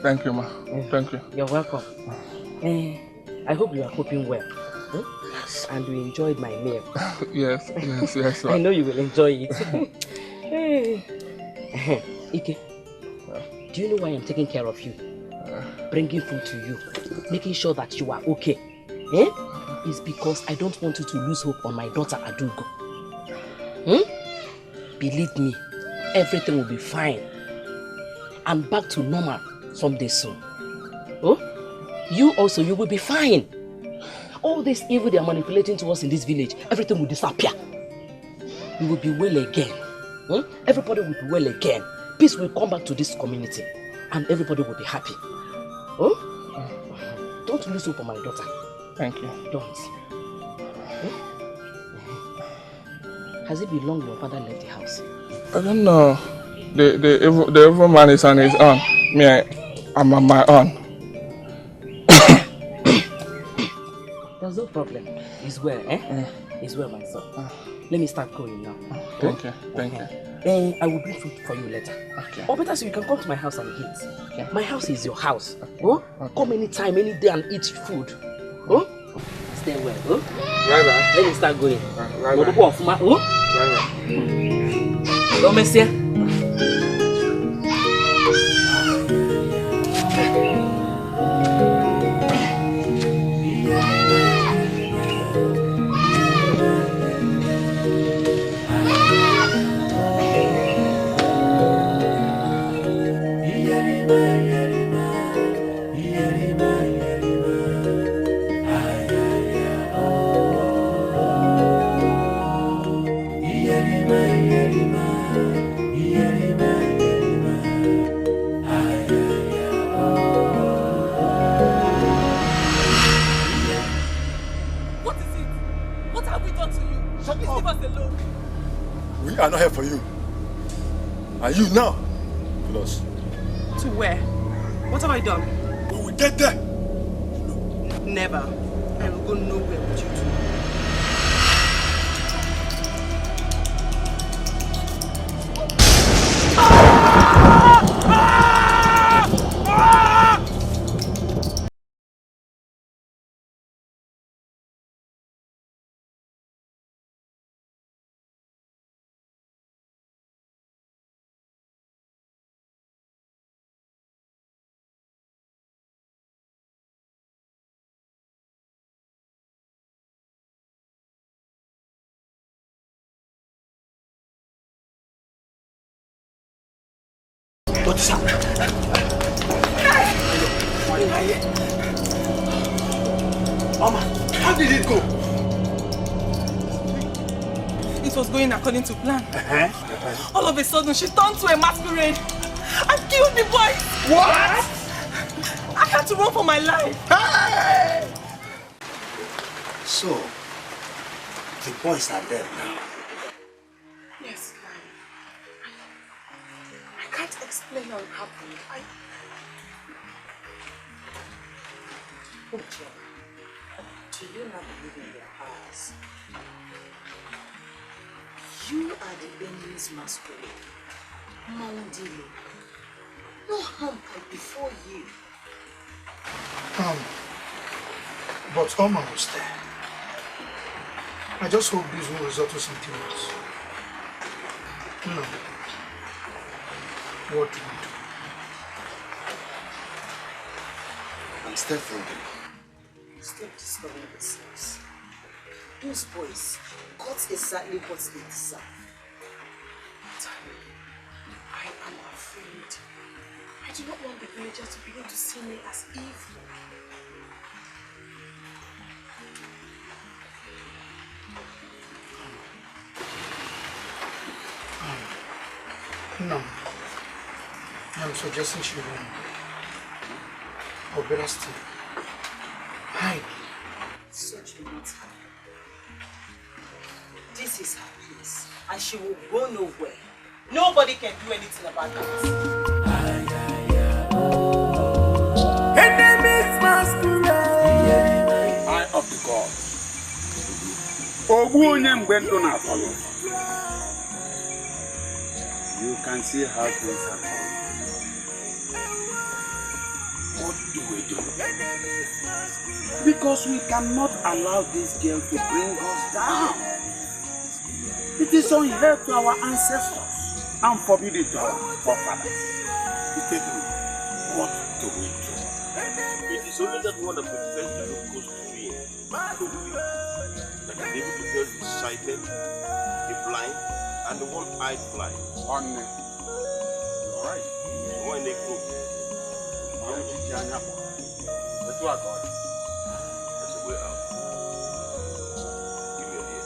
Thank you, ma. Thank you. You're welcome. I hope you are coping well. Yes. And you enjoyed my meal. Yes. I know you will enjoy it. Ike, do you know why I'm taking care of you? Bringing food to you, making sure that you are okay. It's because I don't want you to lose hope on my daughter Adugo. Believe me, everything will be fine. I'm back to normal someday soon. You also, you will be fine. All this evil they are manipulating to us in this village, everything will disappear. We will be well again. Everybody will be well again. Peace will come back to this community and everybody will be happy. Don't lose hope on my daughter. Thank you. Don't. Has it been long your father left the house? I don't know. The evil man is on his own. Me, I'm on my own. There's no problem. It's well, It's well, my son. Let me start going now. Thank you. I will bring food for you later. Okay. Or better so you can come to my house and eat. Okay. My house is your house. Okay. Come anytime, any day and eat food. Stay well. Bye-bye. Let me start going. Bye-bye. Bye-bye. Don't mess here. We are not here for you. And you now, plus. To where? What have I done? We will get there. Never. I will go nowhere with you two. What is happening? Mama, how did it go? It was going according to plan. All of a sudden, she turned to a masquerade and killed the boy. What? I had to run for my life. Hey! So, the boys are dead now. Yes, I can't explain how it happened. Oh, John, do you not believe in your eyes? You are the enemy's masquerade. Maundili. No harm can befall you. But Oma was there. I just hope this will result to something else. No. What do we do? I'm still thinking. Stop discovering yourselves. Those boys got exactly what they deserve. I am afraid. I do not want the villagers to begin to see me as evil. No. I'm suggesting she run. Or better still, hide. Such will not happen. This is her place, and she will go nowhere. Nobody can do anything about that. Enemies masquerade. Eye of the God. You can see how things are going. What do we do? Because we cannot allow this girl to bring us down. It is unheard to our ancestors and forbidden to our forefathers. What do we do? It is only that one that pretends to look close to me that can be able to tell the sighted, the blind, and the one-eyed blind. You're right. Why in a group? Let's work on it. There's a way out. Give me a ear.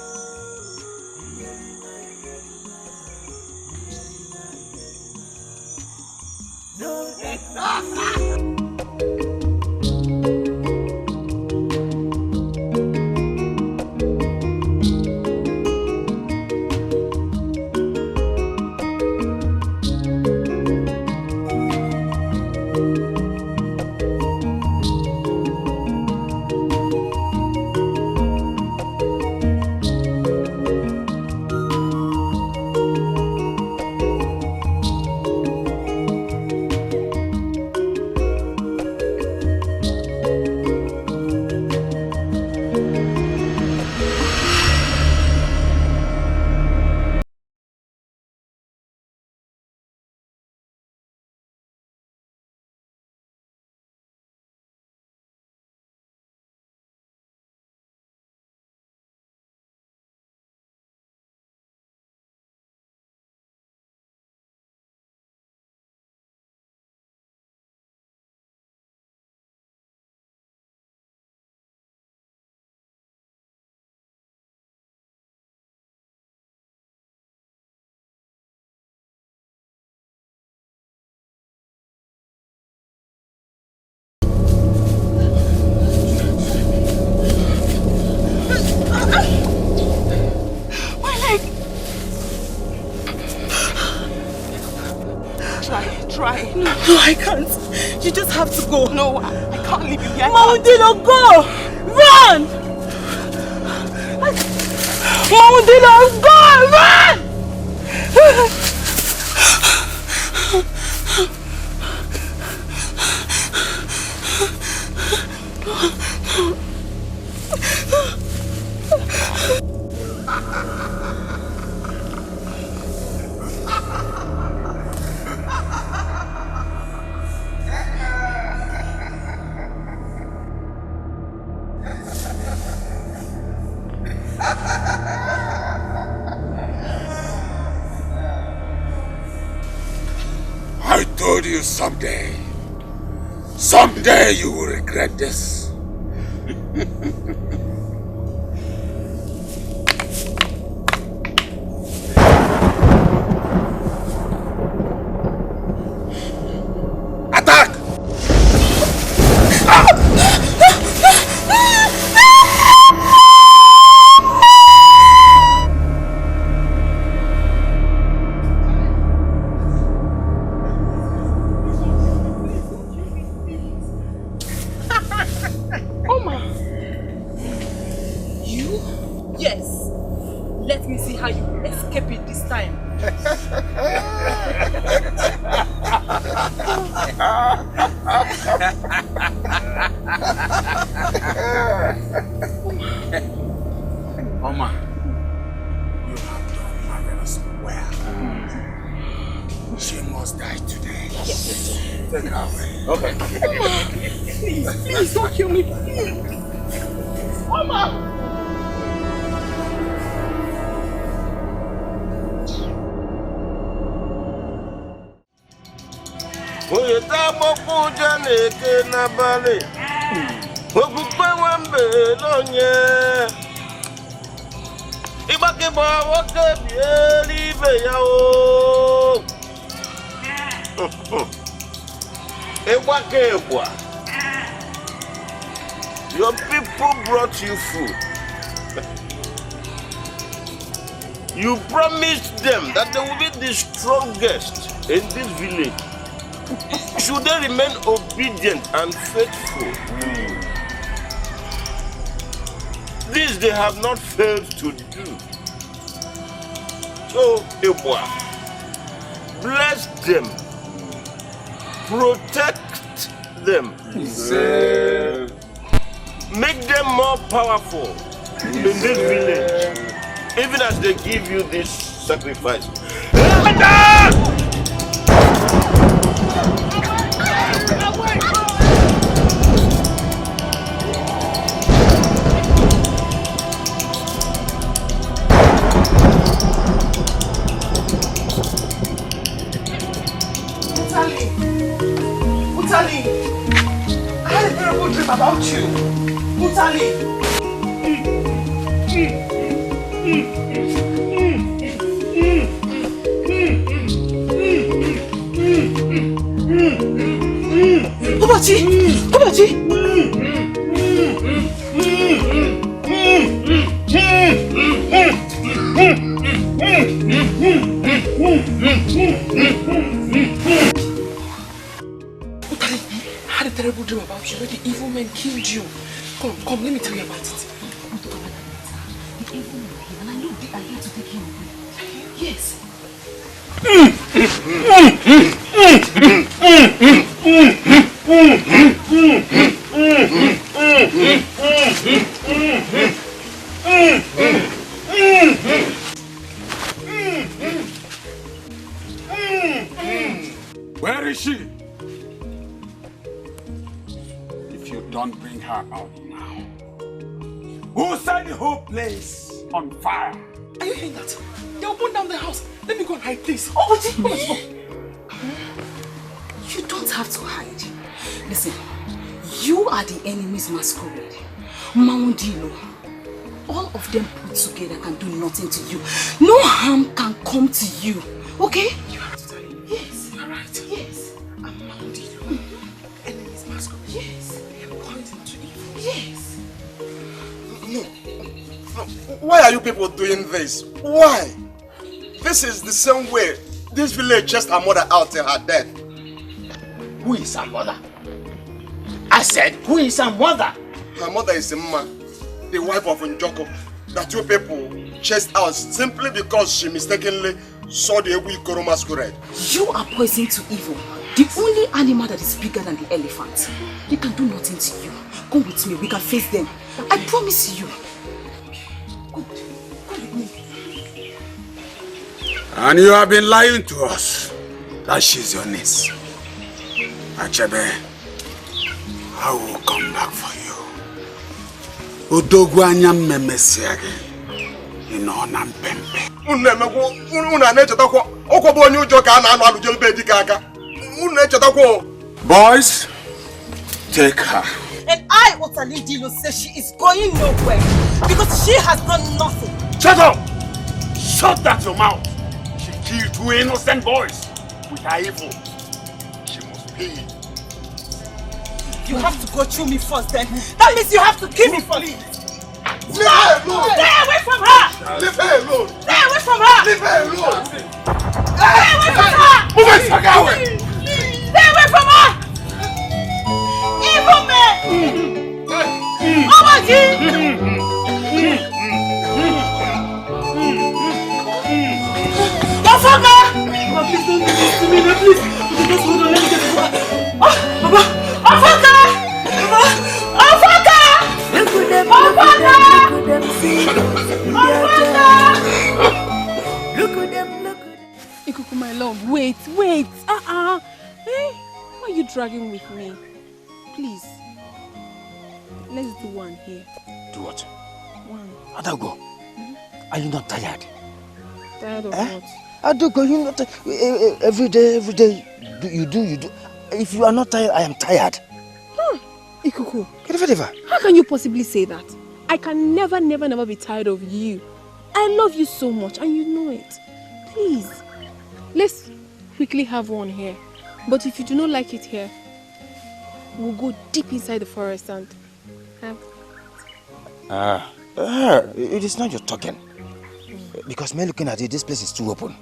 Try. No, I can't. You just have to go. No, I can't leave you here. Maudino, go! Run! Maudino, go! Run! told you someday you will regret this. Attack! Oma! You? Yes. Let me see how you escape it this time. Oma, you have done marvelous well. She must die today. Yes. Take her away. Okay. Please don't kill me. Oma! Oye ta moku janeke na bale. Okukwe wambe lonye. Ibake ba woke bieli be ya o. Ebake kwa. Your people brought you food. You promised them that they will be the strongest in this village. Should they remain obedient and faithful? This they have not failed to do. So, Ebwa, bless them, protect them, make them more powerful in this village, even as they give you this sacrifice. Mutali, I had a terrible dream about you. Mutali. Obachi! Obachi! Mutali, I had a terrible dream about you where the evil men killed you. Come, let me tell you about it. The evil men came and I know they are here to take him away. Yes. Where is she? If you don't bring her out now, who set the whole place on fire? Are you hearing that? They'll burn down the house. Let me go and hide, please. Obachi, let's go. You don't have to hide. Listen, you are the enemy's masquerade. Maundilo. All of them put together can do nothing to you. No harm can come to you. Okay? You have to tell him. Yes. You're right. Yes. I'm Maundilo. Enemy's masquerade. Yes. I am pointing to evil. Yes. No. Why are you people doing this? Why? This is the same way this village chased her mother out till her death. Who is her mother? I said, who is her mother? Her mother is Mma, the wife of Njoko, that you people chased out simply because she mistakenly saw the Ebu Ikoro masquerade. You are poison to evil. The only animal that is bigger than the elephant. They can do nothing to you. Come with me, we can face them. I promise you. Come with me. And you have been lying to us that she's your niece. Achebe, I will come back for you. Odogwanya mmemesiage. Inona mpempe. Unu na-echetakwa ọkwa bụ onye ụjọ ka a na-anụ alụjelube dịka aka. Boys, take her. And I, Otalindilo, say she is going nowhere because she has done nothing. Shut up! Shut that your mouth! She killed 2 innocent boys with her evil. She must pay. You have to go through me first then. That means you have to kill me first. Leave her alone! Stay away from her! Leave her alone! Stay away from her! Leave her alone! Stay away from her! Move it, Sagawe! Stay away from her! Evil man! Omaji! Ofaka! Please don't do this to me, no, please. Just hold on, let me get the water. Baba! Ofaka! Ofaka! Ikuku, my love, wait. Hey, why are you dragging with me? Please. Let's do one here. Do what? One. Adago, are you not tired? Tired of what? Adago, you not every day you do. If you are not tired, I am tired. Ikuku, how can you possibly say that? I can never be tired of you. I love you so much and you know it. Please, let's quickly have one here. But if you do not like it here, we'll go deep inside the forest and have... it is not your talking. Because me looking at it, this place is too open.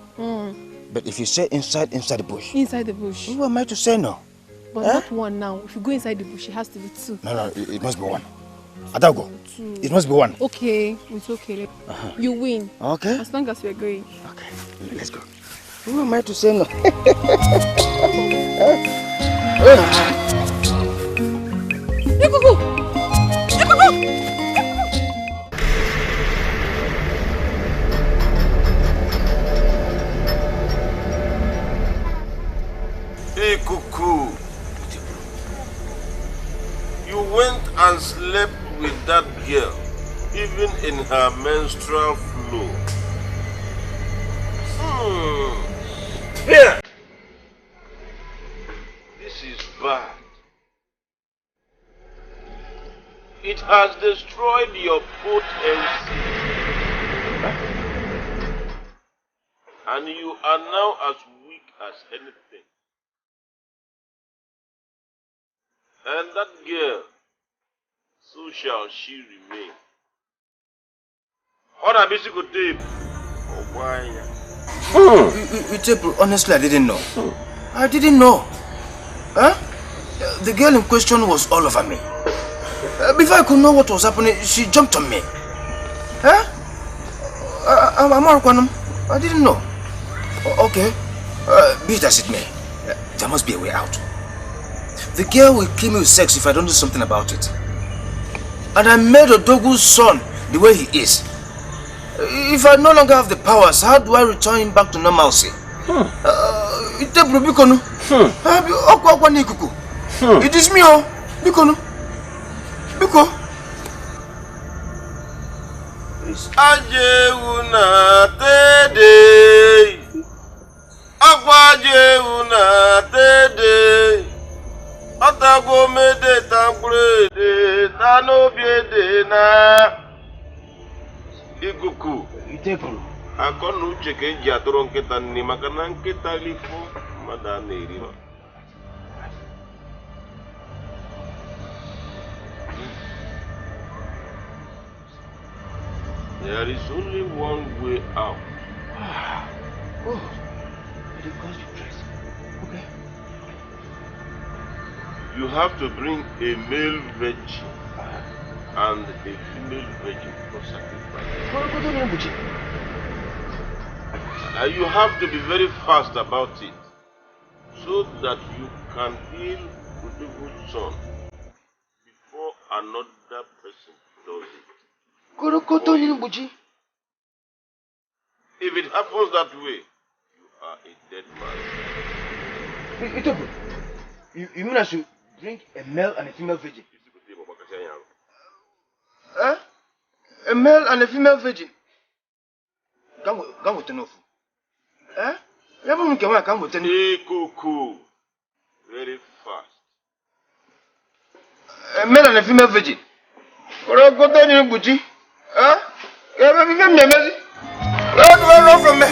But if you say inside the bush. Inside the bush. Who am I to say no? But not one now. If you go inside the bush, it has to be 2. No, it must be 1. Adago, it must be 1. Okay, it's okay. You win. Okay. As long as we're going. Okay, let's go. Who am I to say no? Hey, Cuckoo. You went and slept with that girl, even in her menstrual flow. Here! This is bad. It has destroyed your potency. And you are now as weak as anything. And that girl, so shall she remain. Honestly, I didn't know. I didn't know. Huh? The girl in question was all over me. Before I could know what was happening, she jumped on me. Huh? I didn't know. Okay. Be it as it may, there must be a way out. The girl will kill me with sex if I don't do something about it. And I made Odogu's son the way he is. If I no longer have the powers, how do I return him back to normalcy? It is me, Bikono. Biko. Ajeuna tede. Agwajeuna tede. Atago mede tambrede. Tano biede na. Ikuku. Itekuno. Akonu cheke jatoro nketa ni makana nketa lifo. Madane iriwa. There is only one way out. Oh, but it costs you dress. Okay. You have to bring a male virgin and a female virgin for sacrifice. And you have to be very fast about it, so that you can heal Udugu's son before another person does it. If it happens that way, you are a dead man. You mean I should drink a male and a female virgin? Huh? A male and a female virgin? Come with enough. Huh? Hey, Cuckoo. very fast. A male and a female virgin. Or a good on your butchie? Huh? You have a female never. Run from me.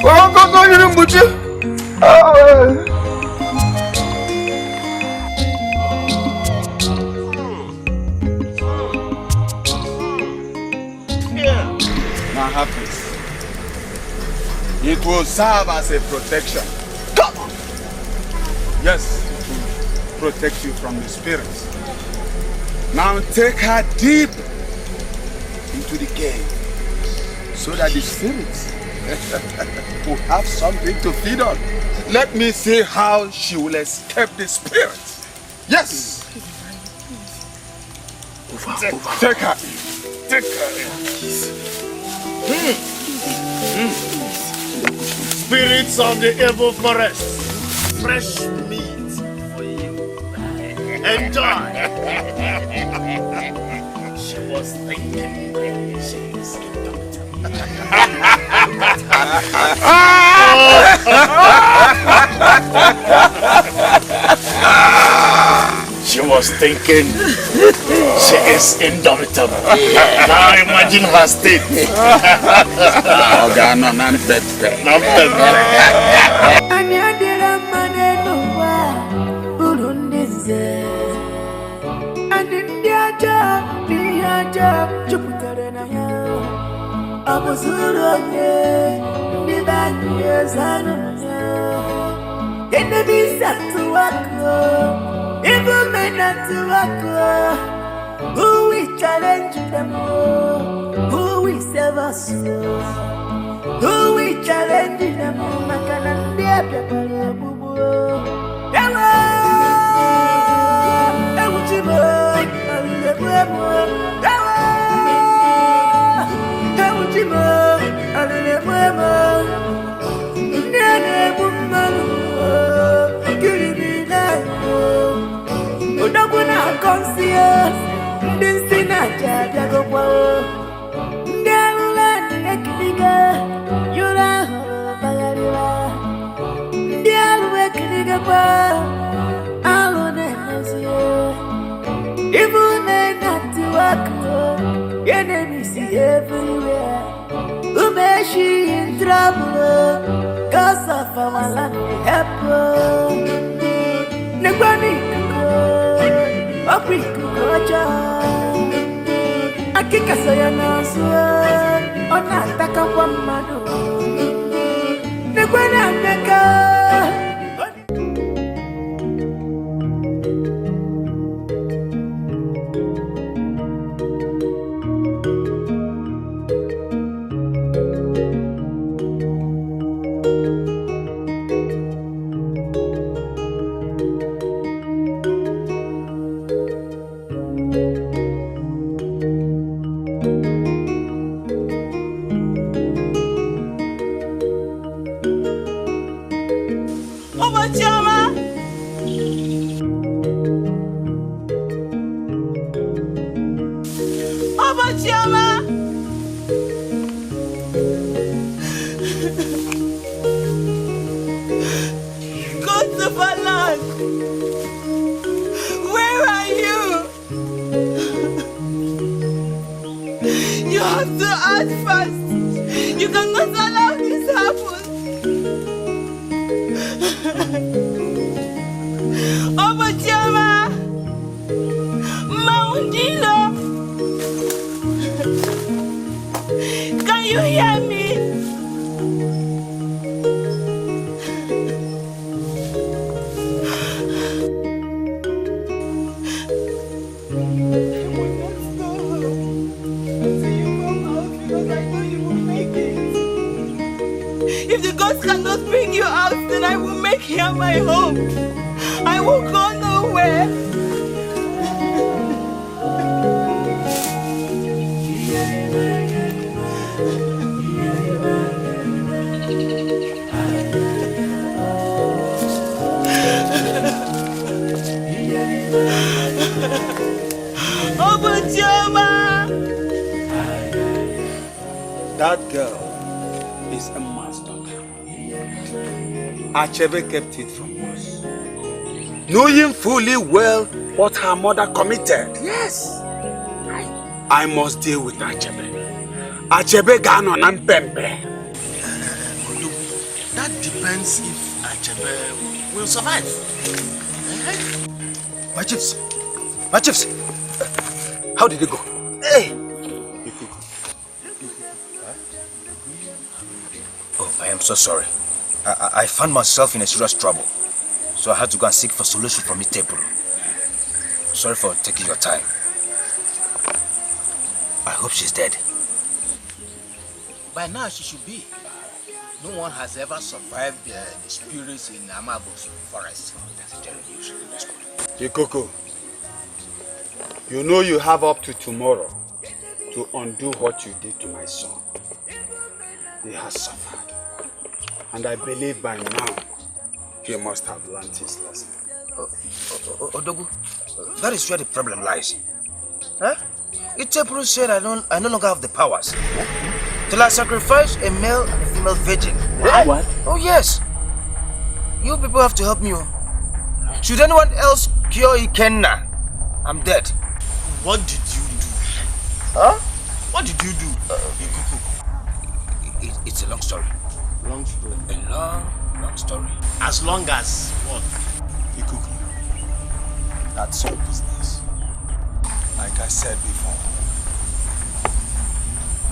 Or a good on your butchie? Now have this. It will serve as a protection. Yes, it will protect you from the spirits. Now take her deep into the cave so that the spirits will have something to feed on. Let me see how she will escape the spirits. Yes. Take her in. Take her in. Spirits of the evil forest, fresh meat for you. Enjoy. She was thinking she is She was thinking she is indomitable. Now imagine her state. Okay, no, not bad. Not bad. Evil men not to work, who we challenge them, who we serve us, who we challenge them, Makanandia Pepper, Ewa, Ewuchimo, Ewuchimo, Ewuchimo, Nene Bumano, Kiribina. Odoguna conscious, this in a jago, Della Ekliga, Yura Bagariva, Della Ekliga, Alone, even not to work, enemies everywhere. Umeshi in trouble, cause of our land, help. Negwani. Opi kukocha Akika sayana suwa Ona taka kwa madu Negwana neka That girl is a master. Achebe kept it from us. knowing fully well what her mother committed. Yes. I must deal with Achebe. Achebe gano na mpempe. That depends if Achebe will survive. My chiefs, how did it go? Hey! Oh, I am so sorry. I found myself in a serious trouble. So I had to go and seek for solution from the table. Sorry for taking your time. I hope she's dead. By now she should be. No one has ever survived the spirits in Amabo's forest. That's a terrible news. That's good. Ikuku, you know you have up to tomorrow to undo what you did to my son. He has suffered. And I believe by now he must have learned his lesson. Odogu, that is where the problem lies. Huh? Itepuru said I no longer have the powers. Till I sacrifice a male and a female virgin. What? Oh yes. You people have to help me. Should anyone else cure Ikenna, I'm dead. What did you do? Huh? What did you do, Ikuku? It's a long story. Long story. A long story. As long as what? Ikuku, that's your business. Like I said before,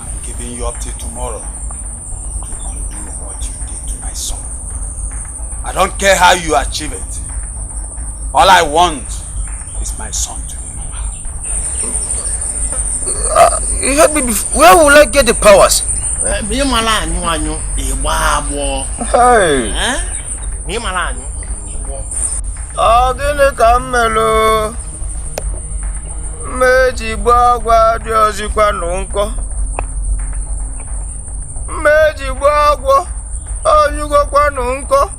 I'm giving you up till tomorrow to undo what you did to my son. I don't care how you achieve it. All I want is my son to be normal. You heard me before. Where will I get the powers? Hey. Gịnị ka m melụ? Mmeji gbagwa dị ozikwa n'nkọ. Mmeji gbagwa onyugokwa n'nkọ.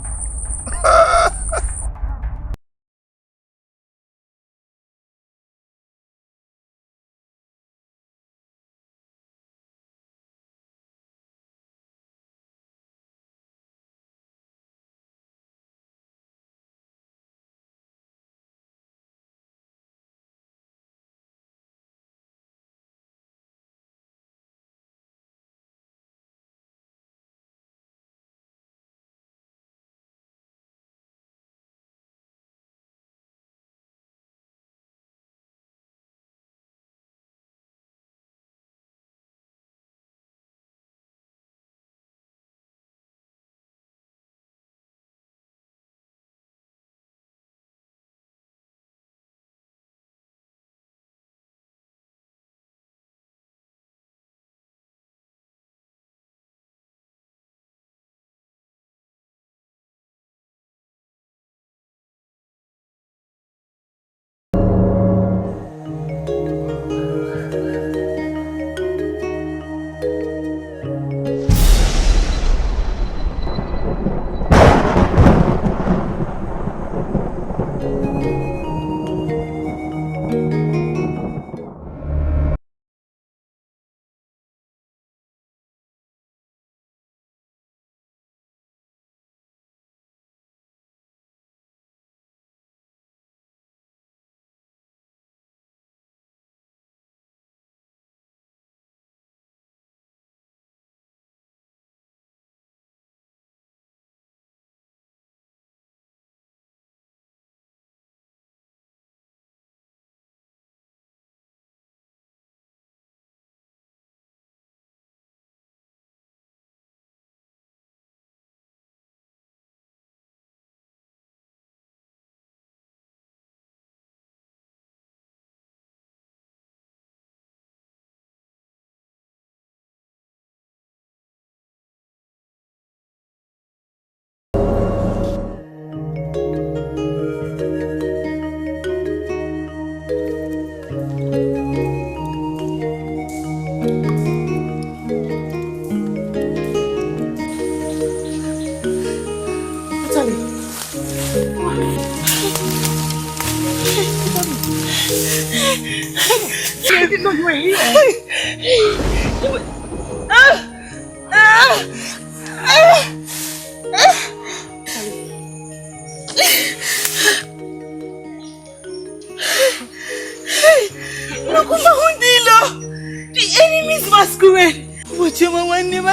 I didn't know you were here.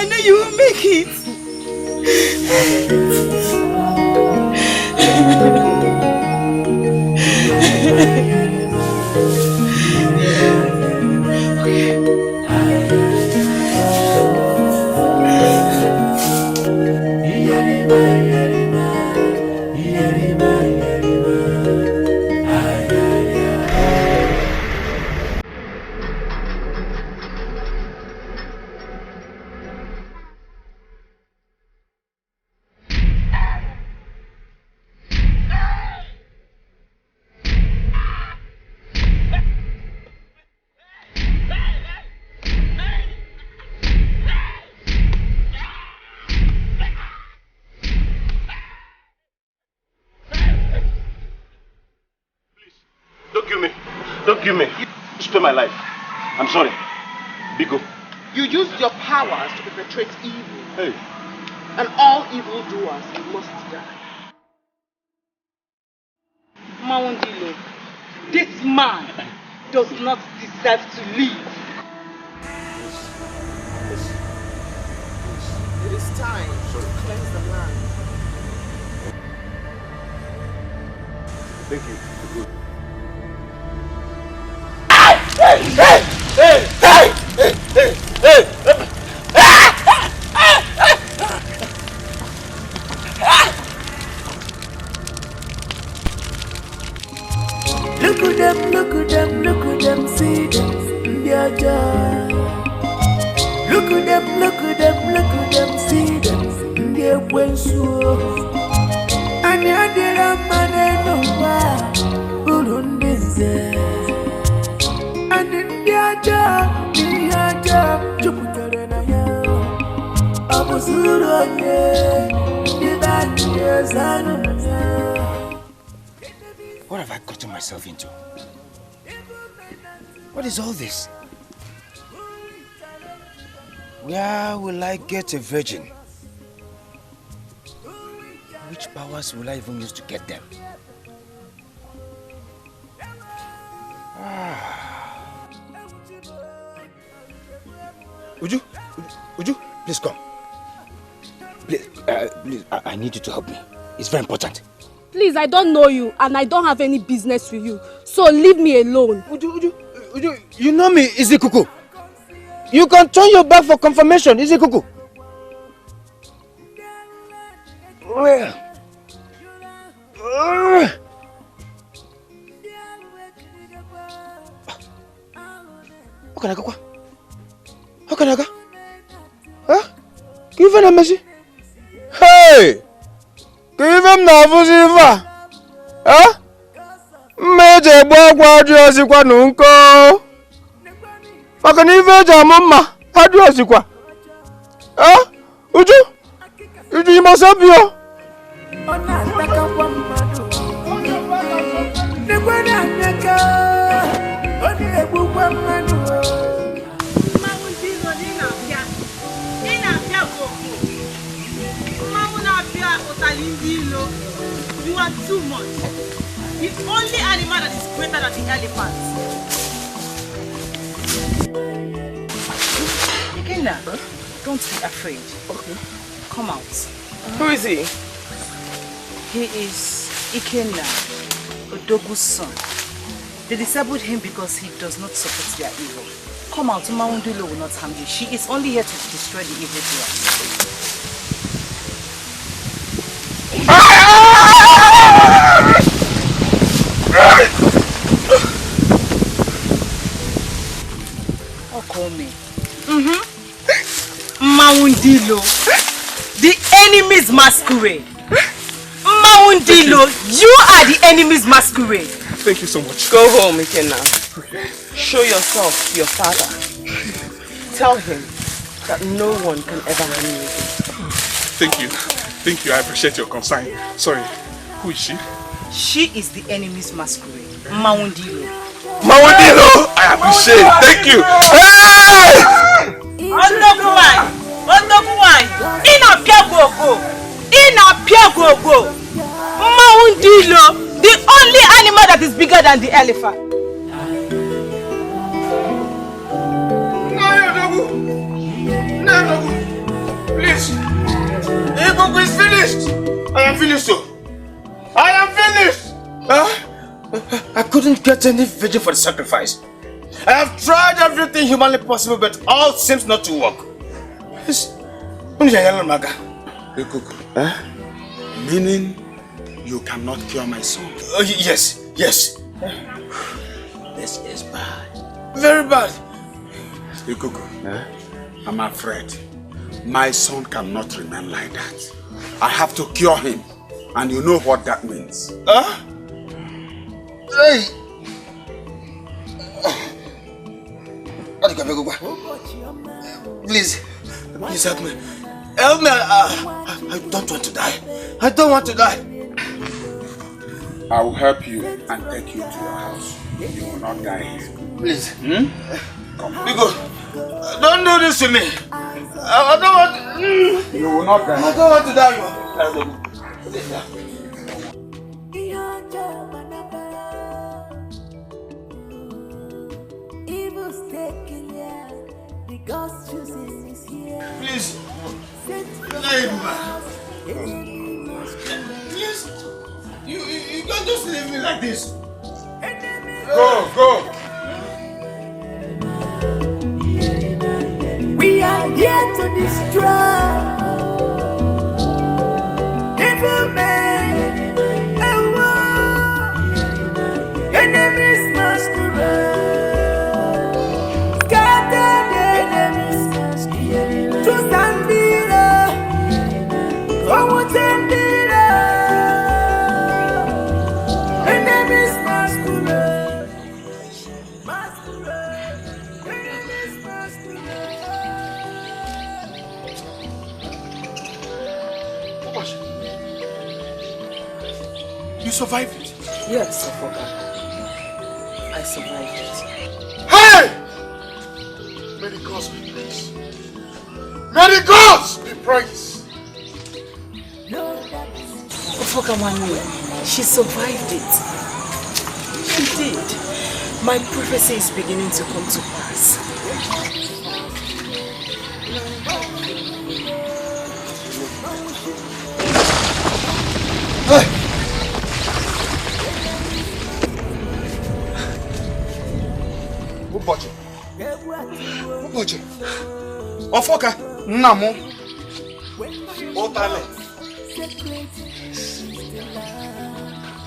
I know you will make it. Don't kill me. You spare my life. I'm sorry. Biko. You used your powers to perpetrate evil. Hey. And all evildoers must die. Mawundilo, this man does not deserve to live. It is time to cleanse the land. Thank you. Good. Look at them, look at them, look at them, see them, their joy. Look at them, look at them, look at them, see them, their wensu. And you did a man no more, Urundize. And in their job, Jupiter and I was Urone, the bad years and What have I gotten myself into? What is all this? Where will I get a virgin? Which powers will I even use to get them? Uju, please come. Please, I need you to help me. It's very important. Please, I don't know you and I don't have any business with you. So leave me alone. Uju, you know me, Izikuku. You can turn your back for confirmation, Izikuku. How can I go? How can I go? Huh? Give him a message. Hey! Give him the Vuziva. Huh? Major Bob, you are nunco. I can even tell Mamma. How do you see? Huh? Uju? You must help you. You are too much. The only animal that is greater than the elephant. Ikenna, don't be afraid. Okay. Come out. Who is he? He is Ikenna, Odogu's son. They disabled him because he does not support their evil. Come out, Mawundilo will not harm you. She is only here to destroy the evil doers. Oh, call me. Mawundilo, the enemy's masquerade. Mawundilo, you are the enemy's masquerade. Thank you so much. Go home, Ikenna. Show yourself to your father. Tell him that no one can ever harm you again. Thank you. Thank you. I appreciate your concern. Sorry. Who is she? She is the enemy's masquerade. Mawundilo. Mawundilo! I appreciate. Thank you. Hey! Mawundilo, the only animal that is bigger than the elephant. finished! Ikuku is finished! I am finished, too. I am finished! I couldn't get any virgin for the sacrifice. I have tried everything humanly possible, but all seems not to work. Ikuku, meaning you cannot cure my son? Yes. This is bad. Very bad. Ikuku, I'm afraid my son cannot remain like that. I have to cure him, and you know what that means. Hey! Please help me. Help me. I don't want to die. I don't want to die. I will help you and take you to your house. You will not die here. Please. Come. Bigo, don't do this to me. I don't want. You will not die. I don't want to die. Please. Please. You can't just leave me like this. Go. We are here to destroy evil men and war. Enemies masquerade, scatter the enemies, to stand below, come with them below. Enemies masquerade, enemies masquerade. You survived it? Yes, Ofoka. I survived it. Hey! May the gods be praised. May the gods be praised. Ofoka Manu, she survived it. She did. My prophecy is beginning to come to pass. Hey! Ụbọchị Ọfọka nna m ụtalị.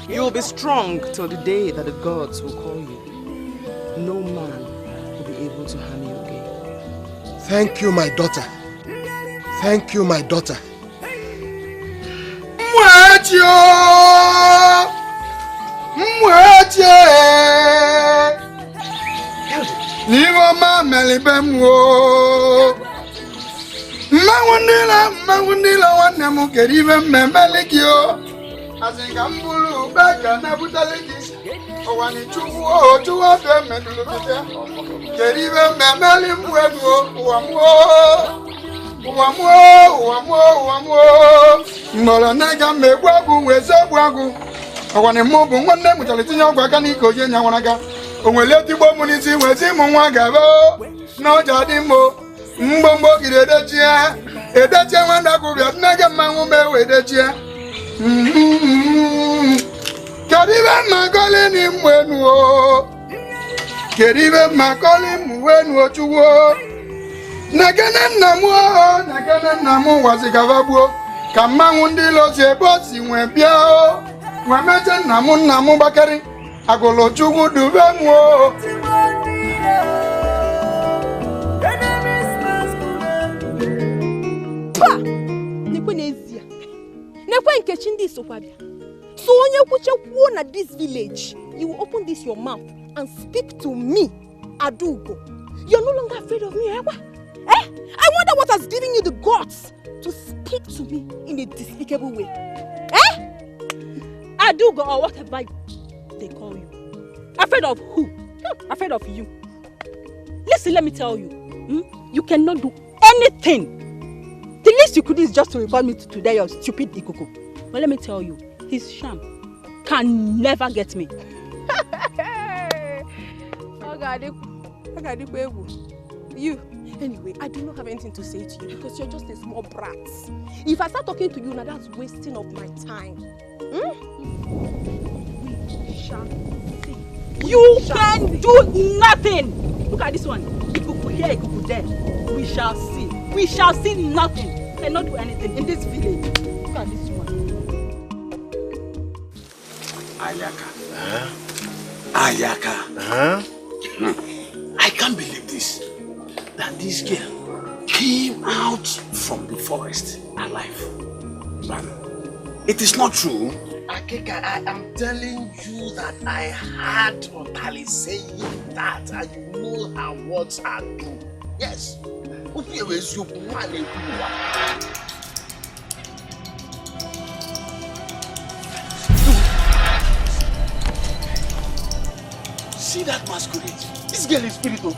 You will be strong till the day that the gods will call you. No man will be able to harm you again. Thank you, my daughter. Thank you, my daughter. Nivoma melibemwo Mawundila wanemu kerive memelikio Azinga mbulu beka nabutaliki Owani chufu otuwa de medulubite Kerive memeli mwedwo Uwamwo Mbola nega megwagu wezabwagu Owani mubu nwanne mutalitinya ogwaka niko ye nyawanaga Onwele tigbo munisi wezi mwa gabo no jadi mo mgbombo gire edechie wanda kubia nege mangu me wedechie Keribe makoli ni mwenu o Keribe makoli mwenu o chuwo Negene namu wazikavabuo Kamangu ndilo sebosi mwebia o Wameche namu bakari Agolo chugu dubemwo Pa! Nekwe n'ezie. Nekwe nkechi ndị sokwabia. So onye kwuche kwuo na this village, you will open this your mouth and speak to me, Adugo. You're no longer afraid of me, Ewa. I wonder what has given you the guts to speak to me in a despicable way. Adugo or whatever they call you. Afraid of who? Afraid of you. Listen, let me tell you. You cannot do anything. The least you could do is just to report me to today, your stupid Ikuku. But let me tell you, his sham can never get me. You, Anyway, I do not have anything to say to you because you're just a small brat. If I start talking to you now, that's wasting of my time. We shall see. You can do nothing. Look at this one. Ikuku here, Ikuku there. We shall see. We shall see nothing. Cannot do anything in this village. Look at this one. Ayaka. Ayaka. I can't believe this. That this girl came out from the forest alive. Man, it is not true. Akeka, I am telling you that I heard Otali saying that, and you know her words are true. Yes. See that masquerade? This girl is spiritual.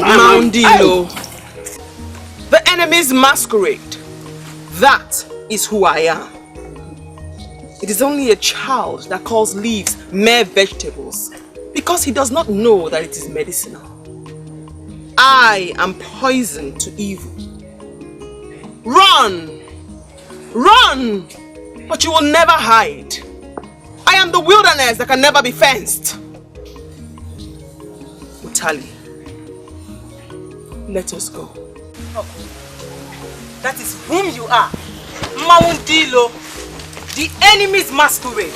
Moundilo. The enemy's masquerade. That is who I am. It is only a child that calls leaves mere vegetables because he does not know that it is medicinal. I am poison to evil. Run! Run! But you will never hide. I am the wilderness that can never be fenced. Utali, let us go. That is whom you are. Moundilo. The enemy's masquerade.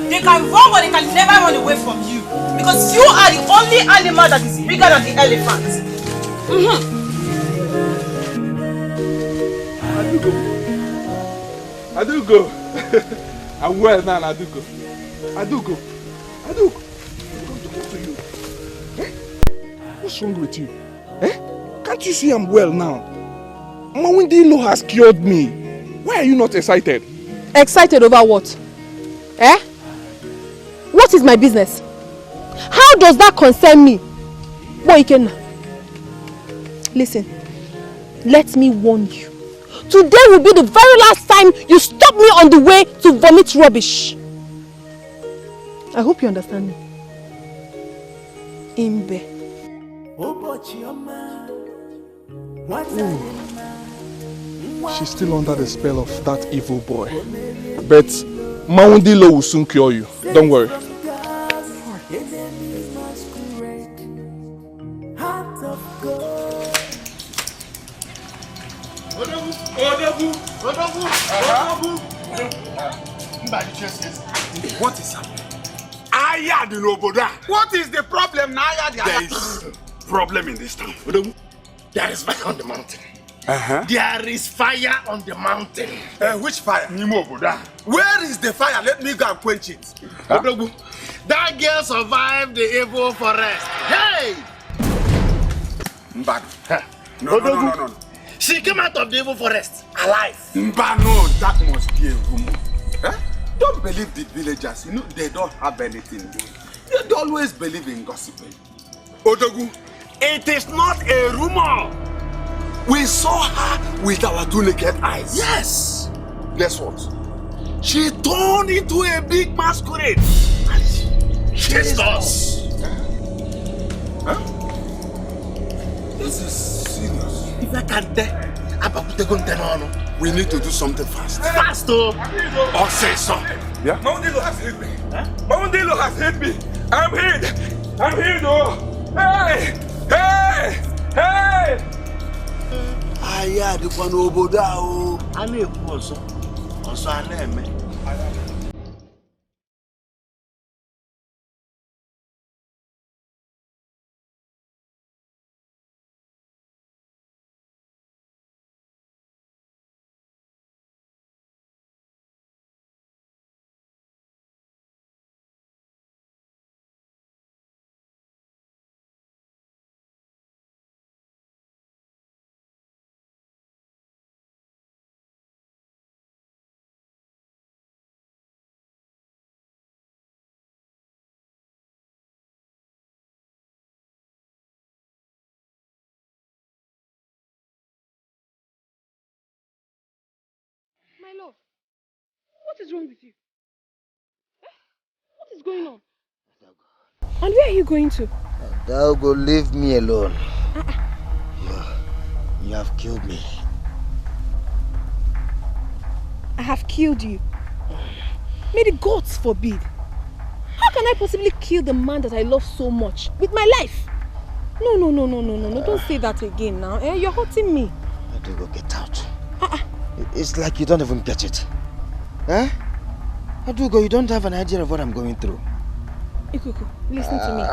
They can run but they can never run away from you. Because you are the only animal that is bigger than the elephant. I do go. I'm well now, I do go. I do go. I do go. I'm going to go to you. Eh? What's wrong with you? Eh? Can't you see I'm well now? Mawindilo has cured me. Why are you not excited? Excited over what? Eh? What is my business? How does that concern me? Boy Ikenna, listen, let me warn you. Today will be the very last time you stop me on the way to vomit rubbish. I hope you understand me. Imbe. Ooh. She's still under the spell of that evil boy. But Mawundilo will soon cure you. Don't worry. What is happening? What is the problem now? There is problem in this town. There is fire on the mountain. There is fire on the mountain. Which fire? Where is the fire? Let me go and quench it. That girl survived the evil forest. Hey! No. She came out of the evil forest alive. No, that must be a rumor. Don't believe the villagers. You know, they don't have anything. They always believe in gossiping. Odogu, it is not a rumor. We saw her with our 2 naked eyes. Yes. Guess what? She turned into a big masquerade. She chased us. This is serious. If I can't tell, we need to do something fast. Fast, oh! Or say something. Yeah? Mawundilo has hit me. Mawundilo has hit me. I'm hit. I'm hit, oh. Hey! Hey! Hey! Aya di kwa n'obodo ahụ. A na-ekwu ọsọ. Ọsọ a na-eme. My love, what is wrong with you? What is going on? And where are you going to? Thou go leave me alone. You have killed me. I have killed you. May the gods forbid. How can I possibly kill the man that I love so much with my life? No. Don't say that again now. You're hurting me. Adugo, get out. It's like you don't even get it. Huh? Adugo, you don't have an idea of what I'm going through. Ikuku, listen to me.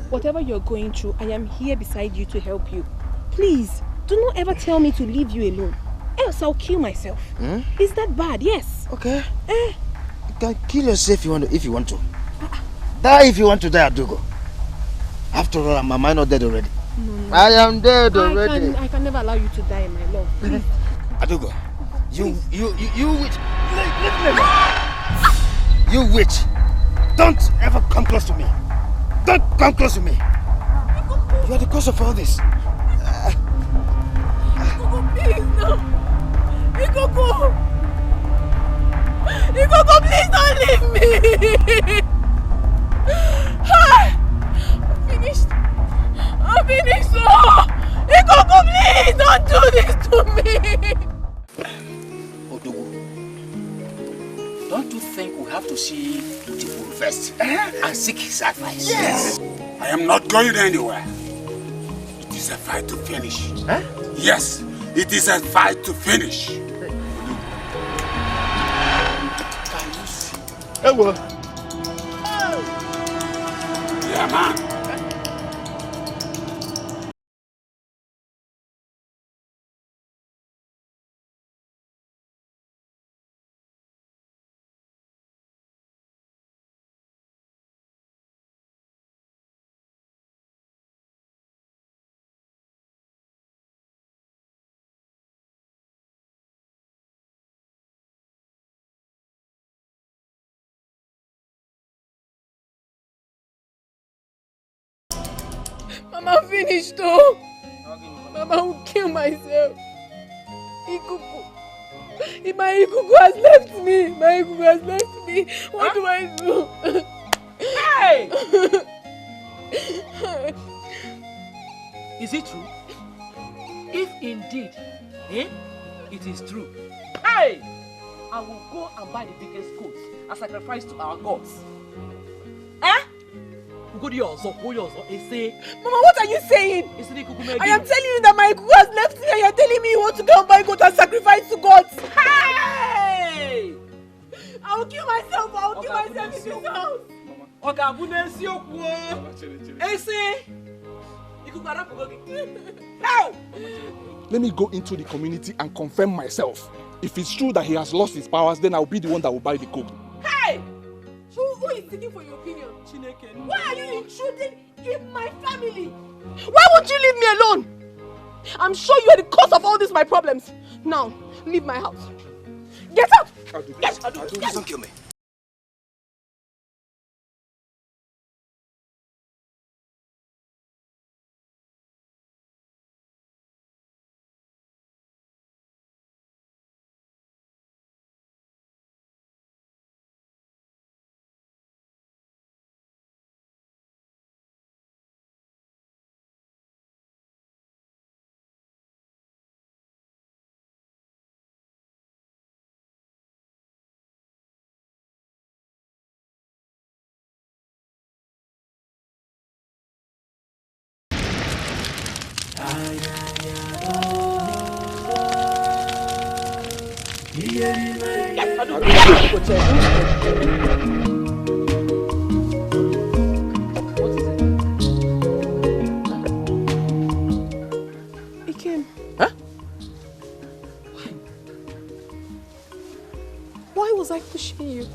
Whatever you're going through, I am here beside you to help you. Please, do not ever tell me to leave you alone. Else I'll kill myself. Is that bad? Yes. Okay. You can kill yourself if you want to. Die if you want to die, Adugo. After all, am I not dead already? No. I am dead already. I can never allow you to die, my love. Please. Adugo, you witch. Leave me alone. You witch. Don't ever come close to me. Don't come close to me. You are the cause of all this. Please, no. Ikuku, please don't leave me. I'm finished. Oh, Ikuku, please don't do this to me. Odogu, don't you think we have to see Beautiful first and seek his advice? Yes. I am not going anywhere. It is a fight to finish. Huh? Yes, it is a fight to finish. Can you see? Hello. Yeah, man. Mama, I'm finished though. Mama, I will kill myself. Ikuku. My Ikuku has left me. My Ikuku has left me. What do I do? Hey! Is it true? If indeed, it is true, hey! I will go and buy the biggest goats and sacrifice to our gods. Mama, what are you saying? I am telling you that my Ikuku has left me and you are telling me you want to go and buy goat and sacrifice to gods. Hey! I will kill myself. I will kill myself in this house. Let me go into the community and confirm myself. If it's true that he has lost his powers, then I'll be the one that will buy the goat. Hey! Who is seeking for your opinion? Why are you intruding in my family? Why won't you leave me alone? I'm sure you are the cause of all these my problems. Now, leave my house. Get out! Get out! Don't kill me. Ikem. Huh? Why was I pushing you?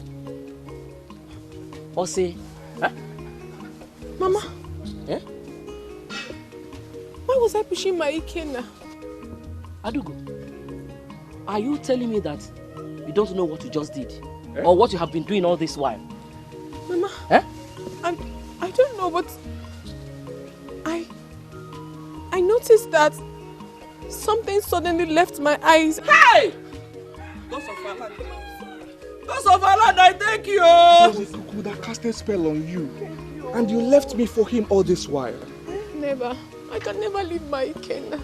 Ose, huh? Mama. Eh? Why was I pushing my Ikenna? Adugo, are you telling me that you don't know what you just did? Or what you have been doing all this while? Mama. Eh? I don't know, but I noticed that something suddenly left my eyes. Hey! Ghost of Allah, I thank you. It was a cuckoo that cast a spell on you. And you left me for him all this while. Never. I can never leave my Ikenna.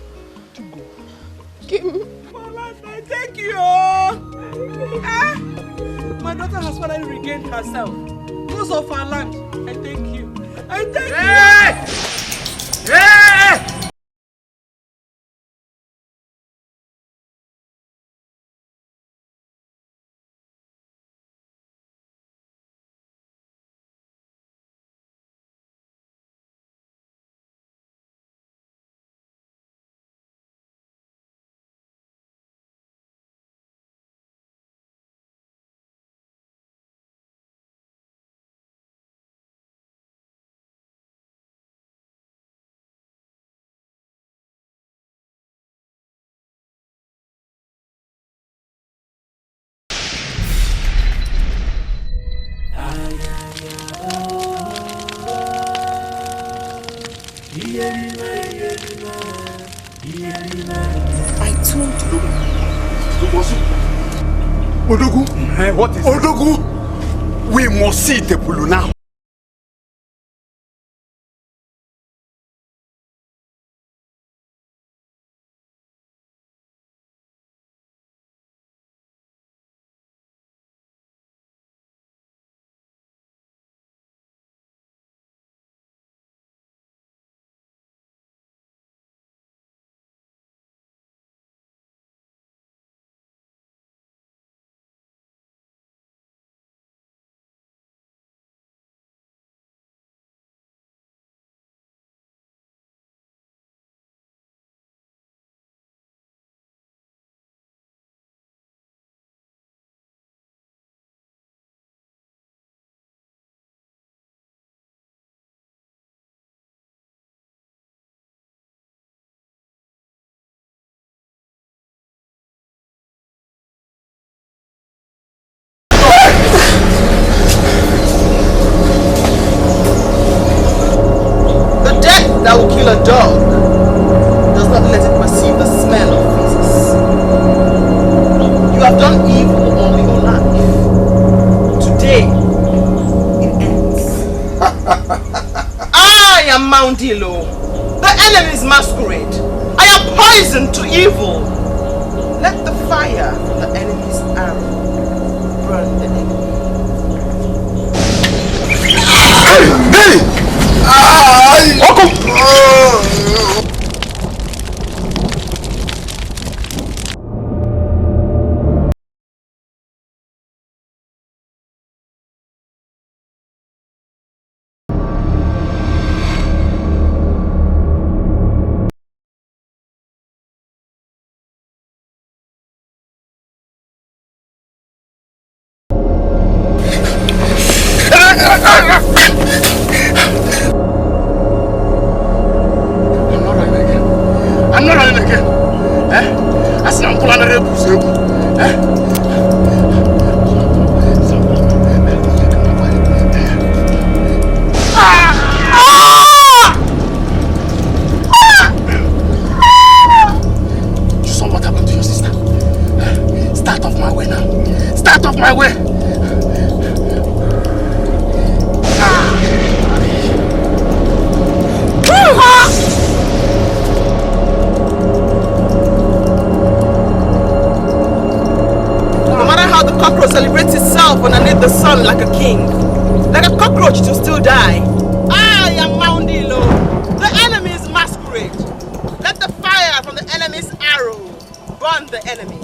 Kim. I thank you. My daughter has finally regained herself. Because of her land. I thank you. I thank you. Hey! I told you. Odogu, what is Odogu? We must see Tepulu now. That will kill a dog does not let it perceive the smell of feces. You have done evil all your life. Today, it ends. I am Mount Ilo, the enemy's masquerade. I am poison to evil. Let the fire from the enemy's arrow burn the enemy. Hey! Welcome! I'm not running again. That's an uncle and a rebus. You saw what happened to your sister. Start off my way now. Start off my way. The cockroach celebrates itself underneath the sun like a king. Like a cockroach to still die. I am Mount Ilo, the enemy's masquerade. Let the fire from the enemy's arrow burn the enemy.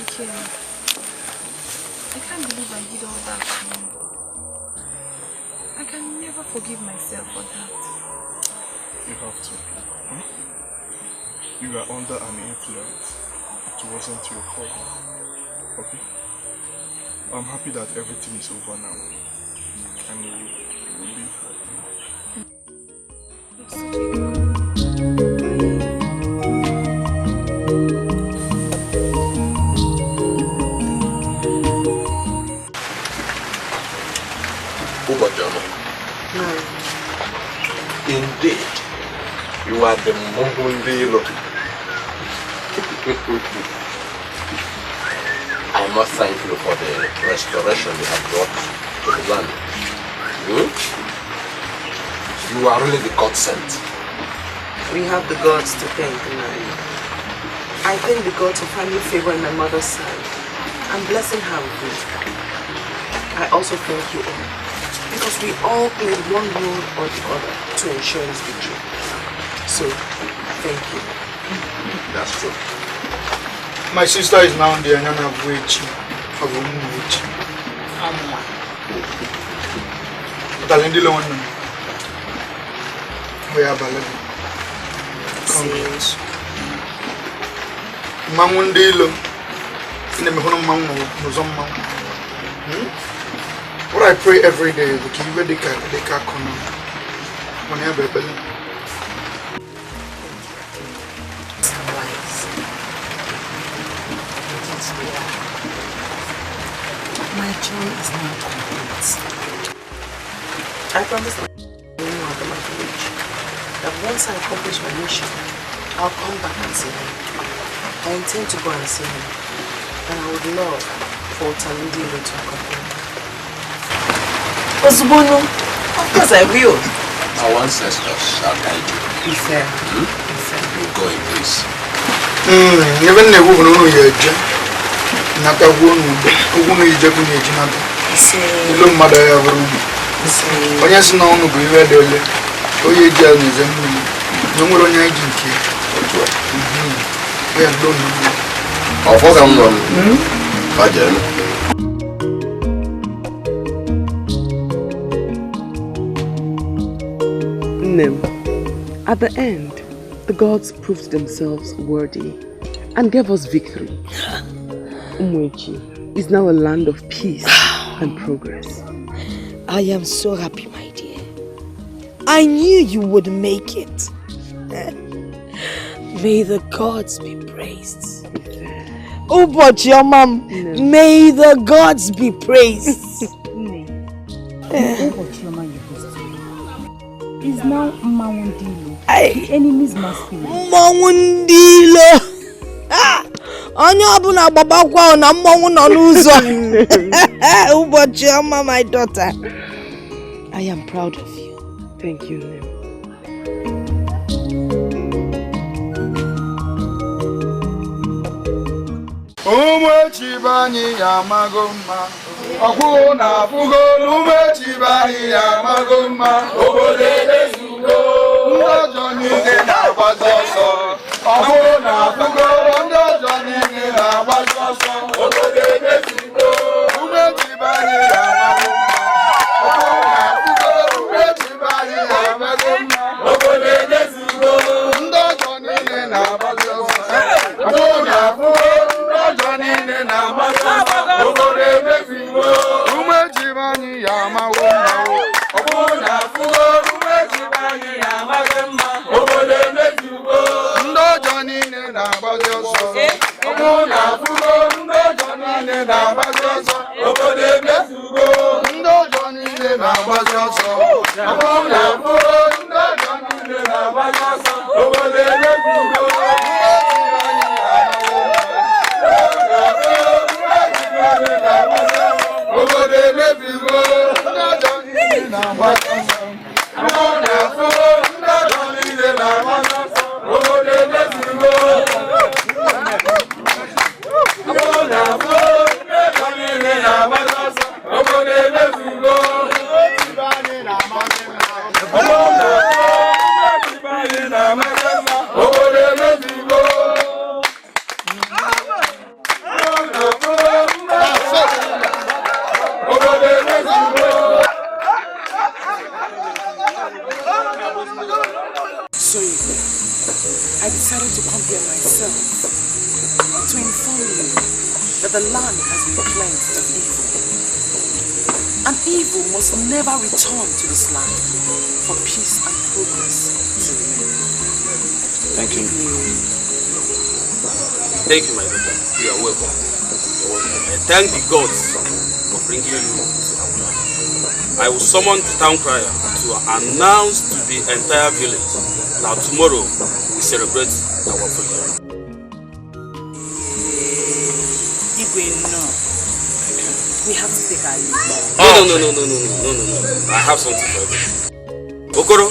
Okay. I can't believe I did all that to you. I can never forgive myself for that. You have to. You were under an influence. It wasn't your fault. Okay? I'm happy that everything is over now. And you will live Ubajama. No. You are the Mungundilo. I must thank you for the restoration you have brought to the land. You are really the God sent. We have the gods to thank, Nai. I thank the gods for finding favor in my mother's side and blessing her with it. I also thank you all, because we all played one role or the other to ensure this victory. So, thank you. That's true. My sister is now in the Anana of which of which. Talendilo one. We are ballet. Congrats. Mamundilo. In the Mihono Mamu, Nozoma. What I pray every day, the Kiva de Kakono. Whenever my joy is now complete. I promise after my village that once I accomplish my mission, I'll come back and see him. I intend to go and see him, and I would love for Talindilo to accompany me. Ozubono, of course I will. Our ancestors shall guide you. Be fair. You go in peace. Never know yet. Naka wonu ijekuni ejinado. Ilo mmadụ ya bụrụ. Onye si na ọnụ bụ iwe dị ole. Onye eji ya n'eze mmiri. Na nwere onye anyị ji nke. Otu a. Ya ndo n'ugbo. Ọfọ ka m nọ m. Bajere. Nem. At the end, the gods proved themselves worthy and gave us victory. Umwechi is now a land of peace and progress. I am so happy, my dear. I knew you would make it. May the gods be praised. Oh, but your mom, may the gods be praised. Is now Mawundilo, the enemy's masculine. Mawundilo! Onye ọbụla gbabakwa na mmanwụ nọ n'ụzọ. Ụbọchị ọma, my daughter. I am proud of you. Thank you, Nem. Umechi bani ya magoma. Ọkwụ na afụgo umechi bani ya magoma. Obodo ezugo. Ndị ọjọọ niile na-agbazi ọsọ. Ọkwụ na afụgo ndị ọjọọ niile na-agbazi ọsọ. Obodo ezugo. Umechi bani ya magoma. Ọkwụ na afụgo umechi bani ya magoma. Obodo ezugo. Ndị ọjọọ niile na-agbazi ọsọ. Ọkwụ na afụgo Johnny na masasa obodo emefiwo umejibani ya mawo obona fugo umejibani ya magema obodo emefiwo ndo Johnny na bajoso obona fugo ndo Johnny na bajoso obodo emefiwo ndo Johnny na bajoso obona fugo ndo Johnny na bajoso obodo emefiwo the land has been cleansed of evil. And evil must never return to this land for peace and progress to remain. Thank you. Thank you, my daughter. You are welcome. I thank the gods for bringing you to our land. I will summon the town crier to announce to the entire village Now tomorrow, we celebrate our freedom. No. We have to take our leave. No. I have something for you. Okoro.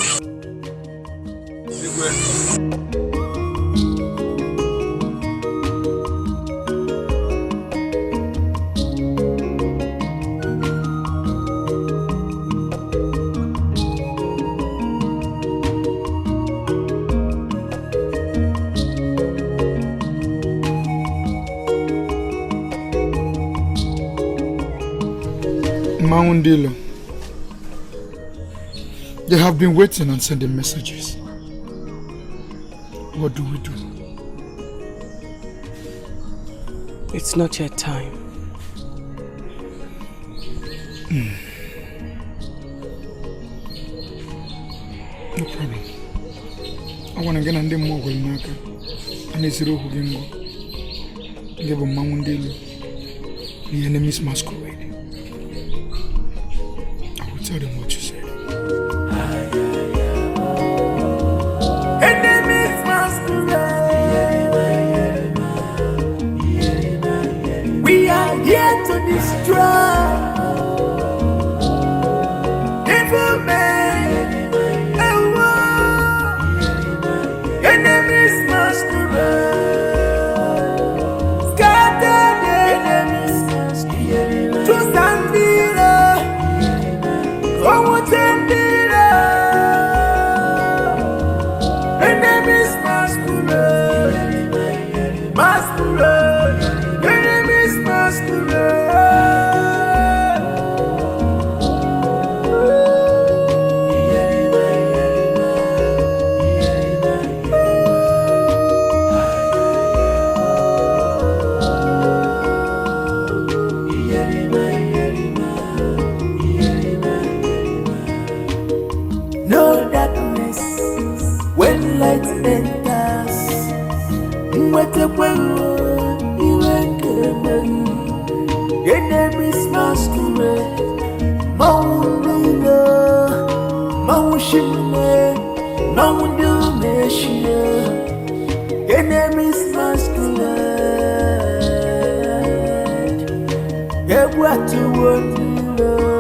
Maundilo. They have been waiting and sending messages. What do we do? It's not yet time. No problem. I want to get on them more with Naka. And it's Rohu Gingo. Give a Maundilo. The enemy's masquerade. Tell them what you said. Enemies masquerade. We are here to destroy evil men. Enemies masquerade. Scatter the enemies to stand here. Oh, enemies masquerade, masquerade, enemies masquerade. No darkness when light enters. Enemies masquerade. Maundilo, Maushime, Maundumeshia. Enemies masquerade. Get what you want to know.